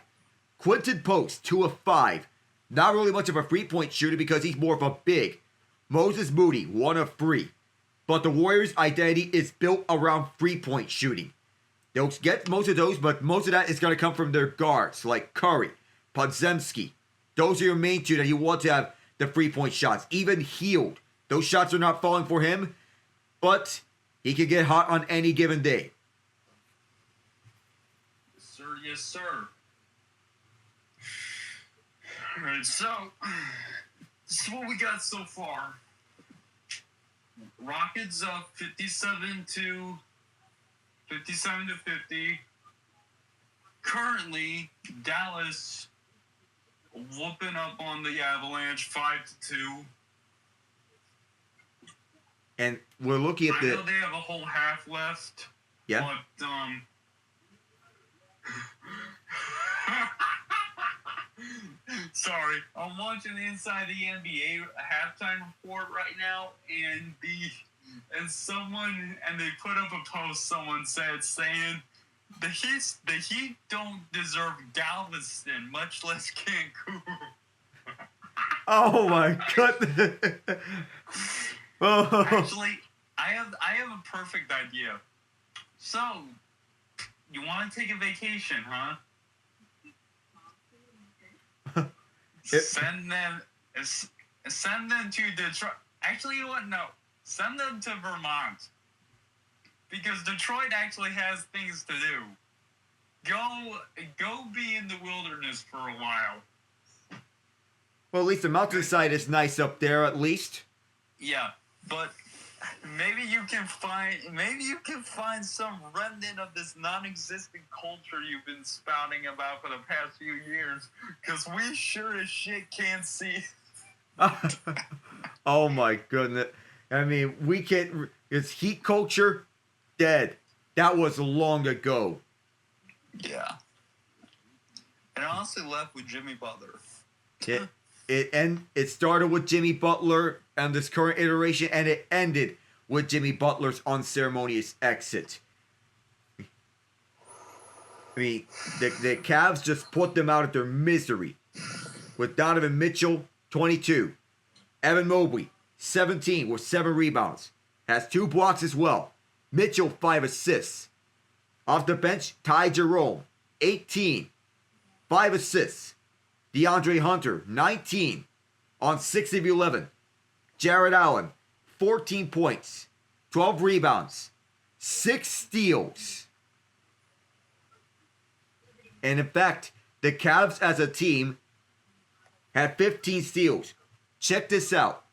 Quinton Post, 2 of 5. Not really much of a 3-point shooter because he's more of a big. Moses Moody, 1 of 3. But the Warriors' identity is built around 3-point shooting. They'll get most of those, but most of that is going to come from their guards, like Curry, Podziemski. Those are your main 2 that you want to have the 3-point shots. Even Hield. Those shots are not falling for him, but he can get hot on any given day. Yes, sir. All right, so this is what we got so far. Rockets up 57 to 50. Currently, Dallas whooping up on the Avalanche 5-2. And we're looking at I know they have a whole half left. Yeah. But Sorry, I'm watching Inside the NBA halftime report right now, and they put up a post. Someone saying the Heat don't deserve Galveston, much less Cancun. Oh my goodness. Oh. Actually, I have a perfect idea. So, you want to take a vacation, huh? Send them to Detroit. Actually, you know what? No, send them to Vermont, because Detroit actually has things to do. Go be in the wilderness for a while. Well, at least the mountainside is nice up there, at least. Yeah, but maybe you can find some remnant of this non-existent culture you've been spouting about for the past few years, because we sure as shit can't see. Oh my goodness. I mean, we can't. It's Heat culture dead. That was long ago. Yeah. And I honestly left with Jimmy Butler. It started with Jimmy Butler and this current iteration, and it ended with Jimmy Butler's unceremonious exit. I mean, the Cavs just put them out of their misery with Donovan Mitchell, 22. Evan Mobley, 17 with 7 rebounds. Has 2 blocks as well. Mitchell, 5 assists. Off the bench, Ty Jerome, 18. 5 assists. DeAndre Hunter, 19. On 6 of 11. Jared Allen, 14 points. 12 rebounds. 6 steals. And in fact, the Cavs as a team had 15 steals. Check this out.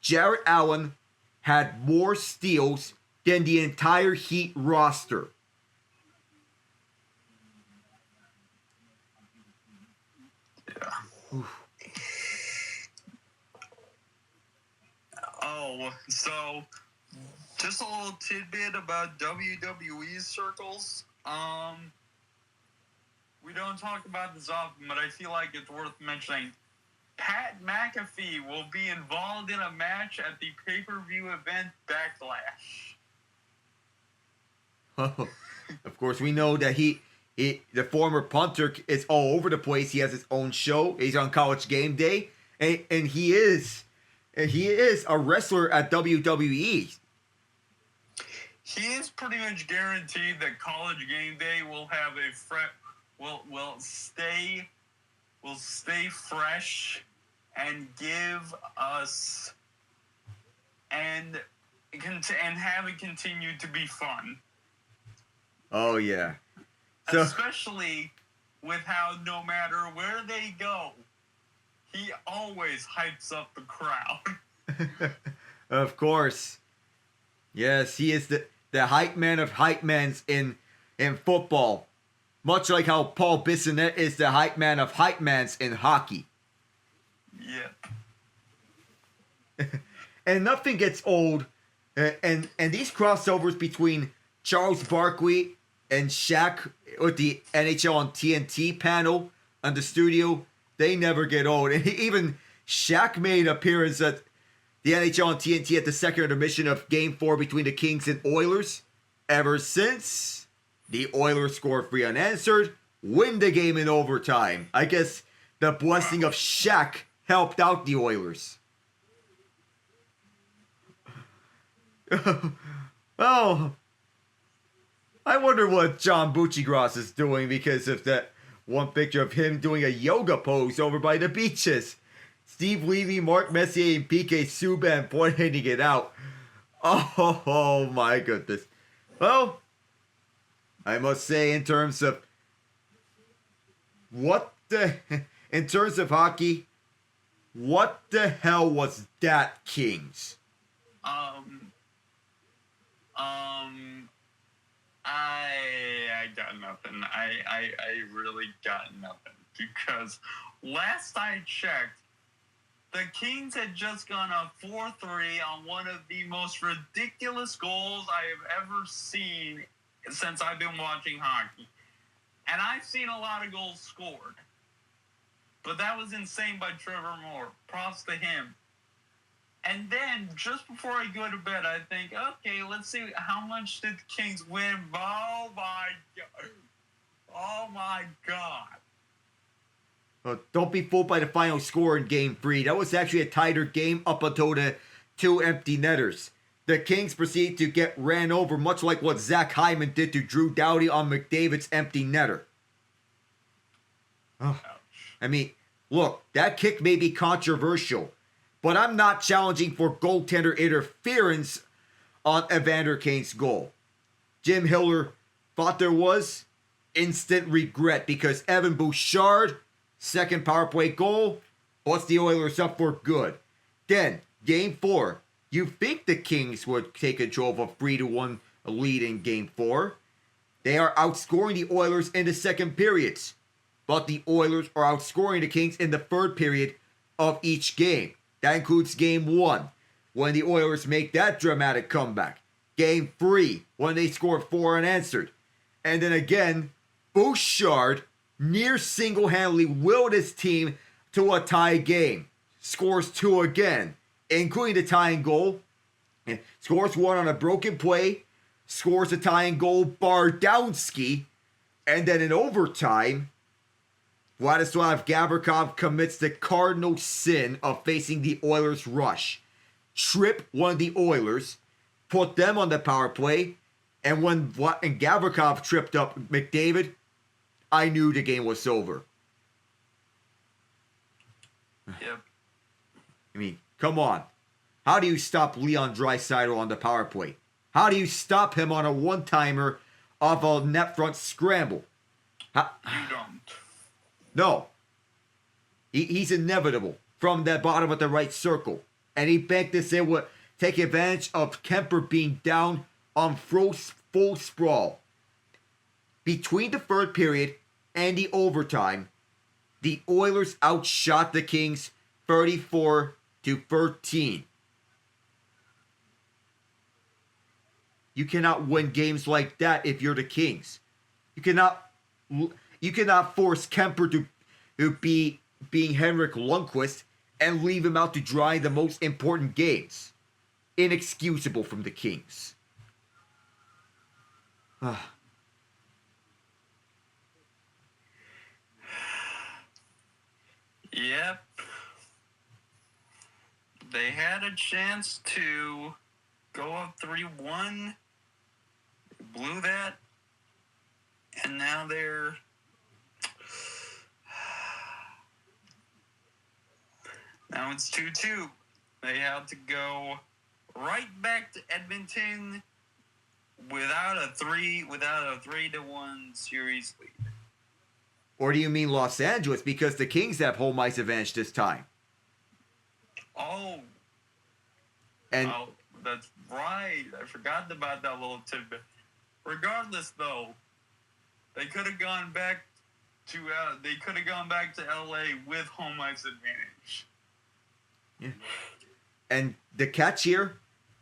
Jared Allen had more steals than the entire Heat roster. Yeah. Oh, so just a little tidbit about WWE circles. We don't talk about this often, but I feel like it's worth mentioning. Pat McAfee will be involved in a match at the pay-per-view event Backlash. Oh, of course, we know that the former punter is all over the place. He has his own show. He's on College Game Day, and he is a wrestler at WWE. He is pretty much guaranteed that College Game Day will have will stay fresh and give us and have it continue to be fun. Oh yeah. So, especially with how no matter where they go, he always hypes up the crowd. Of course. Yes, he is the hype man of hype mans in football. Much like how Paul Bissonnette is the hype man of hype mans in hockey. Yeah. And nothing gets old. And these crossovers between Charles Barkley and Shaq with the NHL on TNT panel on the studio, they never get old. And even Shaq made an appearance at the NHL on TNT at the second intermission of Game 4 between the Kings and Oilers. Ever since, the Oilers score 3 unanswered, win the game in overtime. I guess the blessing of Shaq helped out the Oilers. Oh, I wonder what John Buccigross is doing because of that one picture of him doing a yoga pose over by the beaches. Steve Levy, Mark Messier, and PK Subban pointing it out. Oh my goodness. Well, I must say in terms of hockey, what the hell was that, Kings? I got nothing. I really got nothing, because last I checked, the Kings had just gone up 4-3 on one of the most ridiculous goals I have ever seen since I've been watching hockey. And I've seen a lot of goals scored. But that was insane by Trevor Moore. Props to him. And then, just before I go to bed, I think, okay, let's see, how much did the Kings win? Oh, my God. Oh, my God. Don't be fooled by the final score in Game 3. That was actually a tighter game up until the 2 empty netters. The Kings proceed to get ran over, much like what Zach Hyman did to Drew Doughty on McDavid's empty netter. Oh. I mean, look, that kick may be controversial, but I'm not challenging for goaltender interference on Evander Kane's goal. Jim Hiller thought there was instant regret because Evan Bouchard, second power play goal, puts the Oilers up for good. Then, Game 4, you think the Kings would take control of a 3-1 lead in Game 4. They are outscoring the Oilers in the second periods, but the Oilers are outscoring the Kings in the third period of each game. That includes Game 1, when the Oilers make that dramatic comeback. Game 3, when they score 4 unanswered. And then again, Bouchard near single-handedly willed his team to a tie game. Scores 2 again, including the tying goal. And scores 1 on a broken play. Scores a tying goal, Bardowski. And then in overtime, Vladislav Gavrikov commits the cardinal sin of facing the Oilers' rush. Trip one of the Oilers, put them on the power play, and when Gavrikov tripped up McDavid, I knew the game was over. Yep. I mean, come on. How do you stop Leon Draisaitl on the power play? How do you stop him on a one-timer off a net front scramble? You don't. No. He's inevitable from the bottom of the right circle. And he banked this in with take advantage of Kemper being down on full sprawl. Between the third period and the overtime, the Oilers outshot the Kings 34-13. You cannot win games like that if you're the Kings. You cannot force Kemper to be being Henrik Lundqvist and leave him out to dry in the most important games. Inexcusable from the Kings. Yep. They had a chance to go up 3-1. Blew that. And now they're... Now it's 2-2. They have to go right back to Edmonton without a 3-1 series lead. Or do you mean Los Angeles? Because the Kings have home ice advantage this time. Oh. And that's right. I forgot about that little tidbit. Regardless, though, they could have gone back to LA with home ice advantage. Yeah. And the catch here,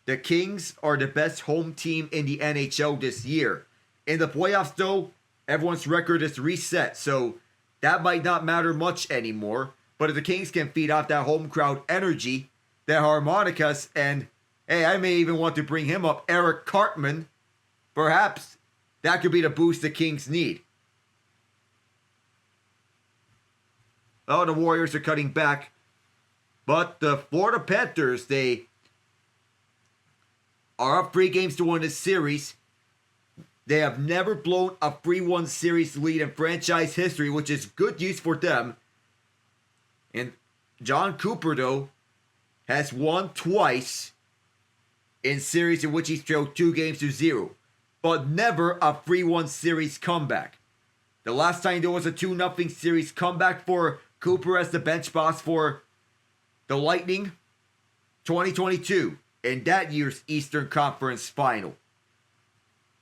the Kings are the best home team in the NHL this year. In the playoffs, though, everyone's record is reset, so that might not matter much anymore. But if the Kings can feed off that home crowd energy, their harmonicas, and, hey, I may even want to bring him up, Eric Cartman, perhaps that could be the boost the Kings need. Oh, the Warriors are cutting back. But the Florida Panthers, they are up 3-1 this series. They have never blown a 3-1 series lead in franchise history, which is good news for them. And John Cooper, though, has won twice in series in which he's trailed 2-0, but never a 3-1 series comeback. The last time there was a 2-0 series comeback for Cooper as the bench boss for the Lightning, 2022, in that year's Eastern Conference Final.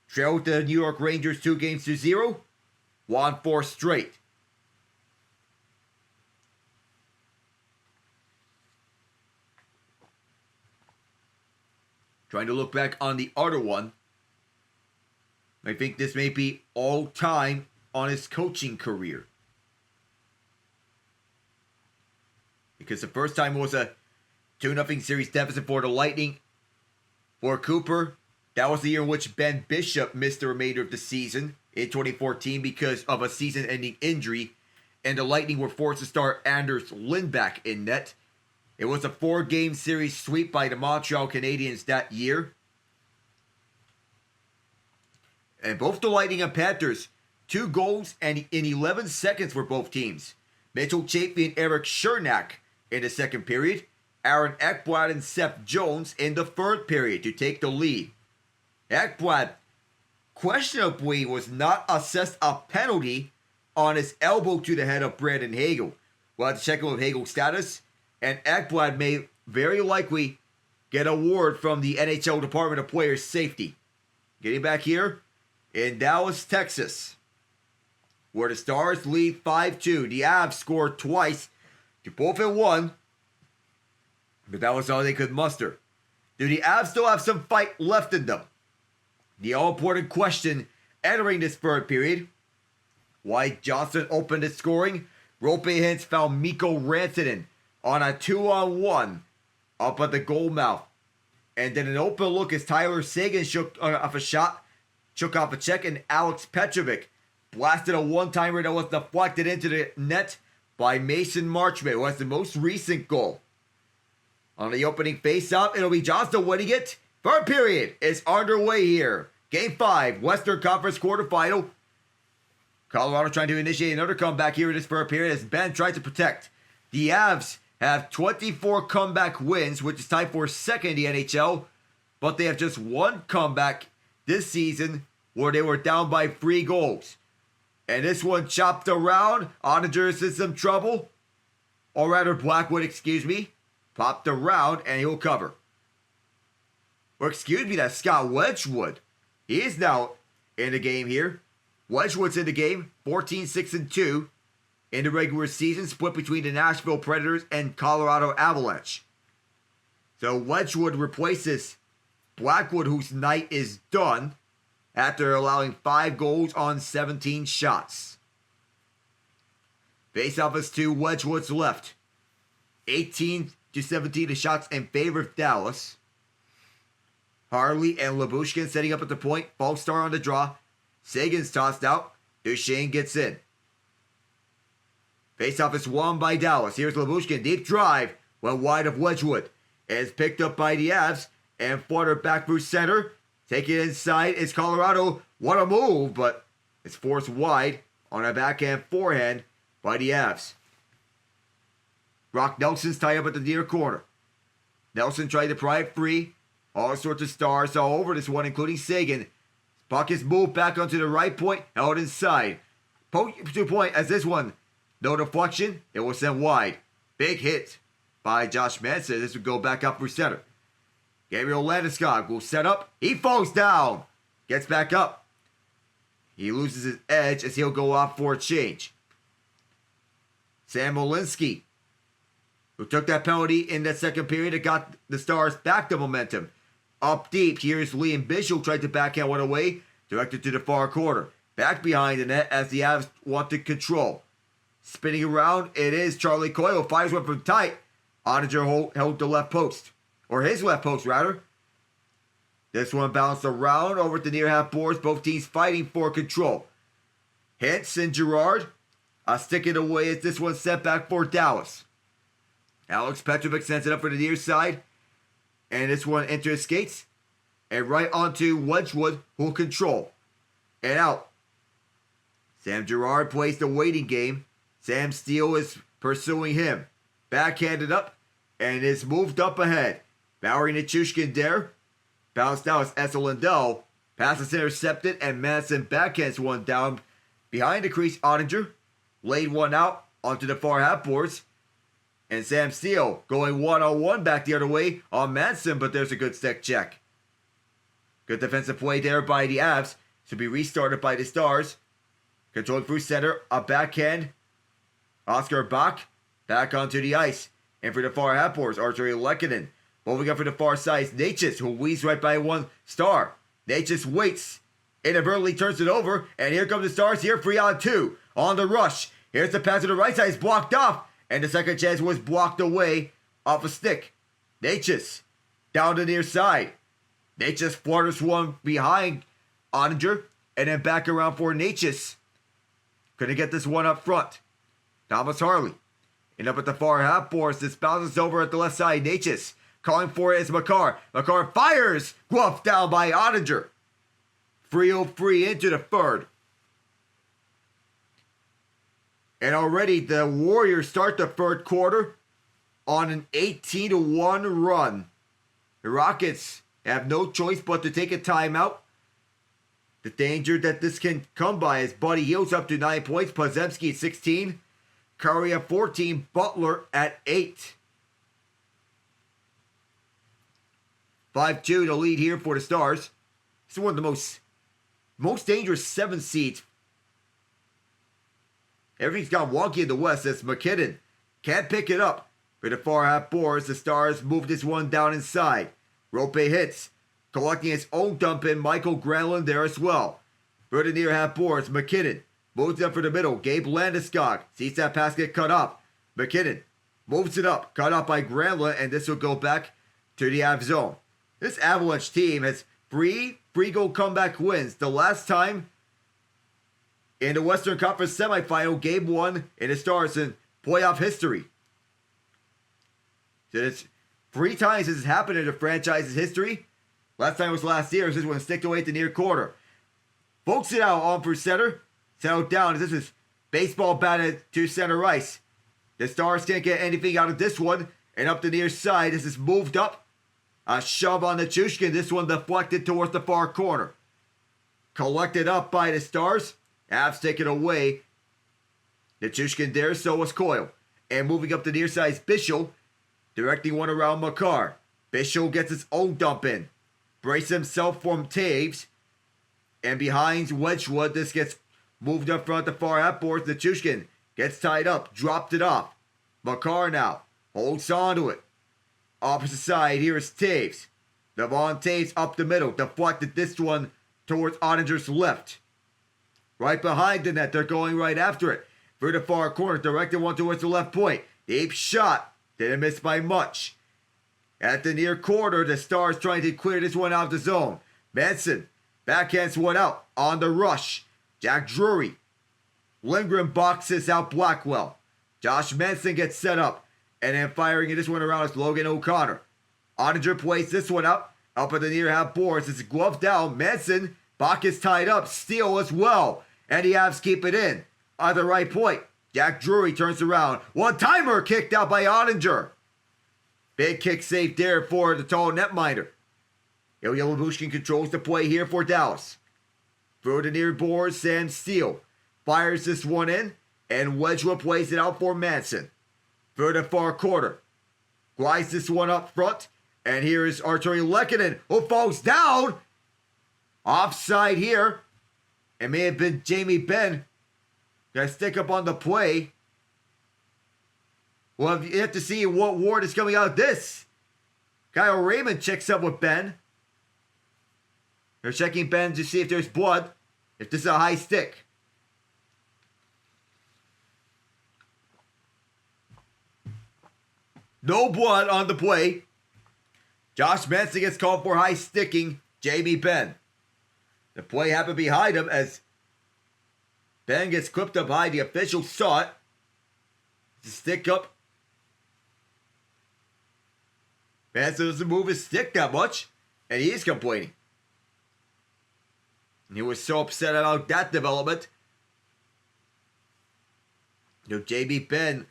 Trailed the New York Rangers 2-0, won 4 straight. Trying to look back on the other one. I think this may be all time on his coaching career. because the first time was a 2-0 series deficit for the Lightning. For Cooper, that was the year in which Ben Bishop missed the remainder of the season in 2014 because of a season-ending injury, and the Lightning were forced to start Anders Lindback in net. It was a 4-game series sweep by the Montreal Canadiens that year. And both the Lightning and Panthers, 2 goals and in 11 seconds for both teams. Mitchell Chaffee and Eric Chernak in the second period. Aaron Ekblad and Seth Jones in the third period to take the lead. Ekblad questionably was not assessed a penalty on his elbow to the head of Brandon Hagel. We'll have to check in with Hagel's status, and Ekblad may very likely get a award from the NHL Department of Player Safety. Getting back here in Dallas, Texas, where the Stars lead 5-2. The Avs scored twice to both at one, but that was all they could muster. Do the Avs still have some fight left in them? The all-important question entering this third period. White Johnson opened the scoring. Rope Hintz found Mikko Rantanen on a 2-on-1 up at the goal mouth. And then an open look as Tyler Seguin shook off a shot, took off a check, and Alex Petrovic blasted a one-timer that was deflected into the net by Mason Marchment, who has the most recent goal. On the opening face-off, it'll be Johnston winning it. Third period is underway here. Game 5, Western Conference quarterfinal. Colorado trying to initiate another comeback here in this third period as Ben tries to protect. The Avs have 24 comeback wins, which is tied for second in the NHL, but they have just one comeback this season where they were down by 3 goals. And this one chopped around. Oettinger is in some trouble. Or rather, Blackwood, excuse me. Popped around, and he'll cover. Or excuse me, that's Scott Wedgwood. He is now in the game here. Wedgwood's in the game, 14-6-2 in the regular season, split between the Nashville Predators and Colorado Avalanche. So Wedgwood replaces Blackwood, whose night is done after allowing 5 goals on 17 shots. Face-off is to Wedgwood's left. 18-17 the shots in favor of Dallas. Harley and Lyubushkin setting up at the point. False star on the draw. Sagan's tossed out. Duchesne gets in. Face-off is won by Dallas. Here's Lyubushkin. Deep drive. Went wide of Wedgwood. It's picked up by the Avs. And fluttered back through center. Taking it inside is Colorado. What a move, but it's forced wide on a backhand forehand by the Avs. Brock Nelson's tied up at the near corner. Nelson tried to pry it free. All sorts of stars all over this one, including Sagan. Puck is moved back onto the right point, held inside. To point as this one, no deflection, it was sent wide. Big hit by Josh Manson. This would go back up through center. Gabriel Landeskog will set up. He falls down. Gets back up. He loses his edge as he'll go off for a change. Sam Malinsky, who took that penalty in that second period, it got the Stars back to momentum. Up deep, here's Liam Bishop, tried to backhand one away, directed to the far corner. Back behind the net as the Avs want to control. Spinning around, it is Charlie Coyle, fires one from tight. Oettinger held the left post, or his left post rather. This one bounced around over at the near half boards, both teams fighting for control. Hintz and Girard sticking away as this one set back for Dallas. Alex Petrovic sends it up for the near side. And this one enters skates. And right onto Wedgwood, who'll control. And out. Sam Girard plays the waiting game. Sam Steele is pursuing him. Backhanded up. And is moved up ahead. Bowery Nichushkin there. Bounced out as Essa Lindell. Pass is intercepted. And Madison backhands one down behind the crease. Oettinger laid one out onto the far half boards. And Sam Steele going one-on-one back the other way on Manson, but there's a good stick check. Good defensive play there by the Avs. To be restarted by the Stars. Controlled through center, a backhand. Oscar Bach back onto the ice. And for the far half boards, Arturi Lehkonen. Moving up for the far side, Natchez, who weaves right by one Star. Natchez waits. Inadvertently turns it over. And here come the Stars here, 3-on-2. On the rush. Here's the pass to the right side. It's blocked off. And the second chance was blocked away off a stick. Natchez down the near side. Natchez flutters one behind Oettinger and then back around for Natchez. Couldn't get this one up front. Thomas Harley. And up at the far half boards, this bounces over at the left side. Natchez calling for it is McCarr. McCarr fires. Glove down by Oettinger. 3-0-3 into the third. And already the Warriors start the third quarter on an 18-1 run. The Rockets have no choice but to take a timeout. The danger that this can come by is Buddy Hield's up to 9 points, Podziemski at 16, Curry at 14, Butler at 8. 5-2 the lead here for the Stars. This is one of the most dangerous 7 seeds. Everything's gone wonky in the West as MacKinnon can't pick it up. For the far half boards, the Stars move this one down inside. Rope hits. Collecting his own dump in, Michael Granlund there as well. For the near half boards, MacKinnon moves up for the middle. Gabe Landeskog sees that pass get cut off. MacKinnon moves it up, cut off by Granlund, and this will go back to the Av zone. This Avalanche team has 3 free-goal comeback wins. The last time in the Western Conference semifinal, game 1 in the Stars in playoff history. So it's 3 times this has happened in the franchise's history. Last time was last year. This one sticked away at the near quarter. Folks it out on for center. Settled down. This is baseball batted to center ice. The Stars can't get anything out of this one. And up the near side, this is moved up. A shove on the Chushkin. This one deflected towards the far corner. Collected up by the Stars. Avs taken away. The Chushkin there, so was Coyle. And moving up the near side is Bischel. Directing one around Makar. Bischel gets his own dump in. Brace himself from Taves. And behind Wedgwood, this gets moved up front the far half boards. The Chushkin gets tied up. Dropped it off. Makar now holds on to it. Opposite side, here is Taves. Devon Taves up the middle. Deflected this one towards Ottinger's left. Right behind the net. They're going right after it. For the far corner. Directed one towards the left point. Deep shot. Didn't miss by much. At the near corner, the Stars trying to clear this one out of the zone. Manson backhands one out on the rush. Jack Drury. Lindgren boxes out Blackwell. Josh Manson gets set up. And then firing this one around is Logan O'Connor. Oettinger plays this one up at the near half boards. It's gloved down. Manson, Bach is tied up. Steal as well. And the Avs keep it in. On the right point. Jack Drury turns around. One-timer kicked out by Oettinger. Big kick save there for the tall netminder. Ilya Lyubushkin controls the play here for Dallas. Through the near boards, Sam Steele fires this one in. And Wedgwood plays it out for Manson. Through the far quarter. Glides this one up front. And here is Arturi Lehkonen, who falls down. Offside here. It may have been Jamie Benn. Got to stick up on the play. Well, you have to see what ward is coming out of this. Kyle Raymond checks up with Ben. They're checking Ben to see if there's blood. If this is a high stick. No blood on the play. Josh Manson gets called for high sticking Jamie Benn. The play happened behind him as Ben gets clipped up high. The official saw it. It's a stick up. Manson doesn't move his stick that much. And he is complaining. And he was so upset about that development. Jamie Benn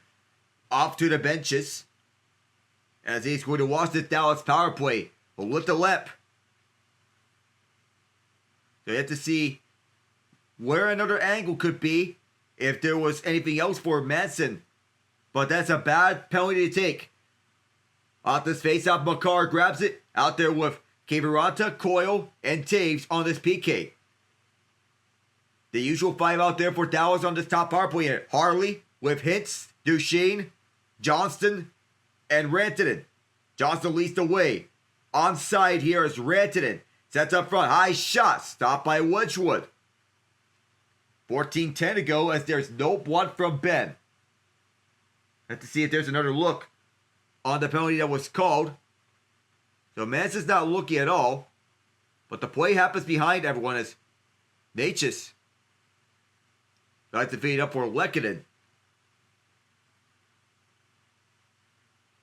off to the benches. As he's going to watch the Dallas power play. With the lip. So you have to see where another angle could be if there was anything else for Manson. But that's a bad penalty to take. Off this face-off, Makar grabs it. Out there with Kiviranta, Coyle, and Taves on this PK. The usual 5 out there for Dallas on this top power play here. Harley with Hintz, Duchesne, Johnston, and Rantanen. Johnston leads the way. Onside here is Rantanen. Sets up front. High shot. Stopped by Wedgwood. 14-10 to go as there's no blood from Ben. Have to see if there's another look on the penalty that was called. So Manson's not looking at all. But the play happens behind everyone as Natchez tries to feed up for Mackinnon.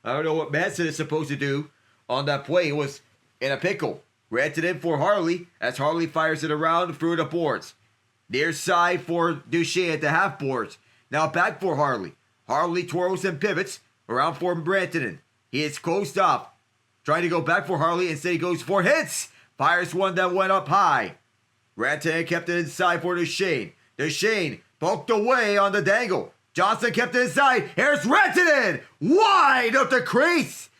I don't know what Manson is supposed to do on that play. It was in a pickle. Granted in for Harley as Harley fires it around through the boards. Near side for Duchesne at the half boards. Now back for Harley. Harley twirls and pivots around for Brantonen. He is closed off. Trying to go back for Harley. Instead he goes for hits. Fires one that went up high. Brantonen kept it inside for Duchesne. Duchesne poked away on the dangle. Johnson kept it inside. Here's Rantanen. Wide up the crease.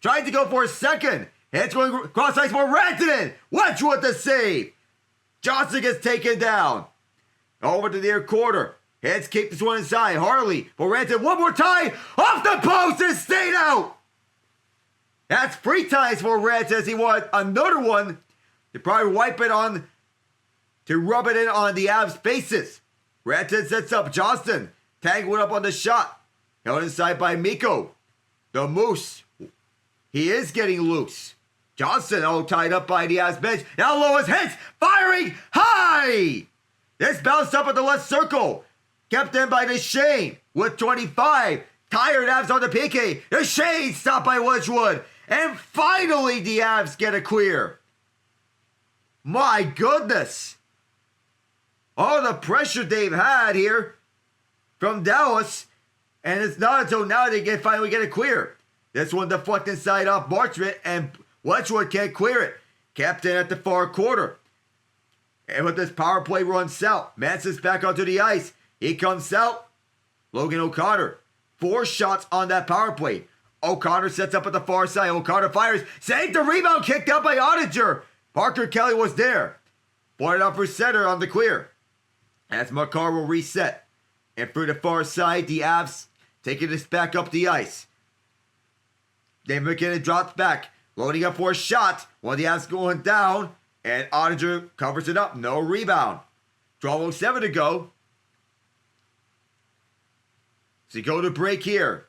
Tried to go for a second. Hits going cross ice for Rantanen. Wedgwood the save. Johnson gets taken down. Over to the near quarter. Heads kick this one inside. Harley for Rantanen. One more time. Off the post and stayed out. That's free ties for Rantanen as he won another one to probably wipe it on, to rub it in on the Avs' faces. Rantanen sets up Johnston. Tangled up on the shot. Held inside by Mikko. The Moose. He is getting loose. Johnston all tied up by the Avs bench. Now Lois hits. Firing high. This bounced up at the left circle. Kept in by Duchesne with 25. Tired Avs on the PK. Duchesne stopped by Wedgwood. And finally the Avs get a clear. My goodness. All the pressure they've had here from Dallas. And it's not until now they finally get a clear. This one deflected inside off Marchment and Wedgwood can't clear it. Kept in at the far quarter. And with this power play run south, Manson's back onto the ice. He comes out. Logan O'Connor. 4 shots on that power play. O'Connor sets up at the far side. O'Connor fires. Saved the rebound. Kicked out by Ottinger. Parker Kelly was there. Pointed out for center on the clear. As Makar will reset. And through the far side, the Avs taking this back up the ice. Then MacKinnon drops back. Loading up for a shot. One of the Avs going down. And Ottinger covers it up. No rebound. 12:07 to go. So you go to break here.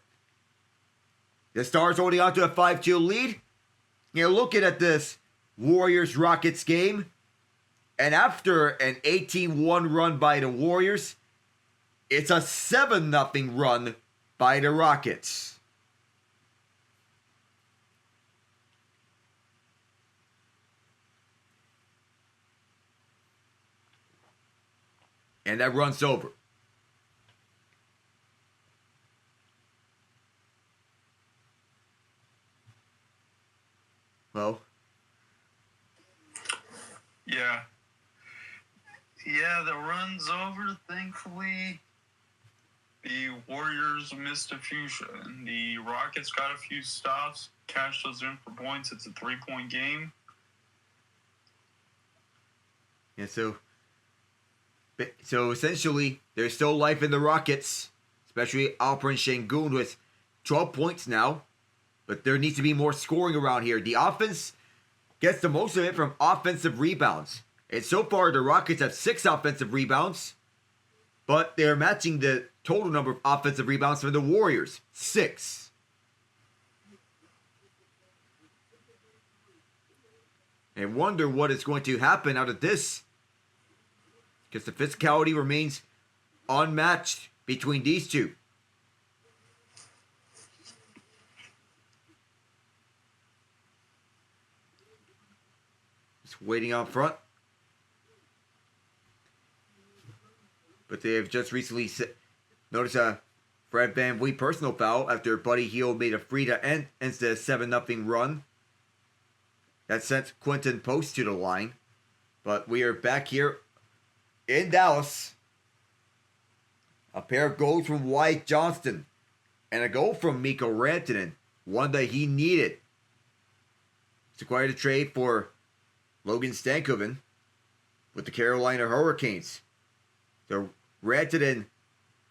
The Stars holding on to a 5-2 lead. You're looking at this Warriors-Rockets game. And after an 18-1 run by the Warriors, it's a 7-0 run by the Rockets. And that run's over. Well. Yeah. Yeah, the run's over, thankfully. The Warriors missed a few and the Rockets got a few stops, cashed those in for points. It's a 3-point game. Yeah, so essentially, there's still life in the Rockets, especially Alperen Sengun with 12 points now. But there needs to be more scoring around here. The offense gets the most of it from offensive rebounds. And so far, the Rockets have 6 offensive rebounds. But they're matching the total number of offensive rebounds for the Warriors. 6. And wonder what is going to happen out of this. Because the physicality remains unmatched between these two. Just waiting out front. But they have just recently noticed a Fred VanVleet personal foul after Buddy Hield made a free to end instead of 7-0 run. That sent Quentin Post to the line. But we are back here in Dallas. A pair of goals from Wyatt Johnston. And a goal from Mikko Rantanen. One that he needed. It's acquired a trade for Logan Stankoven with the Carolina Hurricanes. So Rantanen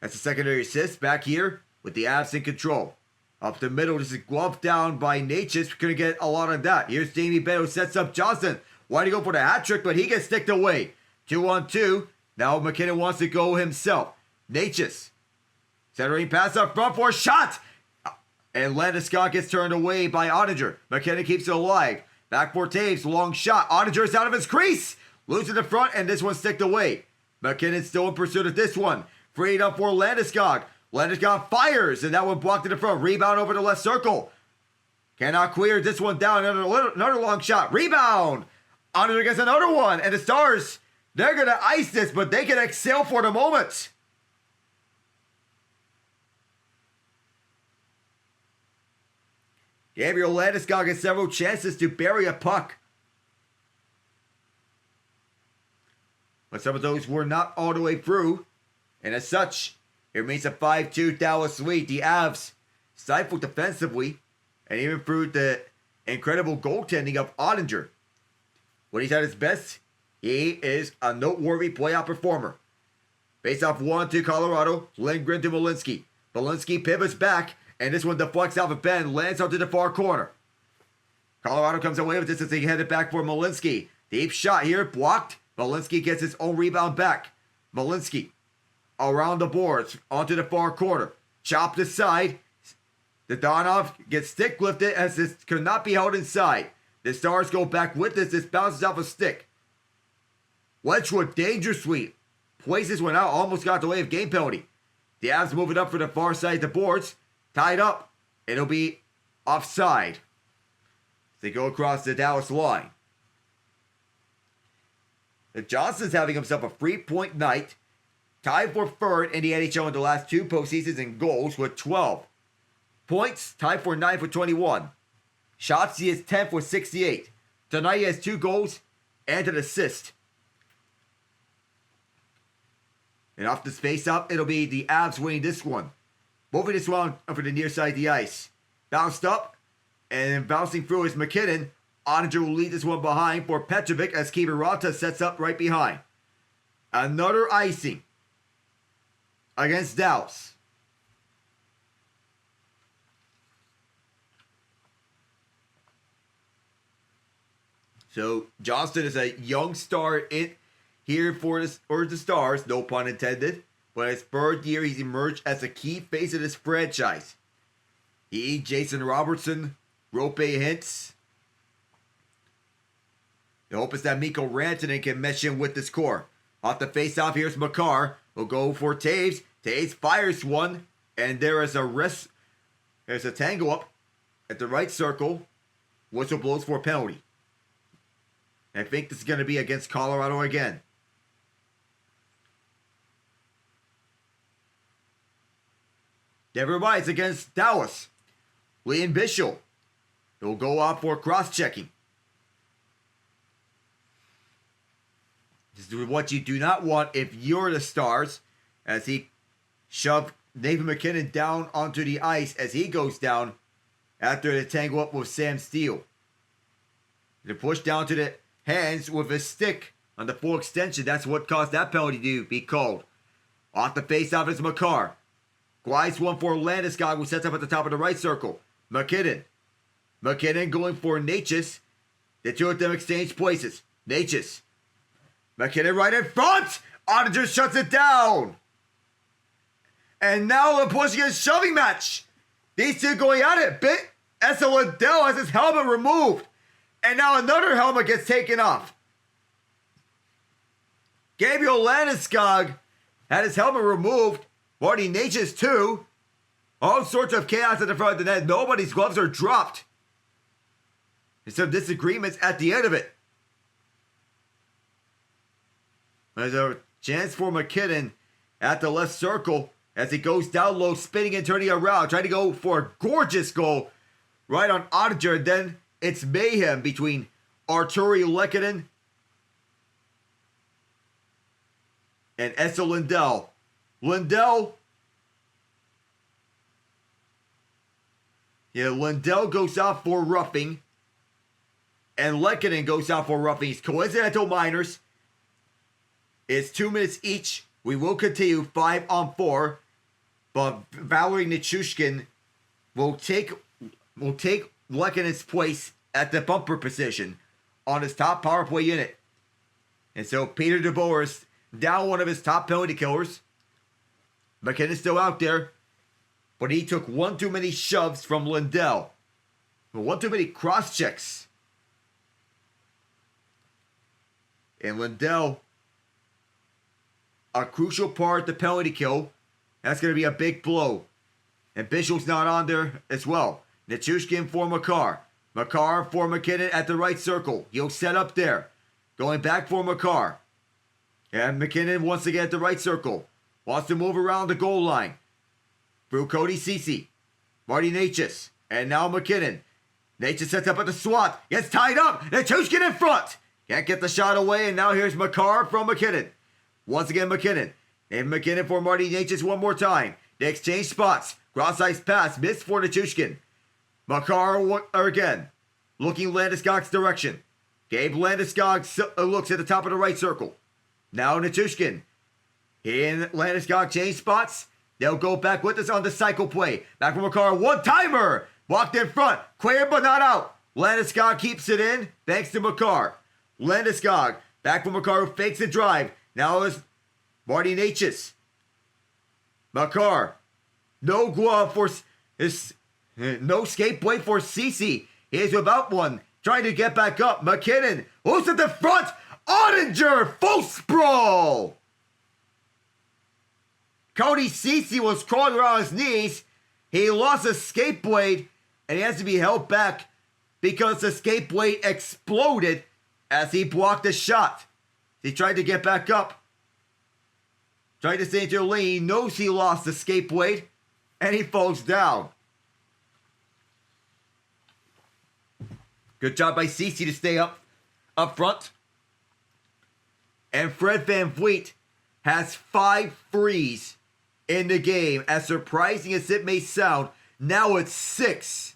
has a secondary assist back here with the Avs in control. Up the middle, this is gloved down by Natchez. We're going to get a lot of that. Here's Jamie Benn who sets up Johnston. Wanted to go for the hat trick, but he gets sticked away. 2-on-2. Now MacKinnon wants to go himself. Natchez Centering pass up front for a shot. And Landeskog gets turned away by Ottinger. MacKinnon keeps it alive. Back for Taves, long shot. Ottinger's out of his crease. Losing the front, and this one sticked away. MacKinnon still in pursuit of this one. Freed up for Landeskog. Landeskog fires, and that one blocked in the front. Rebound over the left circle. Cannot clear this one down. Another long shot. Rebound. Ottinger gets another one, and the Stars, they're going to ice this, but they can exhale for the moment. Gabriel Landeskog has several chances to bury a puck. But some of those were not all the way through. And as such, it remains a 5-2 Dallas lead. The Avs stifled defensively and even through the incredible goaltending of Ottinger. When he's at his best, he is a noteworthy playoff performer. Face-off 1-2 Colorado. Lindgren to Malinsky. Malinsky pivots back. And this one deflects off a bend, lands onto the far corner. Colorado comes away with this as they head it back for Malinsky. Deep shot here, blocked. Malinsky gets his own rebound back. Malinsky around the boards, onto the far corner. Chopped aside. The Donov gets stick lifted as this could not be held inside. The Stars go back with this. This bounces off a stick. Wedgwood dangerously places one out, almost got the way of game penalty. The Avs move it up for the far side of the boards. Tied up. It'll be offside. They go across the Dallas line. The Johnson's having himself a 3-point night. Tied for third in the NHL in the last two postseasons in goals with 12 points. Tied for 9th with 21. Shots, he is 10th with 68. Tonight he has 2 goals and an assist. And off this face-up, it'll be the Avs winning this one. Moving this one up for the near side of the ice. Bounced up, and bouncing through is MacKinnon. Ottinger will lead this one behind for Petrovic as Kiviranta sets up right behind. Another icing against Dallas. So Johnston is a young star in here for the Stars, no pun intended. But his third year, he's emerged as a key face of this franchise. He, Jason Robertson, Rope Hintz. The hope is that Mikko Rantanen can mesh in with this core. Off the face-off, here's Makar. Will go for Taves. Taves fires one. And there is a rest. There's a tango up at the right circle. Whistle blows for a penalty. I think this is going to be against Colorado again. Never mind, it's against Dallas. Liam Bishop. It will go off for cross-checking. This is what you do not want if you're the Stars. As he shoved Nathan MacKinnon down onto the ice as he goes down after the tangle up with Sam Steele. The push down to the hands with a stick on the full extension. That's what caused that penalty to be called. Off the face-off is Makar. Glides one for Landeskog, who sets up at the top of the right circle. MacKinnon. MacKinnon going for Natchez. The two of them exchange places. Natchez. MacKinnon right in front. Ottinger shuts it down. And now the pushing a shoving match. These two going at it. Esa Lindell has his helmet removed. And now another helmet gets taken off. Gabriel Landeskog had his helmet removed. Marty Natchez too. All sorts of chaos at the front of the net. Nobody's gloves are dropped. There's some disagreements at the end of it. There's a chance for MacKinnon at the left circle as he goes down low, spinning and turning around, trying to go for a gorgeous goal right on Ottinger. And then it's mayhem between Arturi Lehkonen and Esa Lindell. Lindell goes out for roughing. And Lehkonen goes out for roughing. It's coincidental minors. It's 2 minutes each. We will continue 5-on-4. But Valery Nichushkin will take Lehkonen's place at the bumper position on his top power play unit. And so Peter DeBoer is down one of his top penalty killers. MacKinnon's still out there. but he took one too many shoves from Lindell. One too many cross checks. And Lindell, a crucial part, the penalty kill. That's going to be a big blow. And Bishop's not on there as well. Nichushkin for Makar. Makar for MacKinnon at the right circle. He'll set up there. Going back for Makar. And MacKinnon once again at the right circle. Wants to move around the goal line. Through Cody Ceci. Marty Natchez. And now MacKinnon. Natchez sets up at the swat. Gets tied up. Nichushkin in front. Can't get the shot away. And now here's Makar from MacKinnon. Once again MacKinnon. And MacKinnon for Marty Natchez one more time. They exchange spots. Cross-ice pass. Missed for Nichushkin. Makar again. Looking Landeskog's direction. Gabe Landeskog looks at the top of the right circle. Now Nichushkin. He and Landeskog change spots. They'll go back with us on the cycle play. Back from Makar. One-timer. Walked in front. Cleared but not out. Landeskog keeps it in. Thanks to Makar. Landeskog. Back from Makar who fakes the drive. Now is Marty Natchez. Makar. No glove for no skate play for Ceci. He is without one. Trying to get back up. MacKinnon. Who's at the front? Ottinger. Full sprawl. Cody Ceci was crawling around his knees. He lost a skate blade. And he has to be held back because the skate blade exploded as he blocked the shot. He tried to get back up. Tried to stay into the lane. He knows he lost the skate blade. And he falls down. Good job by Ceci to stay up front. And Fred VanVleet has 5 frees in the game. As surprising as it may sound, now it's 6.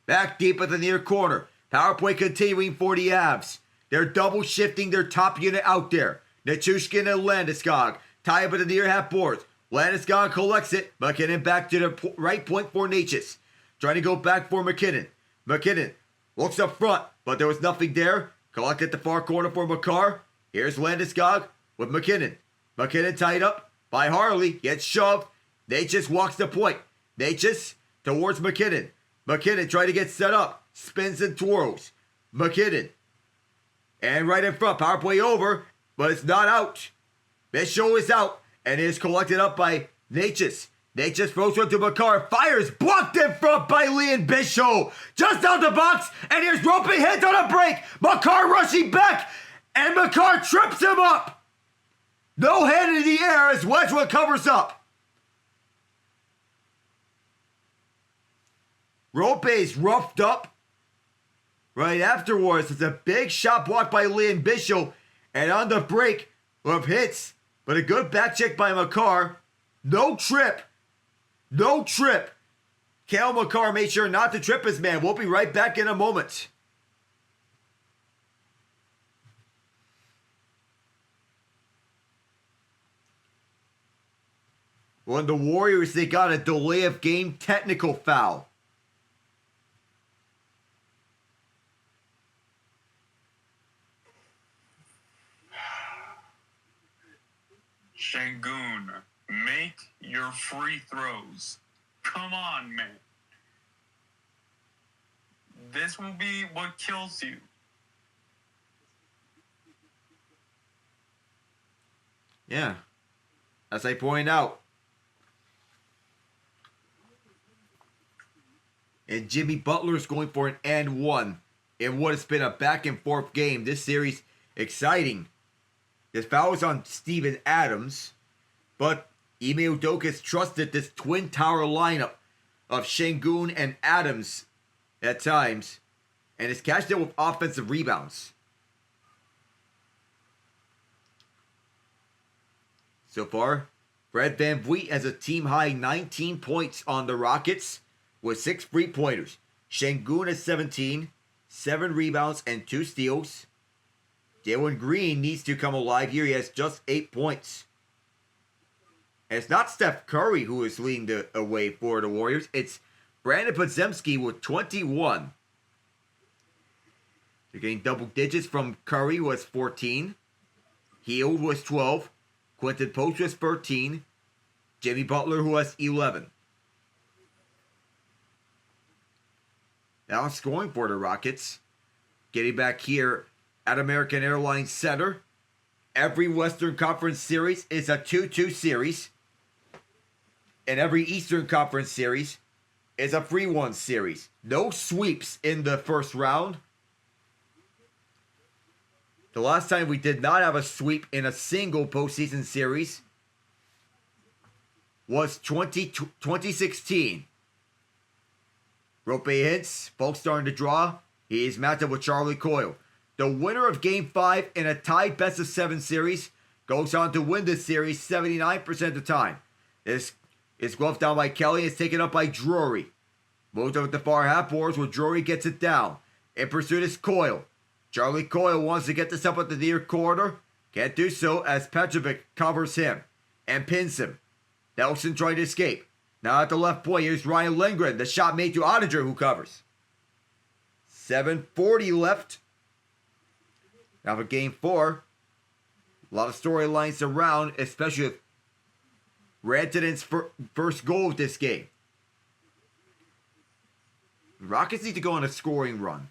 Back deep at the near corner. Power play continuing for the Avs. They're double shifting their top unit out there. Nichushkin and Landeskog tie up at the near half boards. Landeskog collects it. MacKinnon back to the right point for Natchez. Trying to go back for MacKinnon. MacKinnon looks up front, but there was nothing there. Collect at the far corner for Makar. Here's Landeskog with MacKinnon. MacKinnon tied up by Harley. Gets shoved. Natchez walks the point. Natchez towards MacKinnon. MacKinnon trying to get set up. Spins and twirls. MacKinnon. And right in front. Power play over. But it's not out. Bishop is out. And is collected up by Natchez. Natchez throws one to Makar. Fires. Blocked in front by Ian Genge. Just out the box. And here's roping hit on a break. Makar rushing back. And Makar trips him up. No hand in the air as Wedgwood covers up. Rope's roughed up right afterwards. It's a big shot blocked by Ian Genge. And on the break of hits. But a good back check by Makar. No trip. No trip. Cale Makar made sure not to trip his man. We'll be right back in a moment. Well, the Warriors, they got a delay of game technical foul. Şengün, make your free throws. Come on, man. This will be what kills you. Yeah. As I point out. And Jimmy Butler is going for an and one in what has been a back and forth game. This series exciting. This foul was on Steven Adams, but Ime Udoka has trusted this twin tower lineup of Şengün and Adams at times, and has cashed it with offensive rebounds. So far, Fred VanVleet has a team-high 19 points on the Rockets with 6 3-pointers. Şengün has 17, 7 rebounds, and 2 steals. Jalen Green needs to come alive here. He has just 8 points. And it's not Steph Curry who is leading the way for the Warriors. It's Brandon Podziemski with 21. They're getting double digits from Curry, who has 14. Hield was 12. Quentin Post was 13. Jimmy Butler, who has 11. Now scoring for the Rockets. Getting back here at American Airlines Center. Every Western Conference series is a 2-2 series. And every Eastern Conference series is a 3-1 series. No sweeps in the first round. The last time we did not have a sweep in a single postseason series was 2016. Rope hits, folks starting to draw. He is matched up with Charlie Coyle. The winner of Game 5 in a tied best-of-7 series goes on to win this series 79% of the time. This is gloved down by Kelly and is taken up by Drury. Moved up at the far half boards where Drury gets it down. In pursuit is Coyle. Charlie Coyle wants to get this up at the near corner. Can't do so as Petrovic covers him and pins him. Nelson trying to escape. Now at the left point, here's Ryan Lindgren. The shot made to Ottinger, who covers. 7:40 left. Now for Game 4. A lot of storylines around, especially with Rantanen's first goal of this game. Rockets need to go on a scoring run.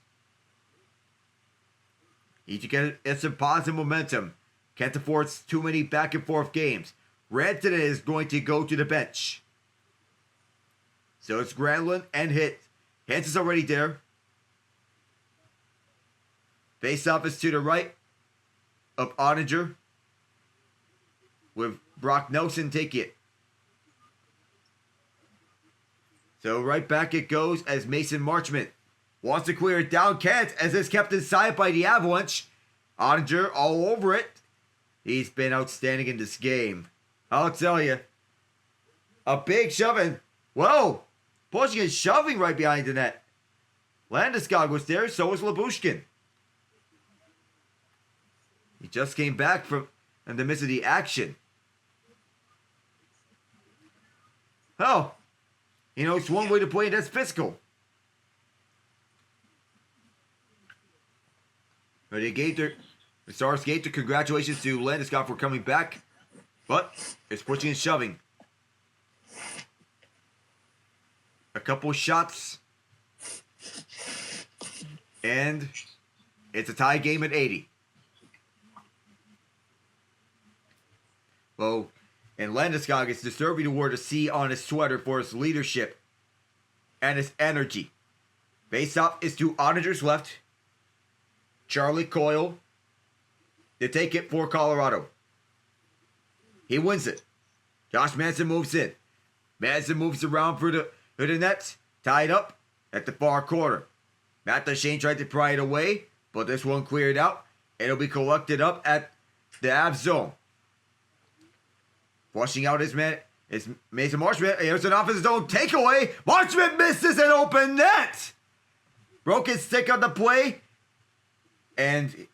Need to get some positive momentum. Can't afford too many back and forth games. Rantanen is going to go to the bench. So it's Granlund and Hit. Hintz is already there. Face-off is to the right of Ottinger. With Brock Nelson take it. So right back it goes as Mason Marchment wants to clear it down. Can't, as it's kept inside by the Avalanche. Ottinger all over it. He's been outstanding in this game. I'll tell you. A big shoving. Whoa. Pushing and shoving right behind the net. Landeskog was there, so was Lyubushkin. He just came back from in the midst of the action. Oh. You know, it's one way to play it, that's physical. But the Stars Gator, congratulations to Landeskog for coming back. But it's pushing and shoving. A couple shots. And it's a tie game at 80. Well, and Landeskog is deserving the award a C on his sweater for his leadership and his energy. Face-off is to Ottinger's left. Charlie Coyle to take it for Colorado. He wins it. Josh Manson moves in. Manson moves around for the net. Tied up at the far corner. Matt Duchene tried to pry it away, but this one cleared out. It'll be collected up at the Av zone. Flushing out his man is Mason Marchment. Here's an offensive zone takeaway. Marchment misses an open net. Broken stick on the play. And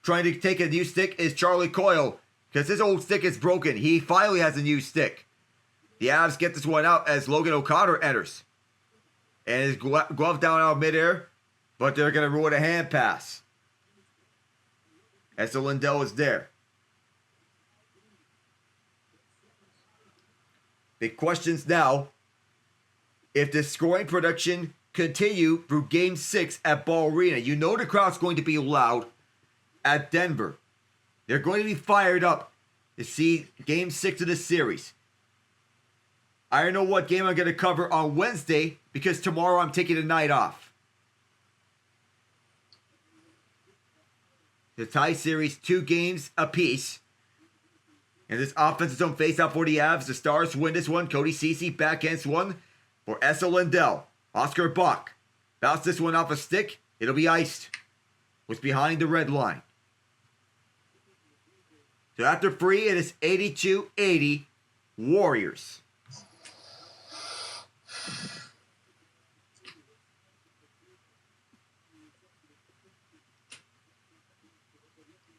trying to take a new stick is Charlie Coyle. Because his old stick is broken. He finally has a new stick. The Avs get this one out as Logan O'Connor enters. And his glove down out of midair. But they're going to ruin a hand pass. As the Lindell is there. The questions now, if the scoring production continue through Game 6 at Ball Arena, you know the crowd's going to be loud at Denver. They're going to be fired up to see Game 6 of this series. I don't know what game I'm going to cover on Wednesday because tomorrow I'm taking a night off. The tie series, 2 games apiece. And this offensive zone face-off for the Avs. The Stars win this one. Cody Ceci backhands one for Esa Lindell. Oscar Bach. Bounce this one off a stick. It'll be iced. Was behind the red line. So after 3, it is 82-80 Warriors.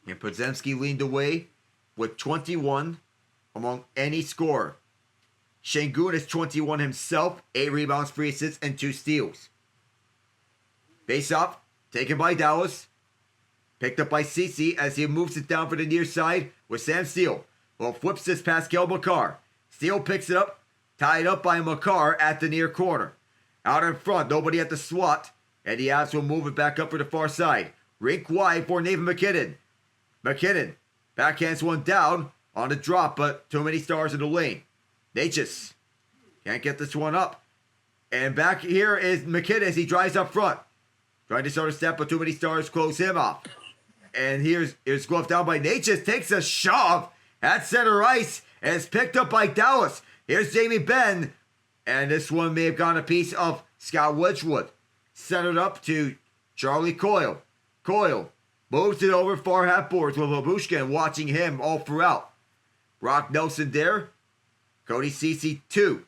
And Podziemski leaned away with 21 among any scorer. Şengün is 21 himself, 8 rebounds, 3 assists, and 2 steals. Face off, taken by Dallas. Picked up by Ceci as he moves it down for the near side with Sam Steele. Well, flips this past Kel McCarr. Steele picks it up, tied up by McCarr at the near corner. Out in front, nobody at the SWAT. And the Avs will move it back up for the far side. Rink wide for Nathan MacKinnon. MacKinnon backhands one down on the drop, but too many Stars in the lane. Natchez can't get this one up. And back here is MacKinnon as he drives up front. Trying to start a step, but too many Stars close him off. And here's gloved down by Natchez. Takes a shove at center ice. And it's picked up by Dallas. Here's Jamie Benn. And this one may have gone a piece of Scott Wedgwood. Centered up to Charlie Coyle. Coyle moves it over far half boards with Lyubushkin watching him all throughout. Brock Nelson there. Cody Ceci 2.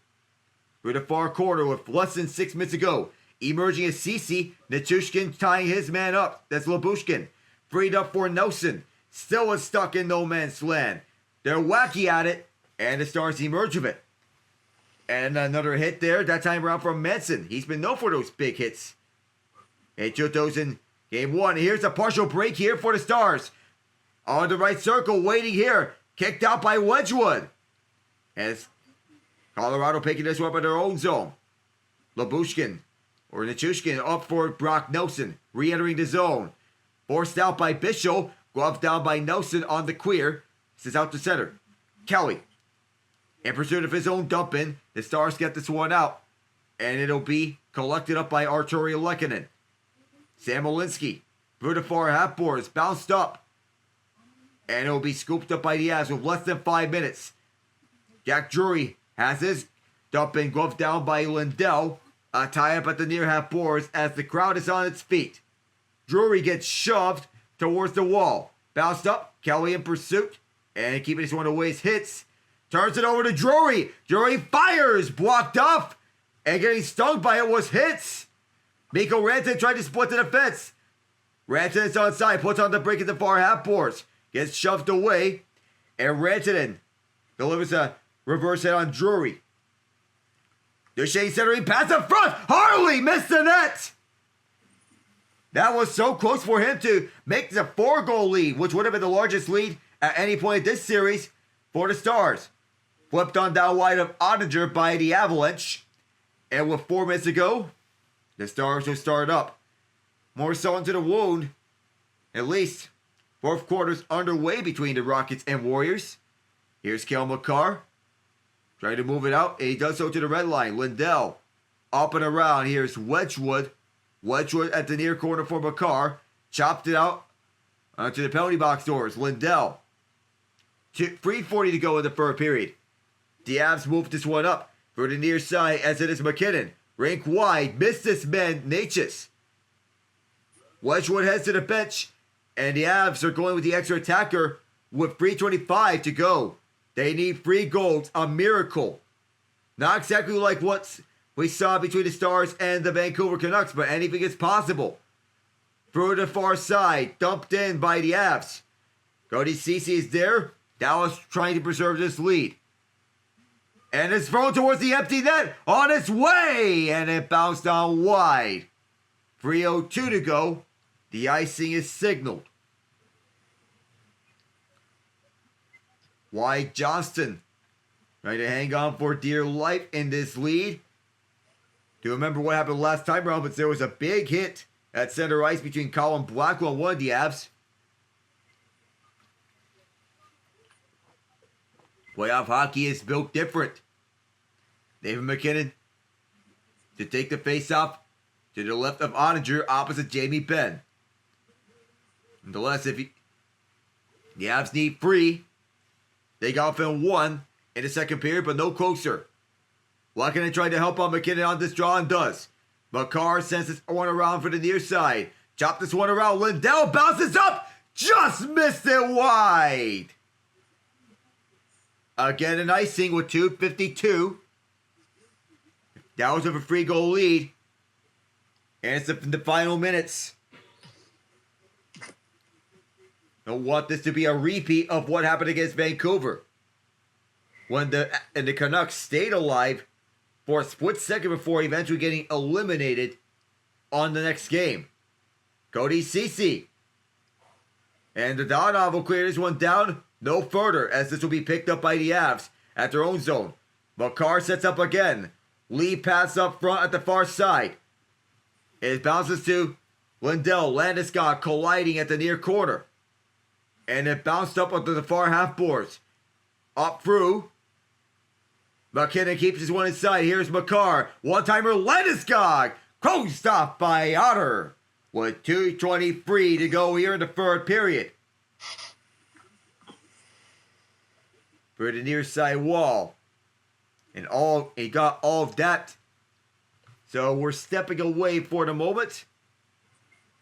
Through the far corner with less than 6 minutes to go. Emerging as Ceci. Nichushkin tying his man up. That's Lyubushkin. Freed up for Nelson. Still is stuck in no man's land. They're wacky at it. And the Stars emerge of it. And another hit there. That time around from Manson. He's been known for those big hits. And Chuto's in game 1. Here's a partial break here for the Stars. On the right circle. Waiting here. Kicked out by Wedgwood. As Colorado picking this one up in their own zone. Lyubushkin or Nichushkin up for Brock Nelson. Re-entering the zone. Forced out by Bishop. Gloved down by Nelson on the queer. This is out to center. Kelly. In pursuit of his own dump in. The Stars get this one out. And it'll be collected up by Arturi Lehkonen. Sam Olinsky. Through the far half boards. Bounced up. And it'll be scooped up by the Avs with less than 5 minutes. Jack Drury has his dump in gloved down by Lindell. A tie up at the near half boards as the crowd is on its feet. Drury gets shoved towards the wall. Bounced up. Kelly in pursuit. And keeping this one away his hits. Turns it over to Drury. Drury fires. Blocked off. And getting stung by it was hits. Mikko Rantanen tried to split the defense. Rantanen is on side. Puts on the break at the far half boards. Gets shoved away. And Rantanen delivers a reverse hit on Drury. Duchesne centering pass up front. Harley missed the net. That was so close for him to make the 4-goal lead, which would have been the largest lead at any point in this series for the Stars. Flipped on down wide of Ottinger by the Avalanche. And with 4 minutes to go, the Stars will start up. More salt into the wound. At least fourth quarter's underway between the Rockets and Warriors. Here's Cale Makar. Trying to move it out, and he does so to the red line. Lindell up and around. Here's Wedgwood. Wedgwood at the near corner for Makar. Chopped it out to the penalty box doors. Lindell. 3:40 to go in the third period. The Avs move this one up for the near side as it is MacKinnon. Rink wide. Missed this man, Natchez. Wedgwood heads to the bench, and the Avs are going with the extra attacker with 3:25 to go. They need 3 goals, a miracle. Not exactly like what we saw between the Stars and the Vancouver Canucks, but anything is possible. Through the far side, dumped in by the Avs. Cody Ceci is there. Dallas trying to preserve this lead. And it's thrown towards the empty net on its way, and it bounced on wide. 3:02 to go. The icing is signaled. Wyatt Johnston trying to hang on for dear life in this lead. Do you remember what happened last time around? But there was a big hit at center ice between Colin Blackwell and one of the Avs. Playoff hockey is built different. David MacKinnon to take the face-off to the left of Ottinger opposite Jamie Benn. Nonetheless, the Avs need 3. They got within 1 in the second period, but no closer. Lehkonen tried to help on MacKinnon on this draw and does. Makar sends this one around for the near side. Chop this one around. Lindell bounces up. Just missed it wide. Again, an icing with 2:52. Dallas with a 3-goal lead. And it's in the final minutes. Don't want this to be a repeat of what happened against Vancouver. When the Canucks stayed alive for a split second before eventually getting eliminated on the next game. Cody Ceci. And the Donov will clear this one down no further as this will be picked up by the Avs at their own zone. Makar sets up again. Lee pass up front at the far side. It bounces to Lindell. Landeskog colliding at the near corner. And it bounced up onto the far half boards. Up through. MacKinnon keeps his one inside. Here's Makar. One-timer Landeskog. Closed off by Otter. With 2:23 to go here in the third period. For the near side wall. And he got all of that. So we're stepping away for the moment.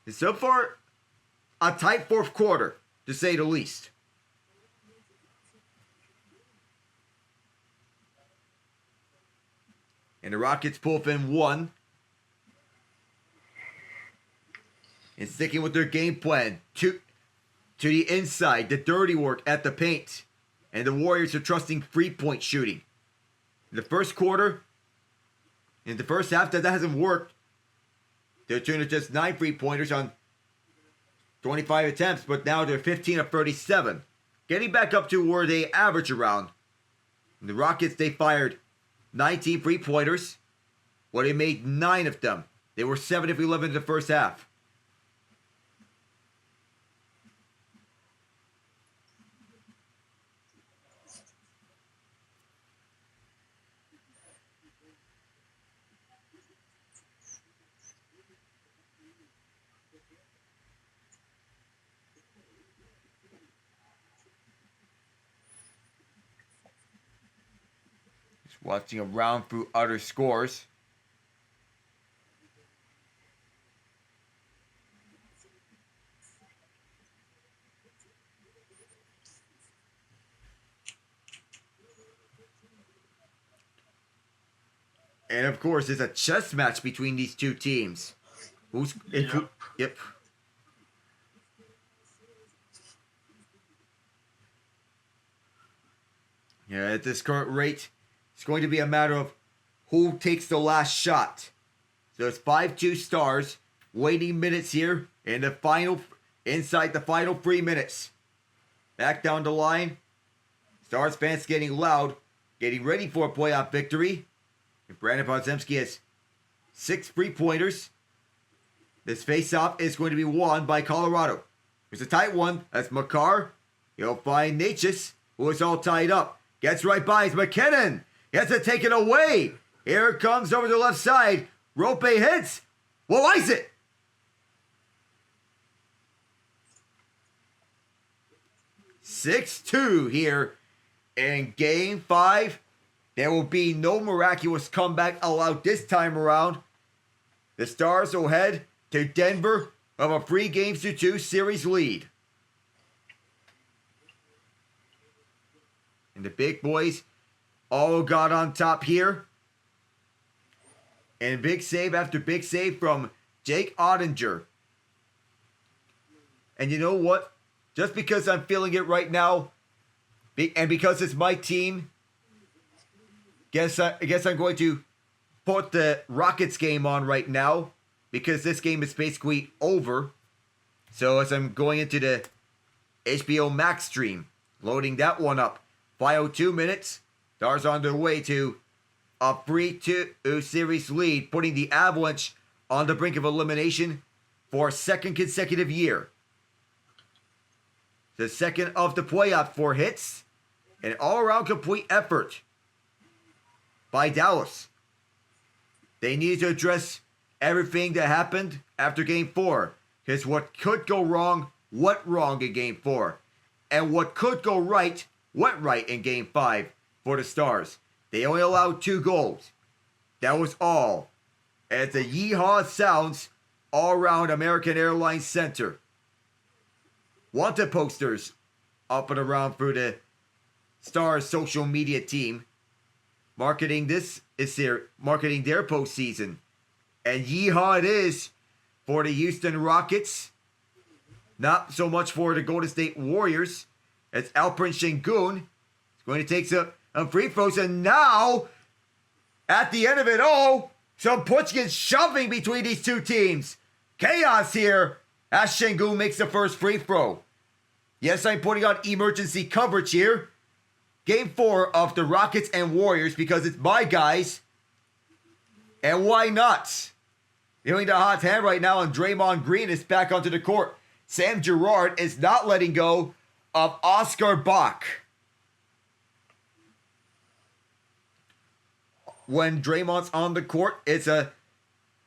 And so far, a tight fourth quarter, to say the least. And the Rockets pull within one. And sticking with their game plan to the inside, the dirty work at the paint. And the Warriors are trusting three-point shooting. In the first quarter, in the first half, that hasn't worked. They're turning just 9 3-pointers on 25 attempts, but now they're 15 of 37. Getting back up to where they average around. In the Rockets, they fired 19 3-pointers. Well, they made 9 of them. They were 7 of 11 in the first half. Watching a round through utter scores. And of course, it's a chess match between these two teams. Yep. Yeah, at this current rate, it's going to be a matter of who takes the last shot. So it's 5-2 Stars, waiting minutes here in the final, inside the final 3 minutes. Back down the line. Stars fans getting loud, getting ready for a playoff victory. And Brandon Podziemski has 6 3-pointers. This face-off is going to be won by Colorado. It's a tight one. That's Makar. He'll find Natchez, who is all tied up. Gets right by his MacKinnon. He has to take it away. Here it comes over the left side. Rope hits. Well, ice it. (6-2) here in Game 5. There will be no miraculous comeback allowed this time around. The Stars will head to Denver of a 3-2 series lead. And the big boys all got on top here. And big save after big save from Jake Ottinger. And you know what? Just because I'm feeling it right now, and because it's my team, I guess I'm going to put the Rockets game on right now, because this game is basically over. So as I'm going into the HBO Max stream, loading that one up. Final 2 minutes. Stars on their way to a 3-2 series lead, putting the Avalanche on the brink of elimination for a second consecutive year. The second of the playoff 4 hits. An all-around complete effort by Dallas. They needed to address everything that happened after Game 4. Because what could go wrong went wrong in Game 4. And what could go right went right in Game 5 for the Stars. They only allowed 2 goals. That was all. As the yeehaw sounds all around American Airlines Center. Wanted posters up and around through the Stars social media team. Marketing their postseason. And yeehaw it is for the Houston Rockets. Not so much for the Golden State Warriors. As Alperen Sengun is going to take some free throws. And now, at the end of it all, some pushing shoving between these two teams. Chaos here as Sengun makes the first free throw. Yes, I'm putting on emergency coverage here. Game 4 of the Rockets and Warriors because it's my guys. And why not? Feeling the hot hand right now, and Draymond Green is back onto the court. Sam Girard is not letting go of Oscar Bach. When Draymond's on the court, it's a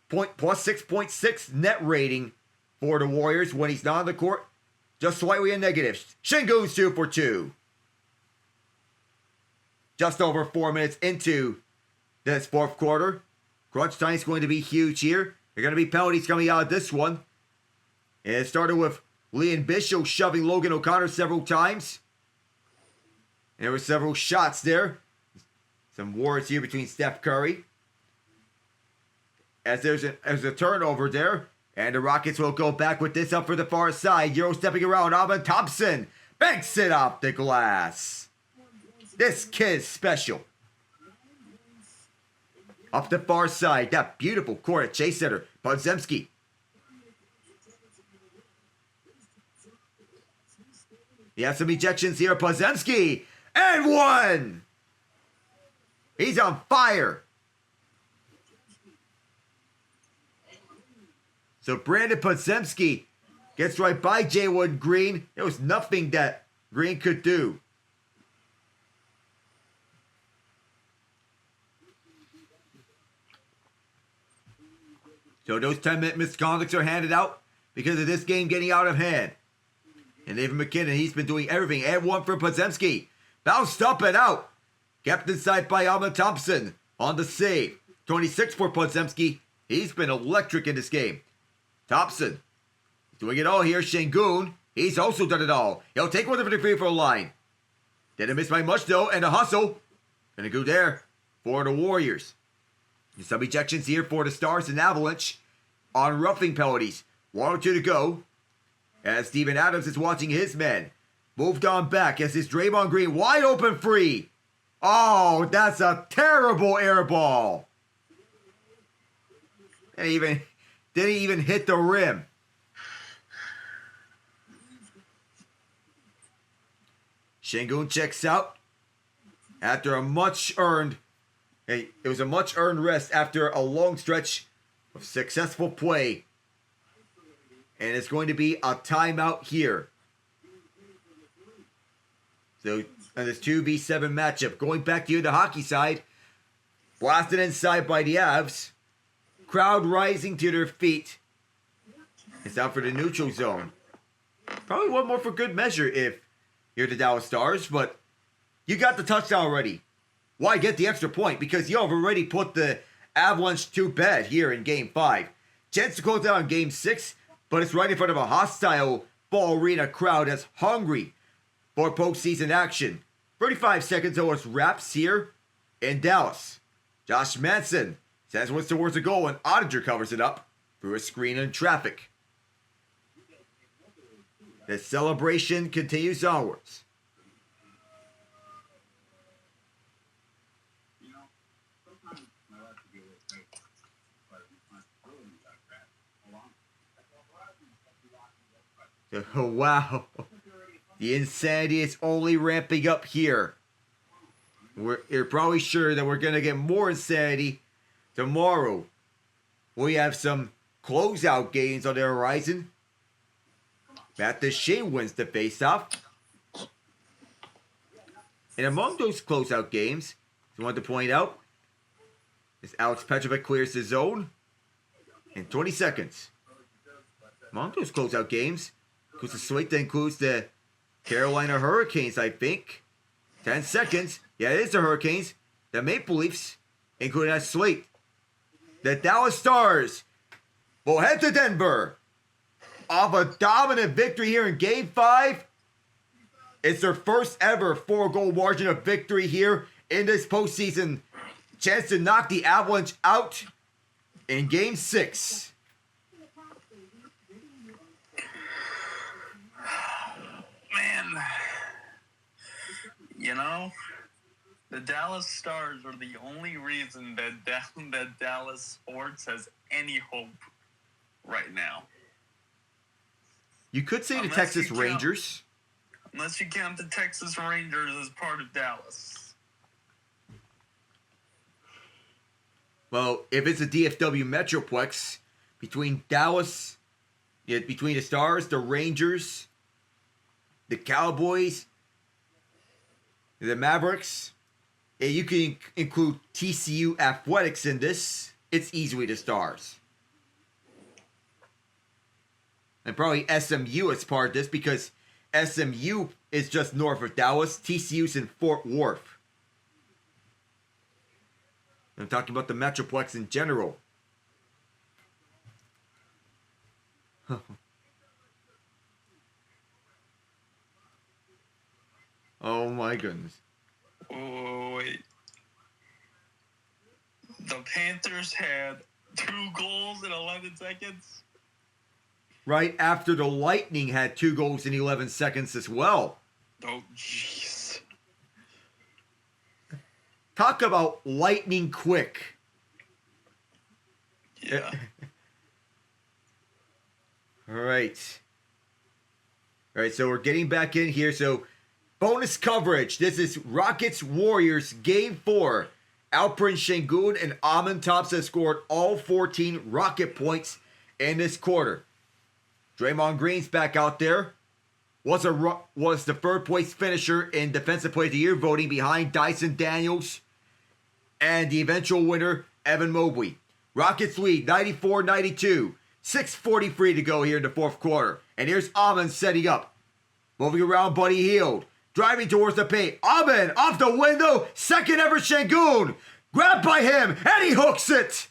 plus 6.6 net rating for the Warriors. When he's not on the court, just slightly a negative. Şengün's 2 for 2. Just over 4 minutes into this fourth quarter. Crunch time is going to be huge here. There are going to be penalties coming out of this one. And it started with Leon Bishop shoving Logan O'Connor several times. And there were several shots there. Some wars here between Steph Curry. As there's a turnover there. And the Rockets will go back with this up for the far side. Euro stepping around. Alvin Thompson banks it off the glass. This kid's special. Up the far side. That beautiful court at Chase Center. Podziemski. He has some ejections here. Podziemski. And one. He's on fire. So Brandon Podziemski gets right by Jaywood Green. There was nothing that Green could do. So those 10-minute misconducts are handed out because of this game getting out of hand. And even MacKinnon, he's been doing everything. And one for Podziemski. Bounced up and out. Kept inside by Alvin Thompson on the save. 26 for Podziemski. He's been electric in this game. Thompson doing it all here. Şengün, he's also done it all. He'll take one for the free throw line. Didn't miss by much though, and a hustle. Gonna go there for the Warriors. Some ejections here for the Stars and Avalanche on roughing penalties. 1 or 2 to go. As Steven Adams is watching his men. Moved on back as his Draymond Green wide open free. Oh, that's a terrible air ball. Didn't even hit the rim. Şengün checks out after a much-earned. It was a much-earned rest after a long stretch of successful play. And it's going to be a timeout here. So, on this 2v7 matchup, going back to the hockey side, blasted inside by the Avs. Crowd rising to their feet. It's out for the neutral zone. Probably one more for good measure if you're the Dallas Stars, but you got the touchdown already. Why get the extra point? Because you have already put the Avalanche to bed here in Game 5. Chance to close out in Game 6, but it's right in front of a hostile Ball Arena crowd that's hungry for postseason action. 35 seconds till it's wraps here in Dallas. Josh Manson sends one towards the goal, and Ottinger covers it up through a screen in traffic. The celebration continues onwards. Oh, wow. The insanity is only ramping up here. You're probably sure that we're going to get more insanity tomorrow. We have some closeout games on the horizon. Matt Deshay wins the faceoff. And among those closeout games, I want to point out, is Alex Petrovic clears the zone in 20 seconds. Among those closeout games, because the slate that includes the Carolina Hurricanes, I think. 10 seconds. Yeah, it is the Hurricanes. The Maple Leafs, including that slate. The Dallas Stars will head to Denver off a dominant victory here in Game 5. It's their first ever 4-goal margin of victory here in this postseason. Chance to knock the Avalanche out in Game 6. Man, you know, the Dallas Stars are the only reason that Dallas sports has any hope right now. You could say the Texas Rangers. Unless you count the Texas Rangers as part of Dallas. Well, if it's a DFW Metroplex, between Dallas, between the Stars, the Rangers, the Cowboys, the Mavericks. And you can include TCU Athletics in this. It's easily the Stars. And probably SMU as part of this because SMU is just north of Dallas. TCU's in Fort Worth. I'm talking about the Metroplex in general. Oh my goodness. Oh, wait. The Panthers had 2 goals in 11 seconds. Right after the Lightning had 2 goals in 11 seconds as well. Oh, jeez. Talk about lightning quick. Yeah. All right. All right, so we're getting back in here. So, bonus coverage. This is Rockets Warriors Game 4. Alperen Sengun and Amon Thompson scored all 14 Rocket points in this quarter. Draymond Green's back out there. Was the third place finisher in Defensive Player of the Year voting behind Dyson Daniels and the eventual winner, Evan Mobley. Rockets lead 94-92. 6:43 to go here in the fourth quarter. And here's Amon setting up. Moving around, Buddy Hield. Driving towards the paint. Amon off the window. Second ever Sengun. Grabbed by him. And he hooks it.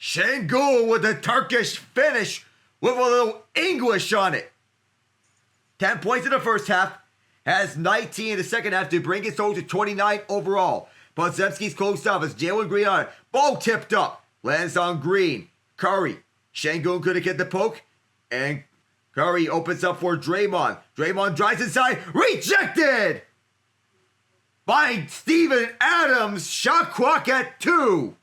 Sengun with the Turkish finish with a little English on it. 10 points in the first half. Has 19 in the second half to bring his total to 29 overall. Podziemski's closed off as Jalen Green on it. Ball tipped up. Lands on Green. Curry. Sengun couldn't get the poke. And Curry opens up for Draymond. Draymond drives inside. Rejected! By Steven Adams. Shot clock at 2.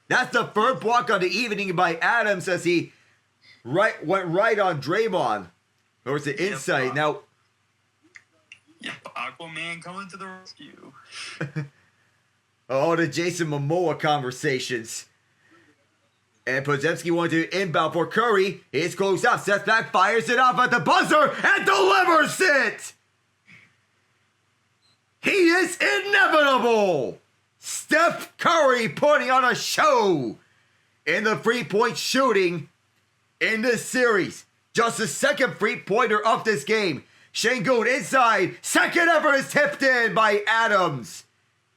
That's the third block on the evening by Adams as he went right on Draymond. Or was it inside? Now, Yep, Aquaman coming to the rescue. oh, the Jason Momoa conversations. And Podziemski wanted to inbound for Curry. He's closed up. Sets back, fires it off at the buzzer, and delivers it! He is inevitable! Steph Curry putting on a show in the three-point shooting in this series. Just the second three-pointer of this game. Sengun inside. Second ever is tipped in by Adams.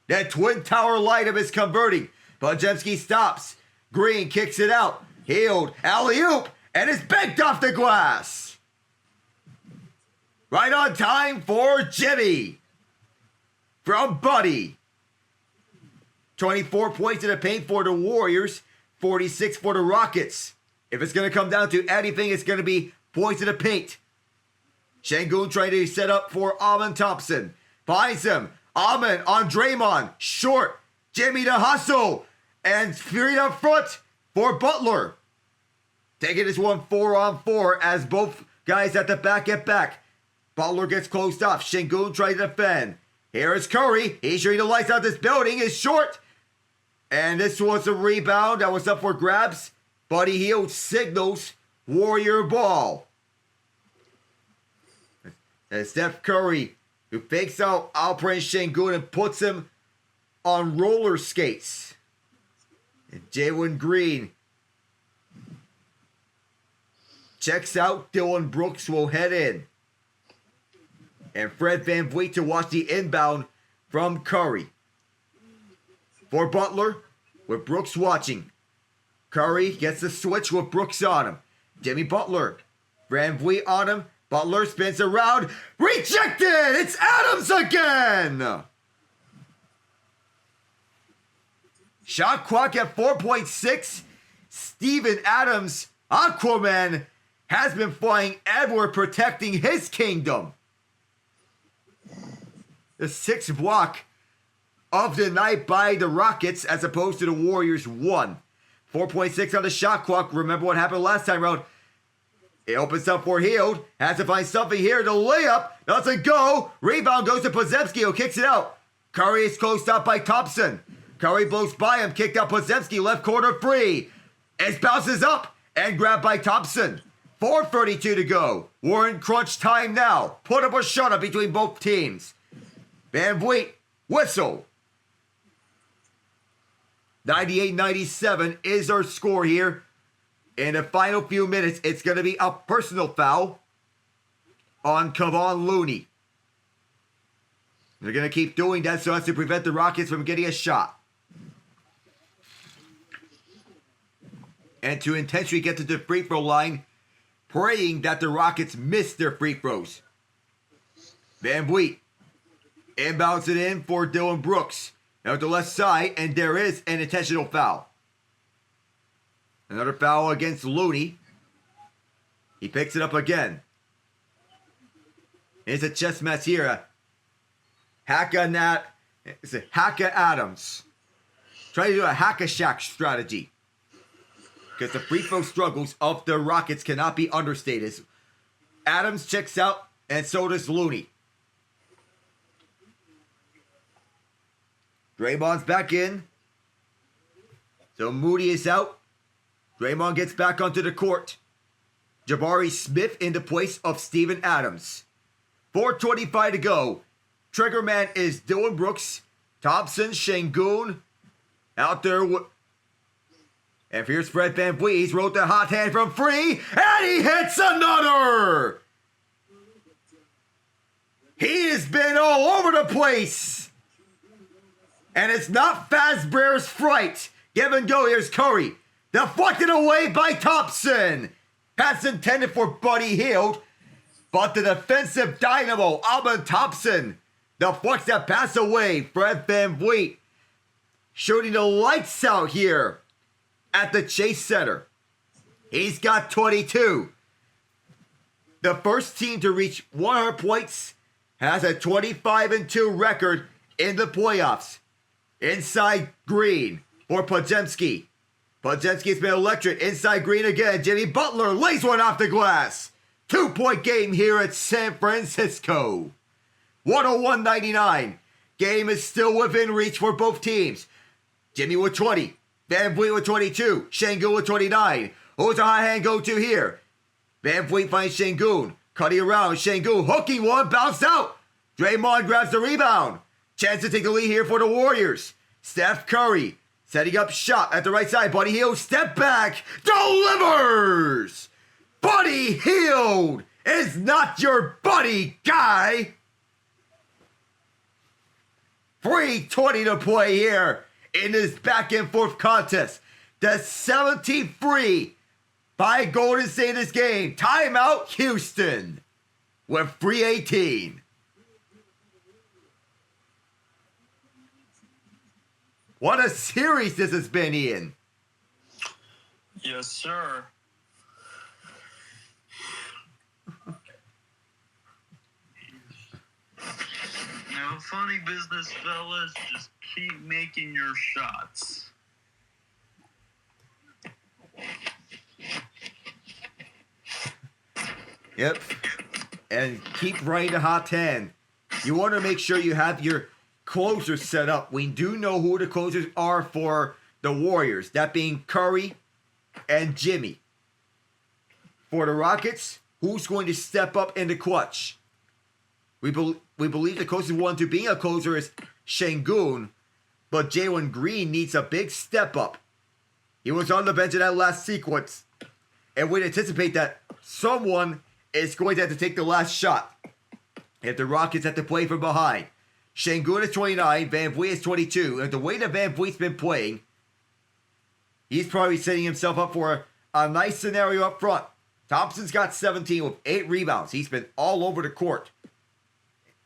That Twin Tower lineup is converting. Podziemski stops. Green kicks it out. Hield, alley-oop, and is banked off the glass. Right on time for Jimmy. From Buddy. 24 points in the paint for the Warriors. 46 for the Rockets. If it's going to come down to anything, it's going to be points in the paint. Sengun trying to set up for Amon Thompson. Finds him. Amon on Draymond. Short. Jimmy to hustle. And straight up front for Butler. Taking this one 4-on-4 as both guys at the back get back. Butler gets closed off. Sengun trying to defend. Here is Curry. He's shooting the lights out this building. Is short. And this was a rebound that was up for grabs. Buddy Hield signals Warrior ball. And Steph Curry, who fakes out Alperen Sengun and puts him on roller skates. And Jalen Green checks out. Dylan Brooks will head in. And Fred VanVleet to watch the inbound from Curry. For Butler, with Brooks watching. Curry gets the switch with Brooks on him. Jimmy Butler. VanVleet on him. Butler spins around. Rejected! It's Adams again! Shot clock at 4.6. Steven Adams, Aquaman, has been flying everywhere protecting his kingdom. The sixth block of the night by the Rockets as opposed to the Warriors 1. 4.6 on the shot clock. Remember what happened last time around. It opens up for Hield. Has to find something here. The layup doesn't go. Rebound goes to Podziemski who kicks it out. Curry is closed up by Thompson. Curry blows by him, kicked out Podziemski, left corner free. It bounces up and grabbed by Thompson. 4:32 to go. We're in crunch time now. Put up a shutout between both teams. Van Vliet, whistle. 98-97 is our score here. In the final few minutes, it's going to be a personal foul on Kevon Looney. They're going to keep doing that so as to prevent the Rockets from getting a shot. And to intentionally get to the free throw line, praying that the Rockets miss their free throws. Van Vliet inbounds it in for Dylan Brooks. Now to the left side, and there is an intentional foul. Another foul against Looney. He picks it up again. It's a chess match here. Haka Adams. Trying to do a hack-a-shack strategy. Because the free throw struggles of the Rockets cannot be understated. Adams checks out, and so does Looney. Draymond's back in. So Moody is out. Draymond gets back onto the court. Jabari Smith in the place of Steven Adams. 4:25 to go. Trigger man is Dylan Brooks. Thompson, Şengün out there. And here's Fred VanVleet. He's wrote the hot hand from free. And he hits another. He has been all over the place. And it's not Fazbear's fright. Give and go. Here's Curry. Deflected away by Thompson. Pass intended for Buddy Hield. But the defensive dynamo, Alvin Thompson, deflects that pass away. Fred VanVleet shooting the lights out here at the Chase Center. He's got 22. The first team to reach 100 points has a 25-2 record in the playoffs. Inside green for Podziemski. Podziemski's been electric. Inside green again. Jimmy Butler lays one off the glass. 2-point game here at San Francisco. 101-99. Game is still within reach for both teams. Jimmy with 20. VanVleet with 22. Şengün with 29. Who's a high hand go to here? VanVleet finds Şengün. Cutting around. Şengün hooking one. Bounced out. Draymond grabs the rebound. Chance to take the lead here for the Warriors. Steph Curry setting up shot at the right side. Buddy Hield step back. Delivers. Buddy Hield is not your buddy guy. 3:20 to play here in this back and forth contest. The 73 by Golden State in this game. Timeout Houston with 3:18. What a series this has been, Ian. Yes, sir. Now, funny business, fellas. Just keep making your shots. Yep. And keep writing a hot hand. You want to make sure you have your closers set up. We do know who the closers are for the Warriors. That being Curry and Jimmy. For the Rockets, who's going to step up in the clutch? We believe the closest one to being a closer is Şengün, but Jalen Green needs a big step up. He was on the bench in that last sequence, and we'd anticipate that someone is going to have to take the last shot if the Rockets have to play from behind. Şengün is 29, VanVleet is 22, and the way that VanVleet's been playing, he's probably setting himself up for a nice scenario up front. Thompson's got 17 with 8 rebounds. He's been all over the court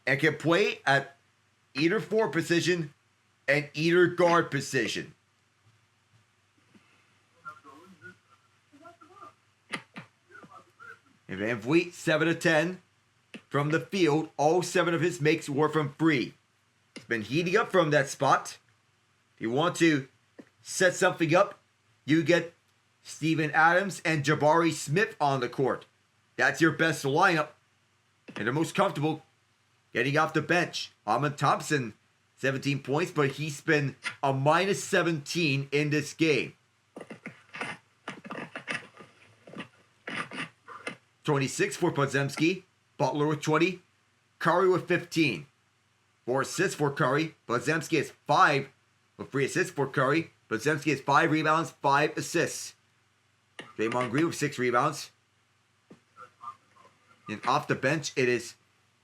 and can play at either forward position and either guard position. And VanVleet, 7 of 10 from the field. All 7 of his makes were from free. He's been heating up from that spot. If you want to set something up, you get Steven Adams and Jabari Smith on the court. That's your best lineup. And they're most comfortable getting off the bench. Alvin Thompson 17 points, but he's been a minus 17 in this game. 26 for Podziemski. Butler with 20. Curry with 15. 4 assists for Curry. Podziemski has 5 with 3 assists for Curry. Podziemski has 5 rebounds, 5 assists. Draymond Green with 6 rebounds. And off the bench, it is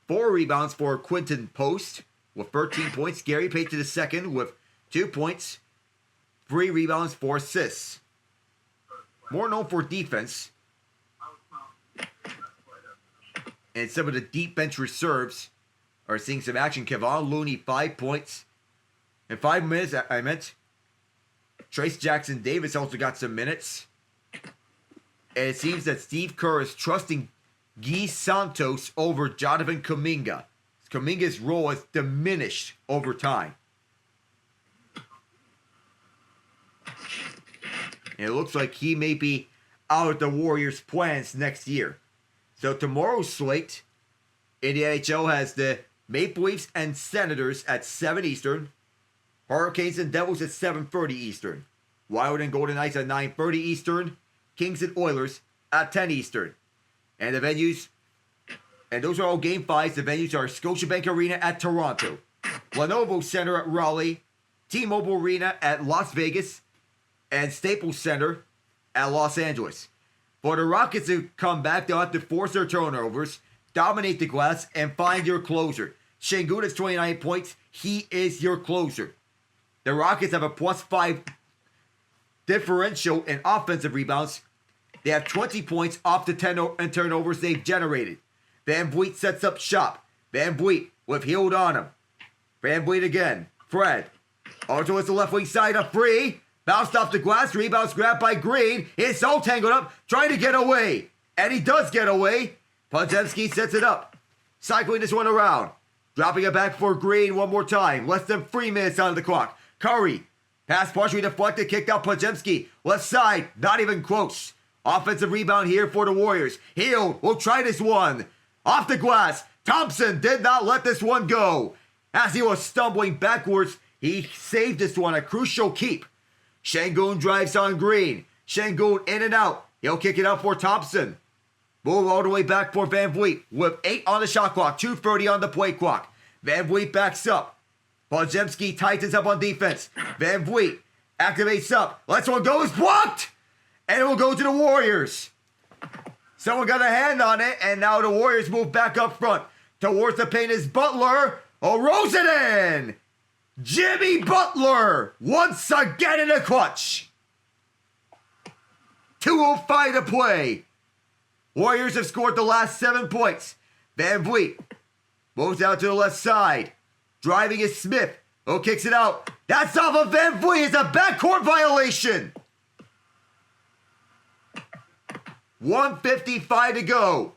4 rebounds for Quinton Post with 13 points. Gary Payton II with 2 points, 3 rebounds, 4 assists. More known for defense. And some of the deep bench reserves are seeing some action. Kevon Looney, 5 points. In 5 minutes, I meant. Trace Jackson Davis also got some minutes. And it seems that Steve Kerr is trusting Guy Santos over Jonathan Kuminga. Kuminga's role has diminished over time. And it looks like he may be out of the Warriors' plans next year. So tomorrow's slate in the NHL has the Maple Leafs and Senators at 7 Eastern. Hurricanes and Devils at 7:30 Eastern. Wild and Golden Knights at 9:30 Eastern. Kings and Oilers at 10 Eastern. And the venues, and those are all game 5s. The venues are Scotiabank Arena at Toronto, Lenovo Center at Raleigh, T-Mobile Arena at Las Vegas, and Staples Center at Los Angeles. For the Rockets to come back, they'll have to force their turnovers, dominate the glass, and find your closer. Şengün has 29 points. He is your closer. The Rockets have a +5 differential in offensive rebounds. They have 20 points off the 10 turnovers they've generated. Van Vliet sets up shop. Van Vliet with Hield on him. Van Vliet again. Fred. Also it's the left wing side, a free. Bounced off the glass, rebounds grabbed by Green. It's all tangled up, trying to get away. And he does get away. Podziemski sets it up. Cycling this one around. Dropping it back for Green one more time. Less than 3 minutes on the clock. Curry. Pass partially deflected, kicked out Podziemski. Left side, not even close. Offensive rebound here for the Warriors. Hield will try this one. Off the glass. Thompson did not let this one go. As he was stumbling backwards, he saved this one, a crucial keep. Şengün drives on Green. Şengün in and out. He'll kick it out for Thompson. Move all the way back for Van Vliet with 8 on the shot clock, 2:30 on the play clock. Van Vliet backs up. Podziemski tightens up on defense. Van Vliet activates up. Lets one go, is blocked! And it will go to the Warriors. Someone got a hand on it, and now the Warriors move back up front. Towards the paint is Butler. Oh, rolls it in! Jimmy Butler once again in the clutch. 2:05 to play. Warriors have scored the last 7 points. Van Vliet moves out to the left side. Driving is Smith. Oh, kicks it out. That's off of Van Vliet. It's a backcourt violation. 1:55 to go.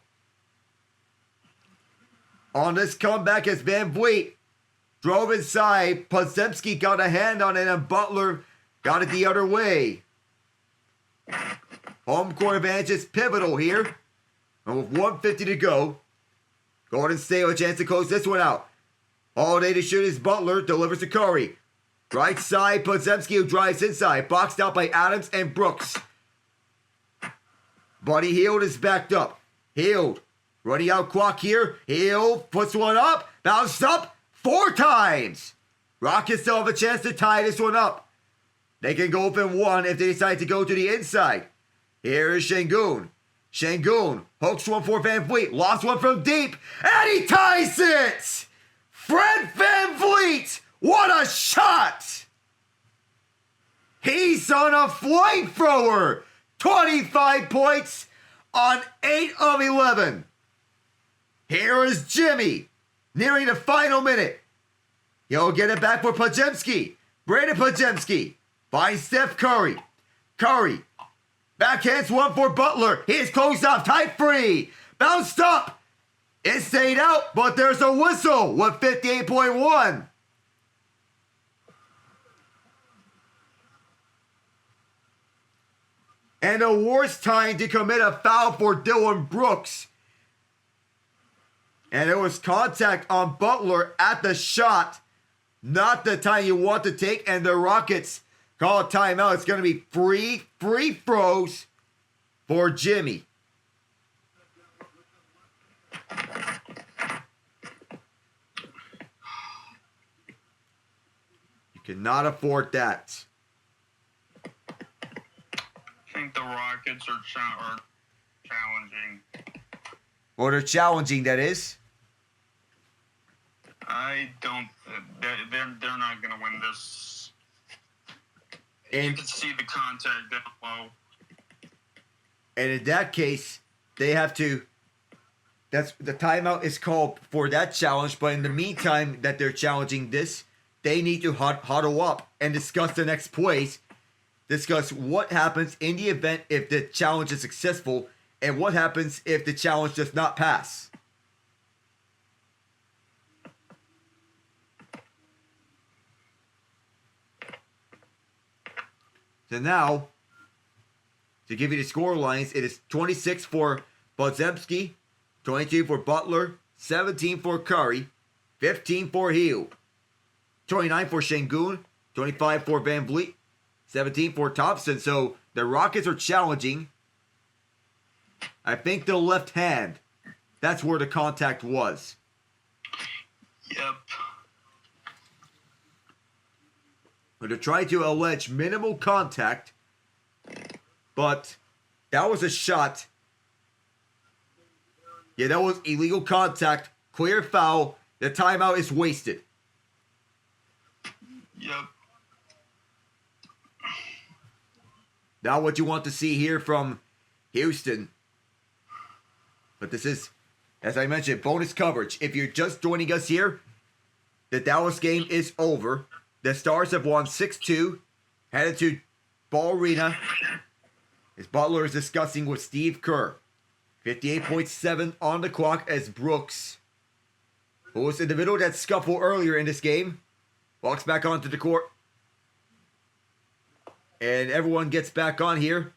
On this comeback as Van Vliet drove inside. Podziemski got a hand on it and Butler got it the other way. Home court advantage is pivotal here. And with 1:50 to go, Golden State with a chance to close this one out. All day to shoot is Butler, delivers to Curry. Right side, Podziemski who drives inside. Boxed out by Adams and Brooks. Buddy Hield is backed up. Hield running out clock here. Hield puts one up. Bounced up 4 times. Rockets still have a chance to tie this one up. They can go up in 1 if they decide to go to the inside. Here is Şengün. Şengün hooks one for Van Vliet. Lost one from deep. And he ties it! Fred Van Vliet! What a shot! He's on a flamethrower! 25 points on 8 of 11. Here is Jimmy, nearing the final minute. He'll get it back for Podziemski. Brandon Podziemski finds Steph Curry. Curry backhands one for Butler. He's closed off, tight free. Bounced up. It stayed out, but there's a whistle with 58.1. And the worst time to commit a foul for Dylan Brooks. And it was contact on Butler at the shot. not the time you want to take, and the Rockets call a timeout. It's going to be free throws for Jimmy. You cannot afford that. I think the Rockets are challenging. Or they're challenging, that is. I don't. They're not going to win this. You And can see the contact down low. And in that case, they have to. That's the timeout is called for that challenge. But in the meantime, that they're challenging this, they need to huddle up and discuss the next plays. Discuss what happens in the event if the challenge is successful, and what happens if the challenge does not pass. So now, to give you the score lines, it is 26 for Podziemski, 22 for Butler, 17 for Curry, 15 for Hill, 29 for Şengün, 25 for Van Vliet, 17 for Thompson. So the Rockets are challenging. I think the left hand. That's where the contact was. Yep. But they're trying to allege minimal contact. But that was a shot. Yeah, that was illegal contact. Clear foul. The timeout is wasted. Yep. Not what you want to see here from Houston. But this is, as I mentioned, bonus coverage. If you're just joining us here, the Dallas game is over. The Stars have won 6-2. Headed to Ball Arena. As Butler is discussing with Steve Kerr. 58.7 on the clock as Brooks, who was in the middle of that scuffle earlier in this game, walks back onto the court. And everyone gets back on here.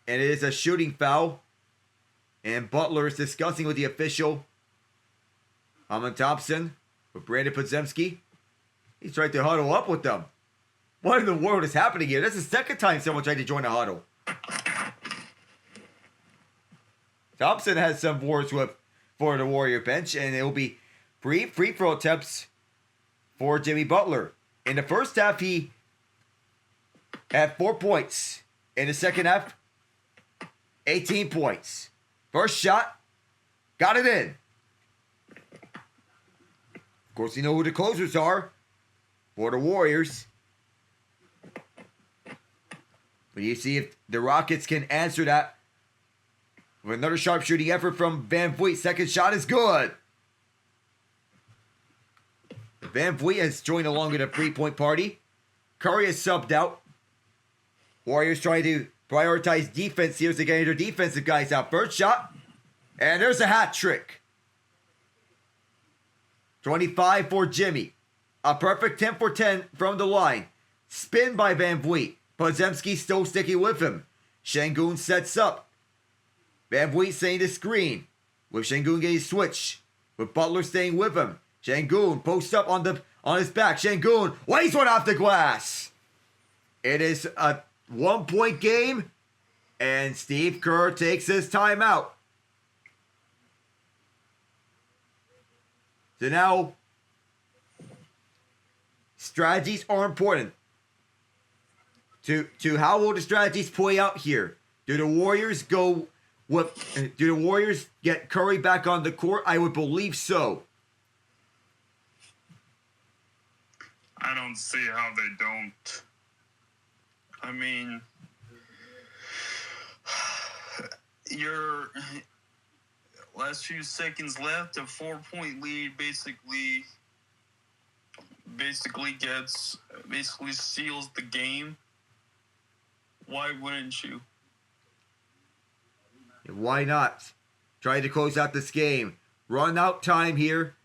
And it is a shooting foul. And Butler is discussing with the official, Hammond Thompson, with Brandon Podziemski. He's trying to huddle up with them. What in the world is happening here? That's the second time someone tried to join a huddle. Thompson has some words for the Warrior bench, and it will be free throw attempts for Jimmy Butler. In the first half, he had 4 points. In the second half, 18 points. First shot, got it in. Of course, you know who the closers are for the Warriors. But you see if the Rockets can answer that with another sharp shooting effort from Van Vliet. Second shot is good. Van Vliet has joined along with a 3-point party. Curry is subbed out. Warriors trying to prioritize defense here as they get their defensive guys out. First shot. And there's a hat trick. 25 for Jimmy. A perfect 10 for 10 from the line. Spin by Van Vliet. Podziemski still sticking with him. Şengün sets up. Van Vliet staying the screen. With Şengün getting switch. With Butler staying with him. Şengün posts up on his back. Şengün lays one off the glass. It is a 1-point game. And Steve Kerr takes his timeout. So now, strategies are important. To how will the strategies play out here? Do the Warriors get Curry back on the court? I would believe so. I don't see how they don't. I mean, your last few seconds left, a 4-point lead basically seals the game. Why wouldn't you? Why not? Try to close out this game. Run out time here.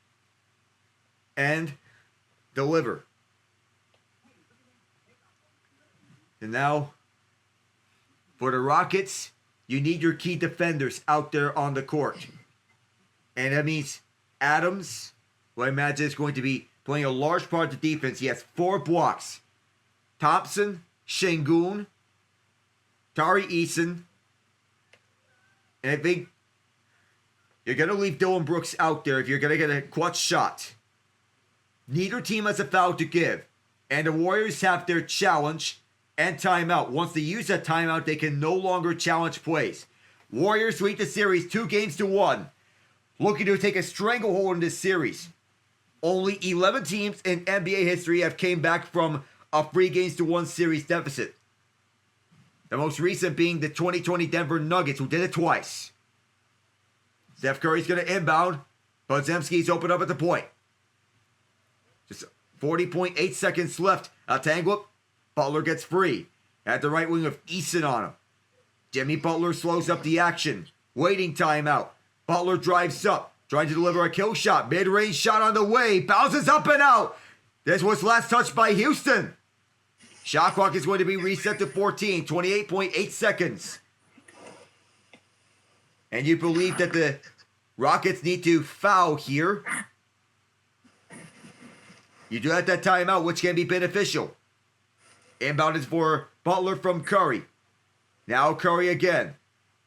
And deliver. And now, for the Rockets, you need your key defenders out there on the court. And that means Adams, who I imagine is going to be playing a large part of the defense. He has 4 blocks. Thompson, Şengün, Tari Eason, and I think you're going to leave Dylan Brooks out there if you're going to get a clutch shot. Neither team has a foul to give, and the Warriors have their challenge and timeout. Once they use that timeout, they can no longer challenge plays. Warriors lead the series 2-1, looking to take a stranglehold in this series. Only 11 teams in NBA history have came back from a 3-1 series deficit. The most recent being the 2020 Denver Nuggets, who did it twice. Steph Curry's going to inbound. Podziemski's open up at the point. Just 40.8 seconds left. A tangle. Butler gets free. At the right wing with Eason on him. Jimmy Butler slows up the action. Waiting timeout. Butler drives up. Trying to deliver a kill shot. Mid-range shot on the way. Bounces up and out. This was last touched by Houston. Shot clock is going to be reset to 14. 28.8 seconds. And you believe that the Rockets need to foul here. You do have that timeout, which can be beneficial. Inbound is for Butler from Curry. Now Curry again.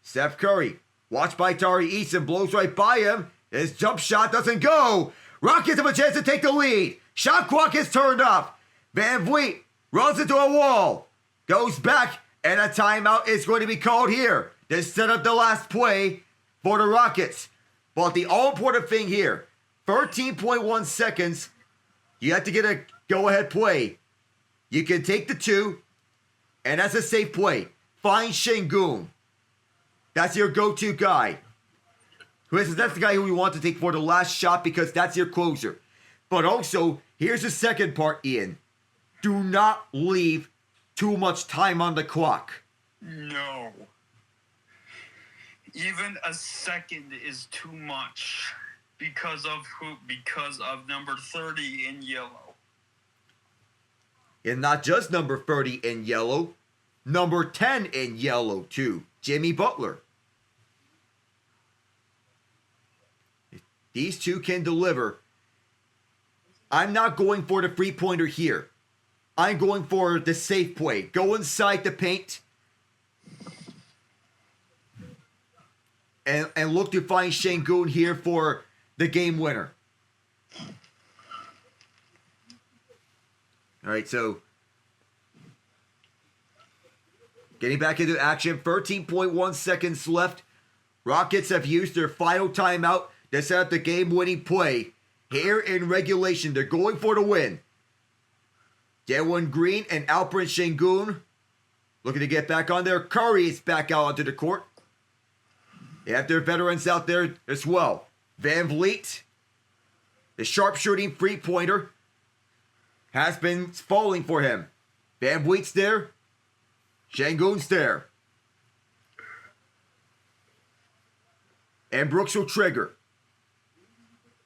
Steph Curry, watched by Tari Eason, blows right by him. His jump shot doesn't go. Rockets have a chance to take the lead. Shot clock is turned off. Van Vliet runs into a wall. Goes back, and a timeout is going to be called here. This set up the last play for the Rockets. But the all-important thing here, 13.1 seconds, you have to get a go-ahead play. You can take the 2, and that's a safe play. Find Şengün. That's your go-to guy. That's the guy who you want to take for the last shot because that's your closer. But also, here's the second part, Ian. Do not leave too much time on the clock. No. Even a second is too much because of who? Because of number 30 in yellow. And not just number 30 in yellow, number 10 in yellow too, Jimmy Butler. These two can deliver. I'm not going for the three-pointer here. I'm going for the safe play. Go inside the paint and look to find Şengün here for the game winner. All right, so getting back into action, 13.1 seconds left. Rockets have used their final timeout to set up the game-winning play. Here in regulation, they're going for the win. Jalen Green and Alperen Şengün looking to get back on there. Curry is back out onto the court. They have their veterans out there as well. Van Vliet, the sharpshooting three-pointer, has been falling for him. Van Vliet's there. Şengün's there. And Brooks will trigger.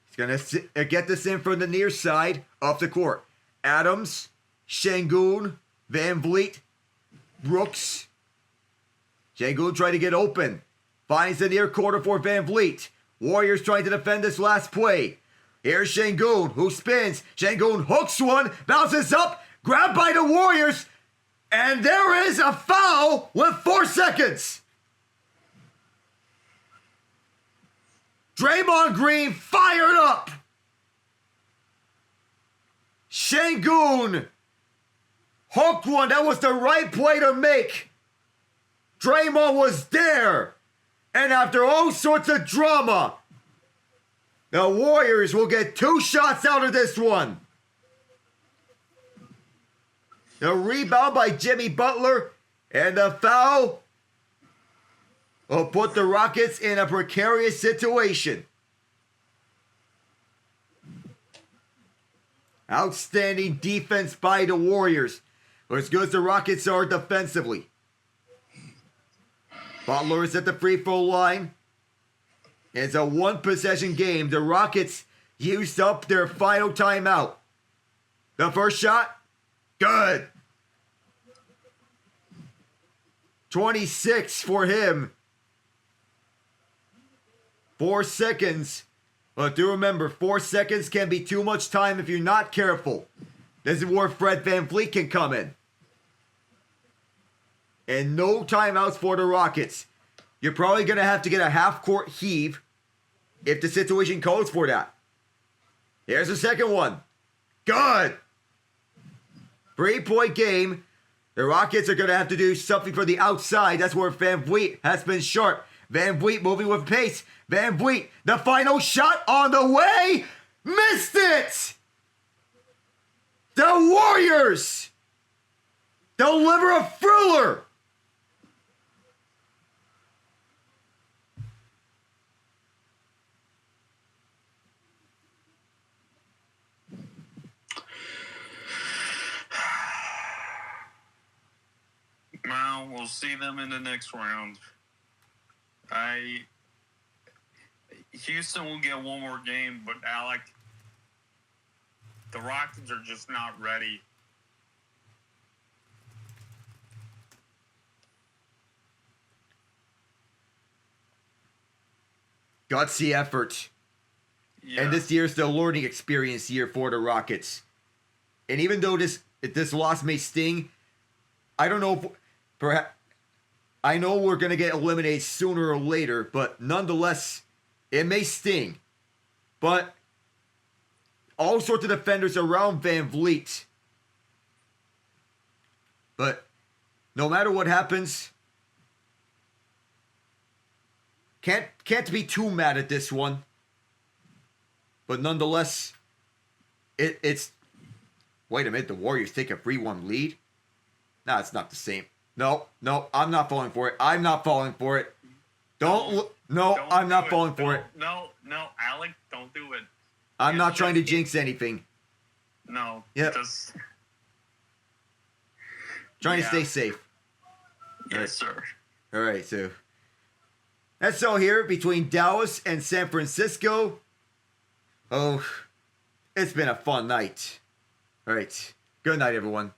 He's going to get this in from the near side of the court. Adams, Şengün, Van Vliet, Brooks. Şengün trying to get open. Finds the near corner for Van Vliet. Warriors trying to defend this last play. Here's Şengün, who spins. Şengün hooks one, bounces up, grabbed by the Warriors, and there is a foul with 4 seconds. Draymond Green fired up. Şengün hooked one. That was the right play to make. Draymond was there. And after all sorts of drama, the Warriors will get 2 shots out of this one. The rebound by Jimmy Butler and the foul will put the Rockets in a precarious situation. Outstanding defense by the Warriors. As good as the Rockets are defensively. Butler is at the free throw line. It's a 1-possession game. The Rockets used up their final timeout. The first shot, good. 26 for him. 4 seconds. But do remember, 4 seconds can be too much time if you're not careful. This is where Fred VanVleet can come in. And no timeouts for the Rockets. You're probably going to have to get a half-court heave if the situation calls for that. Here's the second one. Good. 3-point game. The Rockets are going to have to do something for the outside. That's where VanVleet has been sharp. VanVleet moving with pace. VanVleet, the final shot on the way. Missed it. The Warriors deliver a thriller. Well, we'll see them in the next round. Houston will get one more game, but Alec, the Rockets are just not ready. Gutsy effort. Yeah. And this year's the learning experience year for the Rockets. And even though this loss may sting, I don't know if perhaps I know we're gonna get eliminated sooner or later, but nonetheless, it may sting. But all sorts of defenders around VanVleet. But no matter what happens, can't be too mad at this one. But nonetheless, it's... Wait a minute, the Warriors take a 3-1 lead? No, it's not the same. No, I'm not falling for it. I'm not falling for it. I'm not falling for it. No, Alec, don't do it. I'm not trying to jinx anything. No. Yep. Just... Trying to stay safe. Yes, sir. All right, so that's all here between Dallas and San Francisco. Oh, it's been a fun night. All right, good night, everyone.